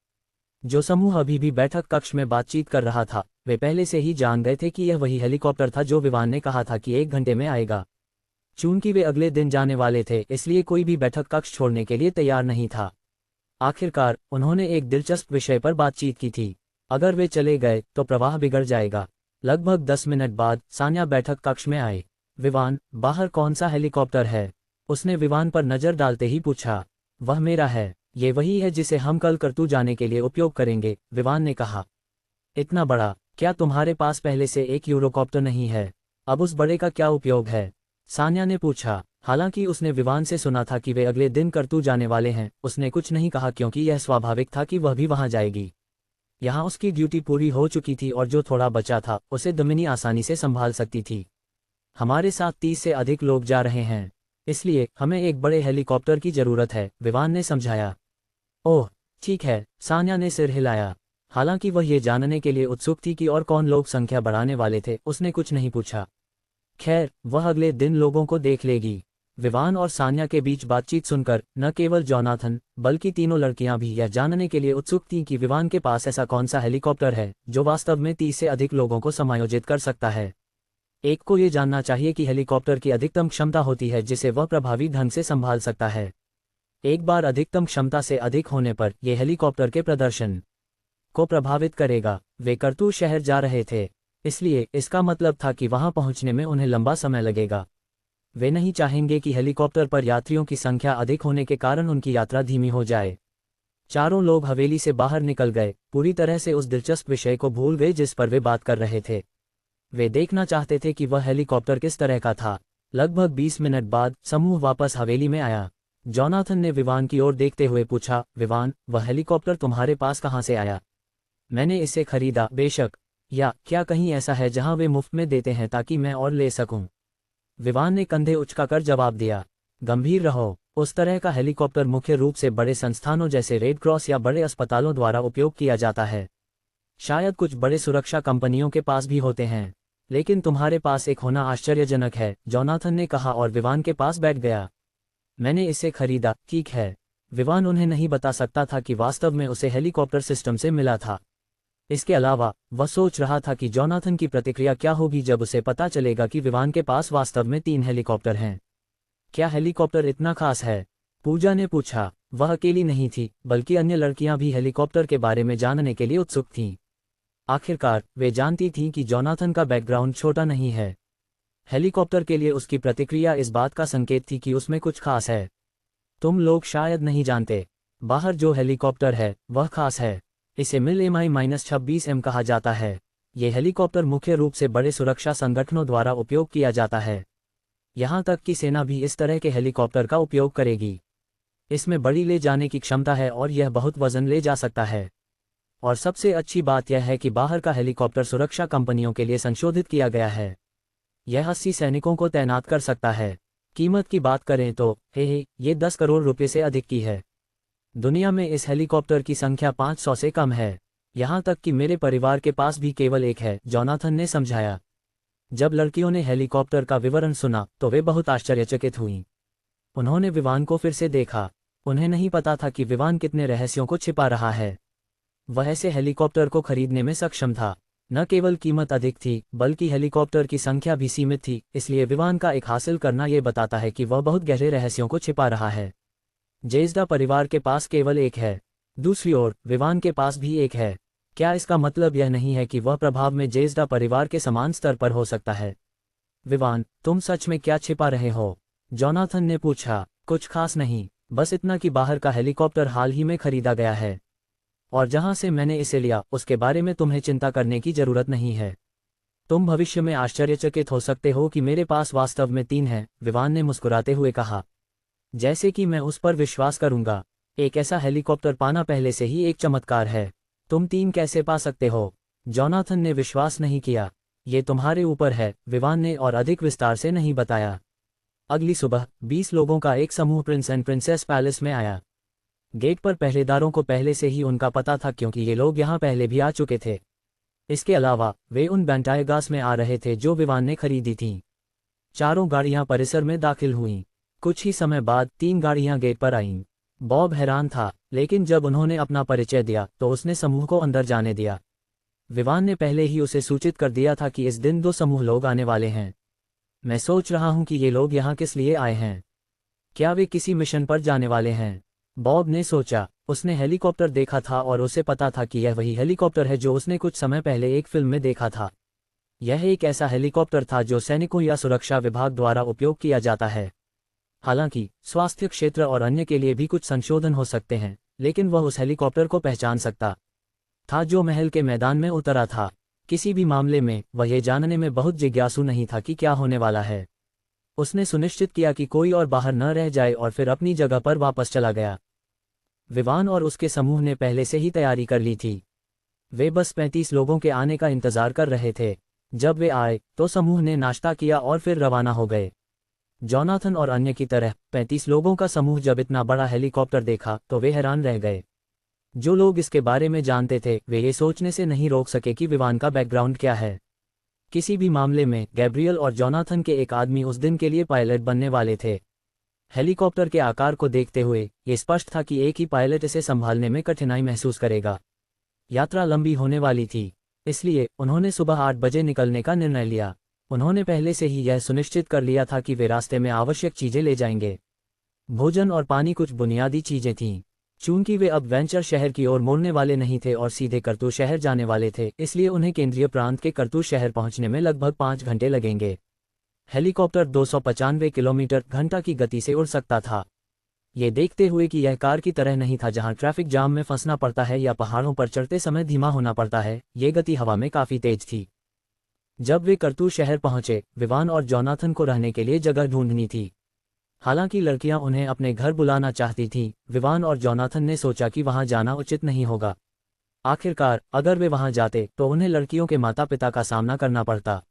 जो समूह अभी भी बैठक कक्ष में बातचीत कर रहा था, वे पहले से ही जान गए थे कि यह वही हेलीकॉप्टर था जो विवान ने कहा था कि 1 घंटे में आएगा। चूंकि वे अगले दिन जाने वाले थे, इसलिए कोई भी बैठक कक्ष छोड़ने के लिए तैयार नहीं था। आखिरकार उन्होंने एक दिलचस्प विषय पर बातचीत की थी। अगर वे चले गए तो प्रवाह बिगड़ जाएगा। लगभग 10 मिनट बाद सान्या बैठक कक्ष में आई। विवान, बाहर कौन सा हेलीकॉप्टर है? उसने विवान पर नजर डालते ही पूछा। वह मेरा है, ये वही है जिसे हम कल करतू जाने के लिए उपयोग करेंगे, विवान ने कहा। इतना बड़ा? क्या तुम्हारे पास पहले से एक यूरोकॉप्टर नहीं है? अब उस बड़े का क्या उपयोग है? सान्या ने पूछा। हालांकि उसने विवान से सुना था कि वे अगले दिन करतू जाने वाले हैं, उसने कुछ नहीं कहा क्योंकि यह स्वाभाविक था कि वह भी वहां जाएगी। यहाँ उसकी ड्यूटी पूरी हो चुकी थी और जो थोड़ा बचा था उसे दमिनी आसानी से संभाल सकती थी। हमारे साथ 30 से अधिक लोग जा रहे हैं, इसलिए हमें एक बड़े हेलीकॉप्टर की जरूरत है, विवान ने समझाया। ओह, ठीक है, सान्या ने सिर हिलाया। हालांकि वह ये जानने के लिए उत्सुक थी कि और कौन लोग संख्या बढ़ाने वाले थे, उसने कुछ नहीं पूछा। खैर, वह अगले दिन लोगों को देख लेगी। विवान और सान्या के बीच बातचीत सुनकर न केवल जोनाथन बल्कि तीनों लड़कियां भी यह जानने के लिए उत्सुक थीं कि विवान के पास ऐसा कौन सा हेलीकॉप्टर है जो वास्तव में 30 से अधिक लोगों को समायोजित कर सकता है। एक को ये जानना चाहिए कि हेलीकॉप्टर की अधिकतम क्षमता होती है जिसे वह प्रभावी ढंग से संभाल सकता है। एक बार अधिकतम क्षमता से अधिक होने पर यह हेलीकॉप्टर के प्रदर्शन को प्रभावित करेगा। वे करतू शहर जा रहे थे, इसलिए इसका मतलब था कि वहां पहुंचने में उन्हें लंबा समय लगेगा। वे नहीं चाहेंगे कि हेलीकॉप्टर पर यात्रियों की संख्या अधिक होने के कारण उनकी यात्रा धीमी हो जाए। चारों लोग हवेली से बाहर निकल गए, पूरी तरह से उस दिलचस्प विषय को भूल गए जिस पर वे बात कर रहे थे। वे देखना चाहते थे कि वह हेलीकॉप्टर किस तरह का था। लगभग 20 मिनट बाद समूह वापस हवेली में आया। जोनाथन ने विवान की ओर देखते हुए पूछा, विवान, वह हेलीकॉप्टर तुम्हारे पास कहाँ से आया? मैंने इसे खरीदा, बेशक। या क्या कहीं ऐसा है जहां वे मुफ्त में देते हैं ताकि मैं और ले सकूं? विवान ने कंधे उचकाकर जवाब दिया। गंभीर रहो, उस तरह का हेलीकॉप्टर मुख्य रूप से बड़े संस्थानों जैसे रेड क्रॉस या बड़े अस्पतालों द्वारा उपयोग किया जाता है। शायद कुछ बड़े सुरक्षा कंपनियों के पास भी होते हैं, लेकिन तुम्हारे पास एक होना आश्चर्यजनक है, जोनाथन ने कहा और विवान के पास बैठ गया। मैंने इसे खरीदा, ठीक है। विवान उन्हें नहीं बता सकता था कि वास्तव में उसे हेलीकॉप्टर सिस्टम से मिला था। इसके अलावा वह सोच रहा था कि जोनाथन की प्रतिक्रिया क्या होगी जब उसे पता चलेगा कि विवान के पास वास्तव में 3 हेलीकॉप्टर हैं। क्या हेलीकॉप्टर इतना खास है? पूजा ने पूछा। वह अकेली नहीं थी, बल्कि अन्य लड़कियां भी हेलीकॉप्टर के बारे में जानने के लिए उत्सुक थीं। आखिरकार वे जानती थीं कि जोनाथन का बैकग्राउंड छोटा नहीं है। हेलीकॉप्टर के लिए उसकी प्रतिक्रिया इस बात का संकेत थी कि उसमें कुछ खास है। तुम लोग शायद नहीं जानते, बाहर जो हेलीकॉप्टर है वह खास है। इसे मिल MI-26M कहा जाता है। ये हेलीकॉप्टर मुख्य रूप से बड़े सुरक्षा संगठनों द्वारा उपयोग किया जाता है। यहाँ तक कि सेना भी इस तरह के हेलीकॉप्टर का उपयोग करेगी। इसमें बड़ी ले जाने की क्षमता है और यह बहुत वजन ले जा सकता है। और सबसे अच्छी बात यह है कि बाहर का हेलीकॉप्टर सुरक्षा कंपनियों के लिए संशोधित किया गया है। यह 80 सैनिकों को तैनात कर सकता है। कीमत की बात करें तो ये 10 करोड़ रुपये से अधिक की है। दुनिया में इस हेलीकॉप्टर की संख्या 500 से कम है। यहाँ तक कि मेरे परिवार के पास भी केवल एक है, जोनाथन ने समझाया। जब लड़कियों ने हेलीकॉप्टर का विवरण सुना तो वे बहुत आश्चर्यचकित हुईं। उन्होंने विवान को फिर से देखा। उन्हें नहीं पता था कि विवान कितने रहस्यों को छिपा रहा है। वह ऐसे हेलीकॉप्टर को खरीदने में सक्षम था। न केवल कीमत अधिक थी, बल्कि हेलीकॉप्टर की संख्या भी सीमित थी, इसलिए विवान का एक हासिल करना ये बताता है कि वह बहुत गहरे रहस्यों को छिपा रहा है। जेज़्डा परिवार के पास केवल एक है। दूसरी ओर विवान के पास भी एक है। क्या इसका मतलब यह नहीं है कि वह प्रभाव में जेज़्डा परिवार के समान स्तर पर हो सकता है? विवान, तुम सच में क्या छिपा रहे हो? जोनाथन ने पूछा। कुछ खास नहीं, बस इतना कि बाहर का हेलीकॉप्टर हाल ही में खरीदा गया है, और जहां से मैंने इसे लिया उसके बारे में तुम्हें चिंता करने की जरूरत नहीं है। तुम भविष्य में आश्चर्यचकित हो सकते हो कि मेरे पास वास्तव में 3 हैं, विवान ने मुस्कुराते हुए कहा। जैसे कि मैं उस पर विश्वास करूंगा। एक ऐसा हेलीकॉप्टर पाना पहले से ही एक चमत्कार है। तुम 3 कैसे पा सकते हो? जोनाथन ने विश्वास नहीं किया। ये तुम्हारे ऊपर है, विवान ने और अधिक विस्तार से नहीं बताया। अगली सुबह 20 लोगों का एक समूह प्रिंस एंड प्रिंसेस पैलेस में आया। गेट पर पहरेदारों को पहले से ही उनका पता था, क्योंकि ये लोग यहाँ पहले भी आ चुके थे। इसके अलावा वे उन बेंटायगास में आ रहे थे जो विवान ने खरीदी थीं। चारों गाड़ियां परिसर में दाखिल हुईं। कुछ ही समय बाद 3 गाड़ियां गेट पर आईं। बॉब हैरान था, लेकिन जब उन्होंने अपना परिचय दिया तो उसने समूह को अंदर जाने दिया। विवान ने पहले ही उसे सूचित कर दिया था कि इस दिन 2 समूह लोग आने वाले हैं। मैं सोच रहा हूं कि ये लोग यहाँ किस लिए आए हैं। क्या वे किसी मिशन पर जाने वाले हैं? बॉब ने सोचा। उसने हेलीकॉप्टर देखा था और उसे पता था कि यह वही हेलीकॉप्टर है जो उसने कुछ समय पहले एक फिल्म में देखा था। यह एक ऐसा हेलीकॉप्टर था जो सैनिकों या सुरक्षा विभाग द्वारा उपयोग किया जाता है। हालांकि स्वास्थ्य क्षेत्र और अन्य के लिए भी कुछ संशोधन हो सकते हैं, लेकिन वह उस हेलीकॉप्टर को पहचान सकता था जो महल के मैदान में उतरा था। किसी भी मामले में वह ये जानने में बहुत जिज्ञासु नहीं था कि क्या होने वाला है। उसने सुनिश्चित किया कि कोई और बाहर न रह जाए और फिर अपनी जगह पर वापस चला गया। विवान और उसके समूह ने पहले से ही तैयारी कर ली थी। वे बस 35 लोगों के आने का इंतजार कर रहे थे। जब वे आए तो समूह ने नाश्ता किया और फिर रवाना हो गए। जोनाथन और अन्य की तरह 35 लोगों का समूह जब इतना बड़ा हेलीकॉप्टर देखा तो वे हैरान रह गए। जो लोग इसके बारे में जानते थे वे ये सोचने से नहीं रोक सके कि विवान का बैकग्राउंड क्या है। किसी भी मामले में गैब्रियल और जोनाथन के एक आदमी उस दिन के लिए पायलट बनने वाले थे। हेलीकॉप्टर के आकार को देखते हुए ये स्पष्ट था कि एक ही पायलट इसे संभालने में कठिनाई महसूस करेगा। यात्रा लंबी होने वाली थी, इसलिए उन्होंने सुबह 8 बजे निकलने का निर्णय लिया। उन्होंने पहले से ही यह सुनिश्चित कर लिया था कि वे रास्ते में आवश्यक चीजें ले जाएंगे। भोजन और पानी कुछ बुनियादी चीजें थीं। चूंकि वे अब वेंचर शहर की ओर मुड़ने वाले नहीं थे और सीधे करतू शहर जाने वाले थे, इसलिए उन्हें केंद्रीय प्रांत के करतू शहर पहुंचने में लगभग 5 घंटे लगेंगे। हेलीकॉप्टर 295 किलोमीटर घंटा की गति से उड़ सकता था। ये देखते हुए कि यह कार की तरह नहीं था जहां ट्रैफिक जाम में फंसना पड़ता है या पहाड़ों पर चढ़ते समय धीमा होना पड़ता है, ये गति हवा में काफी तेज थी। जब वे करतू शहर पहुंचे, विवान और जोनाथन को रहने के लिए जगह ढूंढनी थी। हालांकि लड़कियां उन्हें अपने घर बुलाना चाहती थीं, विवान और जोनाथन ने सोचा कि वहां जाना उचित नहीं होगा। आखिरकार अगर वे वहां जाते तो उन्हें लड़कियों के माता पिता का सामना करना पड़ता।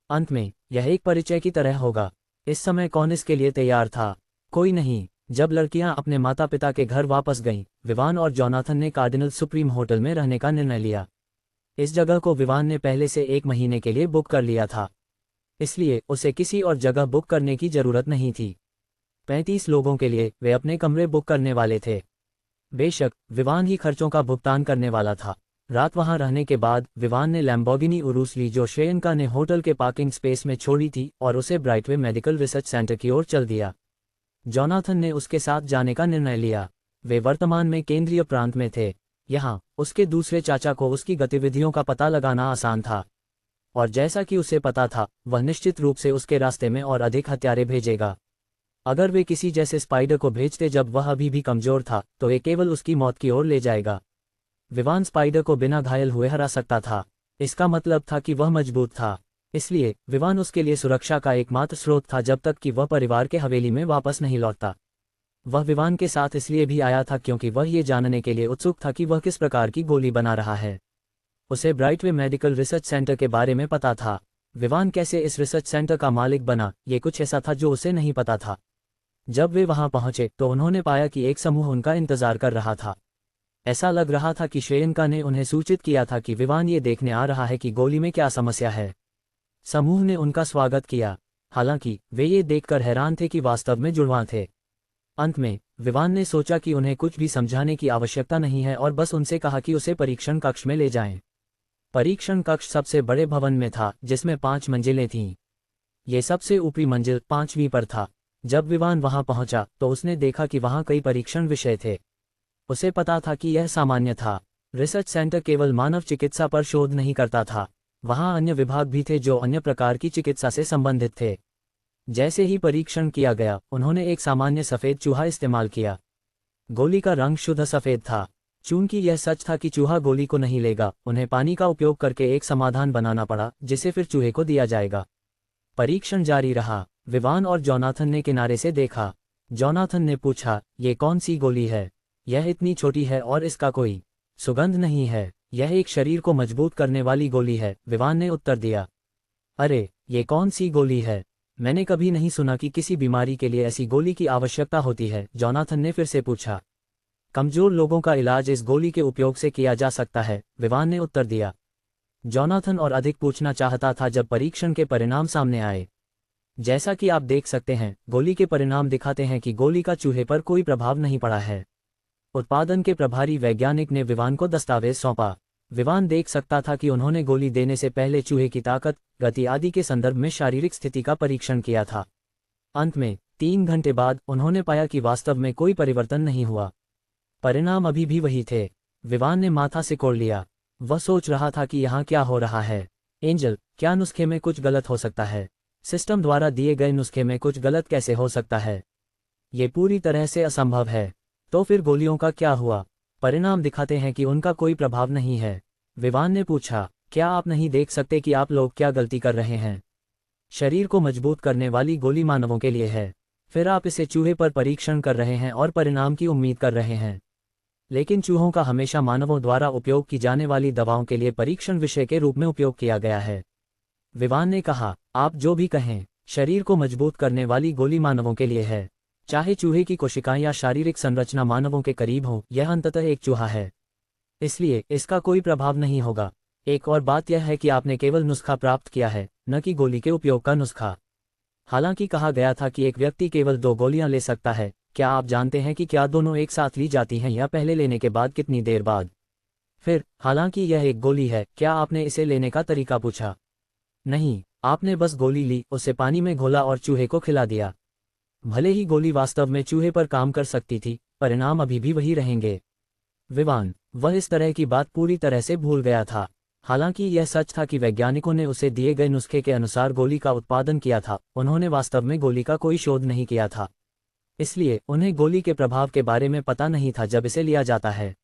अंत में यह एक परिचय की तरह होगा। इस समय कौन इसके लिए तैयार था? कोई नहीं। जब लड़कियां अपने माता पिता के घर वापस गईं, विवान और जोनाथन ने कार्डिनल सुप्रीम होटल में रहने का निर्णय लिया। इस जगह को विवान ने पहले से 1 महीने के लिए बुक कर लिया था, इसलिए उसे किसी और जगह बुक करने की जरूरत नहीं थी। 35 लोगों के लिए वे अपने कमरे बुक करने वाले थे। बेशक विवान ही खर्चों का भुगतान करने वाला था। रात वहां रहने के बाद विवान ने लैम्बोर्गिनी उरुस ली जो श्रेयंका ने होटल के पार्किंग स्पेस में छोड़ी थी और उसे ब्राइटवे मेडिकल रिसर्च सेंटर की ओर चल दिया। जोनाथन ने उसके साथ जाने का निर्णय लिया। वे वर्तमान में केंद्रीय प्रांत में थे। यहाँ उसके दूसरे चाचा को उसकी गतिविधियों का पता लगाना आसान था, और जैसा कि उसे पता था वह निश्चित रूप से उसके रास्ते में और अधिक हथियारे भेजेगा। अगर वे किसी जैसे स्पाइडर को भेजते जब वह अभी भी कमजोर था तो ये केवल उसकी मौत की ओर ले जाएगा। विवान स्पाइडर को बिना घायल हुए हरा सकता था। इसका मतलब था कि वह मजबूत था, इसलिए विवान उसके लिए सुरक्षा का एकमात्र स्रोत था जब तक कि वह परिवार के हवेली में वापस नहीं लौटता। वह विवान के साथ इसलिए भी आया था क्योंकि वह ये जानने के लिए उत्सुक था कि वह किस प्रकार की गोली बना रहा है। उसे ब्राइटवे मेडिकल रिसर्च सेंटर के बारे में पता था। विवान कैसे इस रिसर्च सेंटर का मालिक बना, ये कुछ ऐसा था जो उसे नहीं पता था। जब वे वहां पहुंचे तो उन्होंने पाया कि एक समूह उनका इंतजार कर रहा था। ऐसा लग रहा था कि श्रेयंका ने उन्हें सूचित किया था कि विवान ये देखने आ रहा है कि गोली में क्या समस्या है। समूह ने उनका स्वागत किया, हालांकि वे ये देखकर हैरान थे कि वास्तव में जुड़वां थे। अंत में विवान ने सोचा कि उन्हें कुछ भी समझाने की आवश्यकता नहीं है और बस उनसे कहा कि उसे परीक्षण कक्ष में ले जाएं। परीक्षण कक्ष सबसे बड़े भवन में था जिसमें 5 मंजिलें थीं। ये सबसे ऊपरी मंजिल 5वीं पर था। जब विवान वहां पहुंचा तो उसने देखा कि वहां कई परीक्षण विषय थे। उसे पता था कि यह सामान्य था। रिसर्च सेंटर केवल मानव चिकित्सा पर शोध नहीं करता था, वहां अन्य विभाग भी थे जो अन्य प्रकार की चिकित्सा से संबंधित थे। जैसे ही परीक्षण किया गया, उन्होंने एक सामान्य सफ़ेद चूहा इस्तेमाल किया। गोली का रंग शुद्ध सफ़ेद था। चूंकि यह सच था कि चूहा गोली को नहीं लेगा, उन्हें पानी का उपयोग करके एक समाधान बनाना पड़ा जिसे फिर चूहे को दिया जाएगा। परीक्षण जारी रहा। विवान और जोनाथन ने किनारे से देखा। जोनाथन ने पूछा, ये कौन सी गोली है? यह इतनी छोटी है और इसका कोई सुगंध नहीं है। यह एक शरीर को मजबूत करने वाली गोली है, विवान ने उत्तर दिया। अरे, ये कौन सी गोली है? मैंने कभी नहीं सुना कि किसी बीमारी के लिए ऐसी गोली की आवश्यकता होती है, जोनाथन ने फिर से पूछा। कमजोर लोगों का इलाज इस गोली के उपयोग से किया जा सकता है, विवान ने उत्तर दिया। जोनाथन और अधिक पूछना चाहता था जब परीक्षण के परिणाम सामने आए। जैसा कि आप देख सकते हैं, गोली के परिणाम दिखाते हैं कि गोली का चूहे पर कोई प्रभाव नहीं पड़ा है। उत्पादन के प्रभारी वैज्ञानिक ने विवान को दस्तावेज सौंपा। विवान देख सकता था कि उन्होंने गोली देने से पहले चूहे की ताकत, गति आदि के संदर्भ में शारीरिक स्थिति का परीक्षण किया था। अंत में 3 घंटे बाद उन्होंने पाया कि वास्तव में कोई परिवर्तन नहीं हुआ। परिणाम अभी भी वही थे। विवान ने माथा सिकोड़ लिया। वह सोच रहा था कि यहाँ क्या हो रहा है। एंजल, क्या नुस्खे में कुछ गलत हो सकता है? सिस्टम द्वारा दिए गए नुस्खे में कुछ गलत कैसे हो सकता है? ये पूरी तरह से असंभव है। तो फिर गोलियों का क्या हुआ? परिणाम दिखाते हैं कि उनका कोई प्रभाव नहीं है। विवान ने पूछा, क्या आप नहीं देख सकते कि आप लोग क्या गलती कर रहे हैं? शरीर को मजबूत करने वाली गोली मानवों के लिए है, फिर आप इसे चूहे पर परीक्षण कर रहे हैं और परिणाम की उम्मीद कर रहे हैं। लेकिन चूहों का हमेशा मानवों द्वारा उपयोग की जाने वाली दवाओं के लिए परीक्षण विषय के रूप में उपयोग किया गया है। विवान ने कहा, आप जो भी कहें, शरीर को मजबूत करने वाली गोली मानवों के लिए है। चाहे चूहे की कोशिकाएं या शारीरिक संरचना मानवों के करीब हो, यह अंततः एक चूहा है, इसलिए इसका कोई प्रभाव नहीं होगा। एक और बात यह है कि आपने केवल नुस्खा प्राप्त किया है, न कि गोली के उपयोग का नुस्खा। हालांकि कहा गया था कि एक व्यक्ति केवल 2 गोलियां ले सकता है। क्या आप जानते हैं कि क्या दोनों एक साथ ली जाती हैं या पहले लेने के बाद कितनी देर बाद? फिर, हालांकि यह एक गोली है, क्या आपने इसे लेने का तरीका पूछा? नहीं, आपने बस गोली ली, उसे पानी में घोला और चूहे को खिला दिया। भले ही गोली वास्तव में चूहे पर काम कर सकती थी, परिणाम अभी भी वही रहेंगे। विवान, वह इस तरह की बात पूरी तरह से भूल गया था। हालांकि यह सच था कि वैज्ञानिकों ने उसे दिए गए नुस्खे के अनुसार गोली का उत्पादन किया था, उन्होंने वास्तव में गोली का कोई शोध नहीं किया था। इसलिए उन्हें गोली के प्रभाव के बारे में पता नहीं था जब इसे लिया जाता है।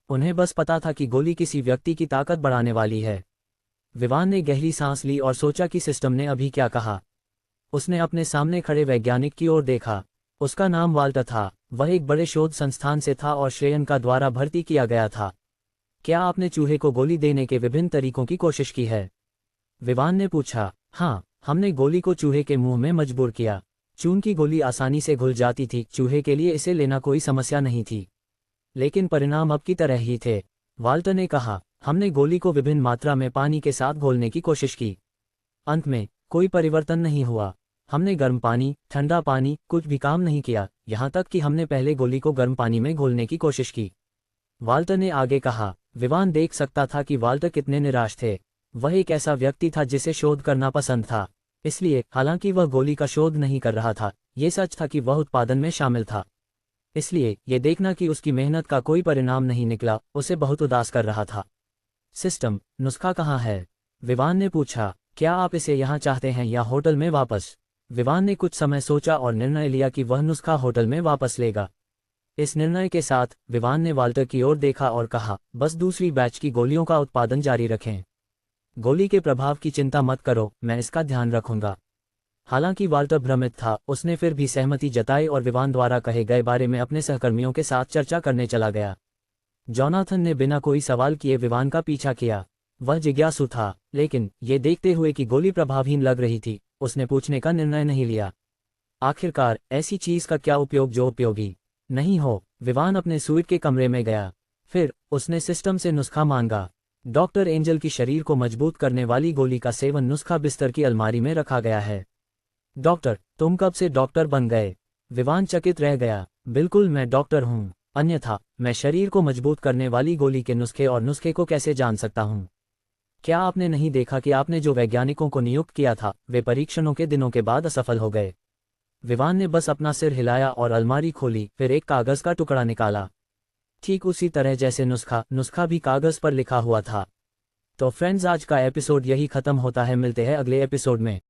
उन्हें बस पता था कि गोली किसी व्यक्ति की ताकत बढ़ाने वाली है। विवान ने गहरी सांस ली और सोचा कि सिस्टम ने अभी क्या कहा। उसने अपने सामने खड़े वैज्ञानिक की ओर देखा। उसका नाम वाल्टर था। वह एक बड़े शोध संस्थान से था और श्रेयन द्वारा भर्ती किया गया था। क्या आपने चूहे को गोली देने के विभिन्न तरीकों की कोशिश की है? विवान ने पूछा। हाँ, हमने गोली को चूहे के मुंह में मजबूर किया। चूंकि गोली आसानी से घुल जाती थी, चूहे के लिए इसे लेना कोई समस्या नहीं थी। लेकिन परिणाम अब की तरह ही थे। वाल्टर ने कहा, हमने गोली को विभिन्न मात्रा में पानी के साथ घोलने की कोशिश की। अंत में कोई परिवर्तन नहीं हुआ। हमने गर्म पानी, ठंडा पानी, कुछ भी काम नहीं किया, यहाँ तक कि हमने पहले गोली को गर्म पानी में घोलने की कोशिश की। वाल्टर ने आगे कहा। विवान देख सकता था कि वाल्टर कितने निराश थे। वह एक ऐसा व्यक्ति था जिसे शोध करना पसंद था। इसलिए, हालांकि वह गोली का शोध नहीं कर रहा था, ये सच था कि वह उत्पादन में शामिल था। इसलिए ये देखना कि उसकी मेहनत का कोई परिणाम नहीं निकला, उसे बहुत उदास कर रहा था। सिस्टम, नुस्खा कहाँ है? विवान ने पूछा। क्या आप इसे यहाँ चाहते हैं या होटल में वापस? विवान ने कुछ समय सोचा और निर्णय लिया कि वह नुस्खा होटल में वापस लेगा। इस निर्णय के साथ विवान ने वाल्टर की ओर देखा और कहा, बस दूसरी बैच की गोलियों का उत्पादन जारी रखें। गोली के प्रभाव की चिंता मत करो, मैं इसका ध्यान रखूंगा। हालांकि वाल्टर भ्रमित था, उसने फिर भी सहमति जताई और विवान द्वारा कहे गए बारे में अपने सहकर्मियों के साथ चर्चा करने चला गया। जोनाथन ने बिना कोई सवाल किए विवान का पीछा किया। वह जिज्ञासु था, लेकिन ये देखते हुए कि गोली प्रभावहीन लग रही थी, उसने पूछने का निर्णय नहीं लिया। आखिरकार, ऐसी चीज का क्या उपयोग जो उपयोगी नहीं हो? विवान अपने सूट के कमरे में गया। फिर उसने सिस्टम से नुस्खा मांगा। डॉक्टर एंजल की शरीर को मजबूत करने वाली गोली का सेवन नुस्खा बिस्तर की अलमारी में रखा गया है। डॉक्टर, तुम कब से डॉक्टर बन गए? विवान चकित रह गया। बिल्कुल, मैं डॉक्टर हूँ, अन्यथा मैं शरीर को मजबूत करने वाली गोली के नुस्खे और नुस्खे को कैसे जान सकता हूँ? क्या आपने नहीं देखा कि आपने जो वैज्ञानिकों को नियुक्त किया था, वे परीक्षणों के दिनों के बाद असफल हो गए? विवान ने बस अपना सिर हिलाया और अलमारी खोली, फिर एक कागज़ का टुकड़ा निकाला। ठीक उसी तरह जैसे नुस्खा भी कागज़ पर लिखा हुआ था। तो फ्रेंड्स, आज का एपिसोड यही ख़त्म होता है, मिलते हैं अगले एपिसोड में।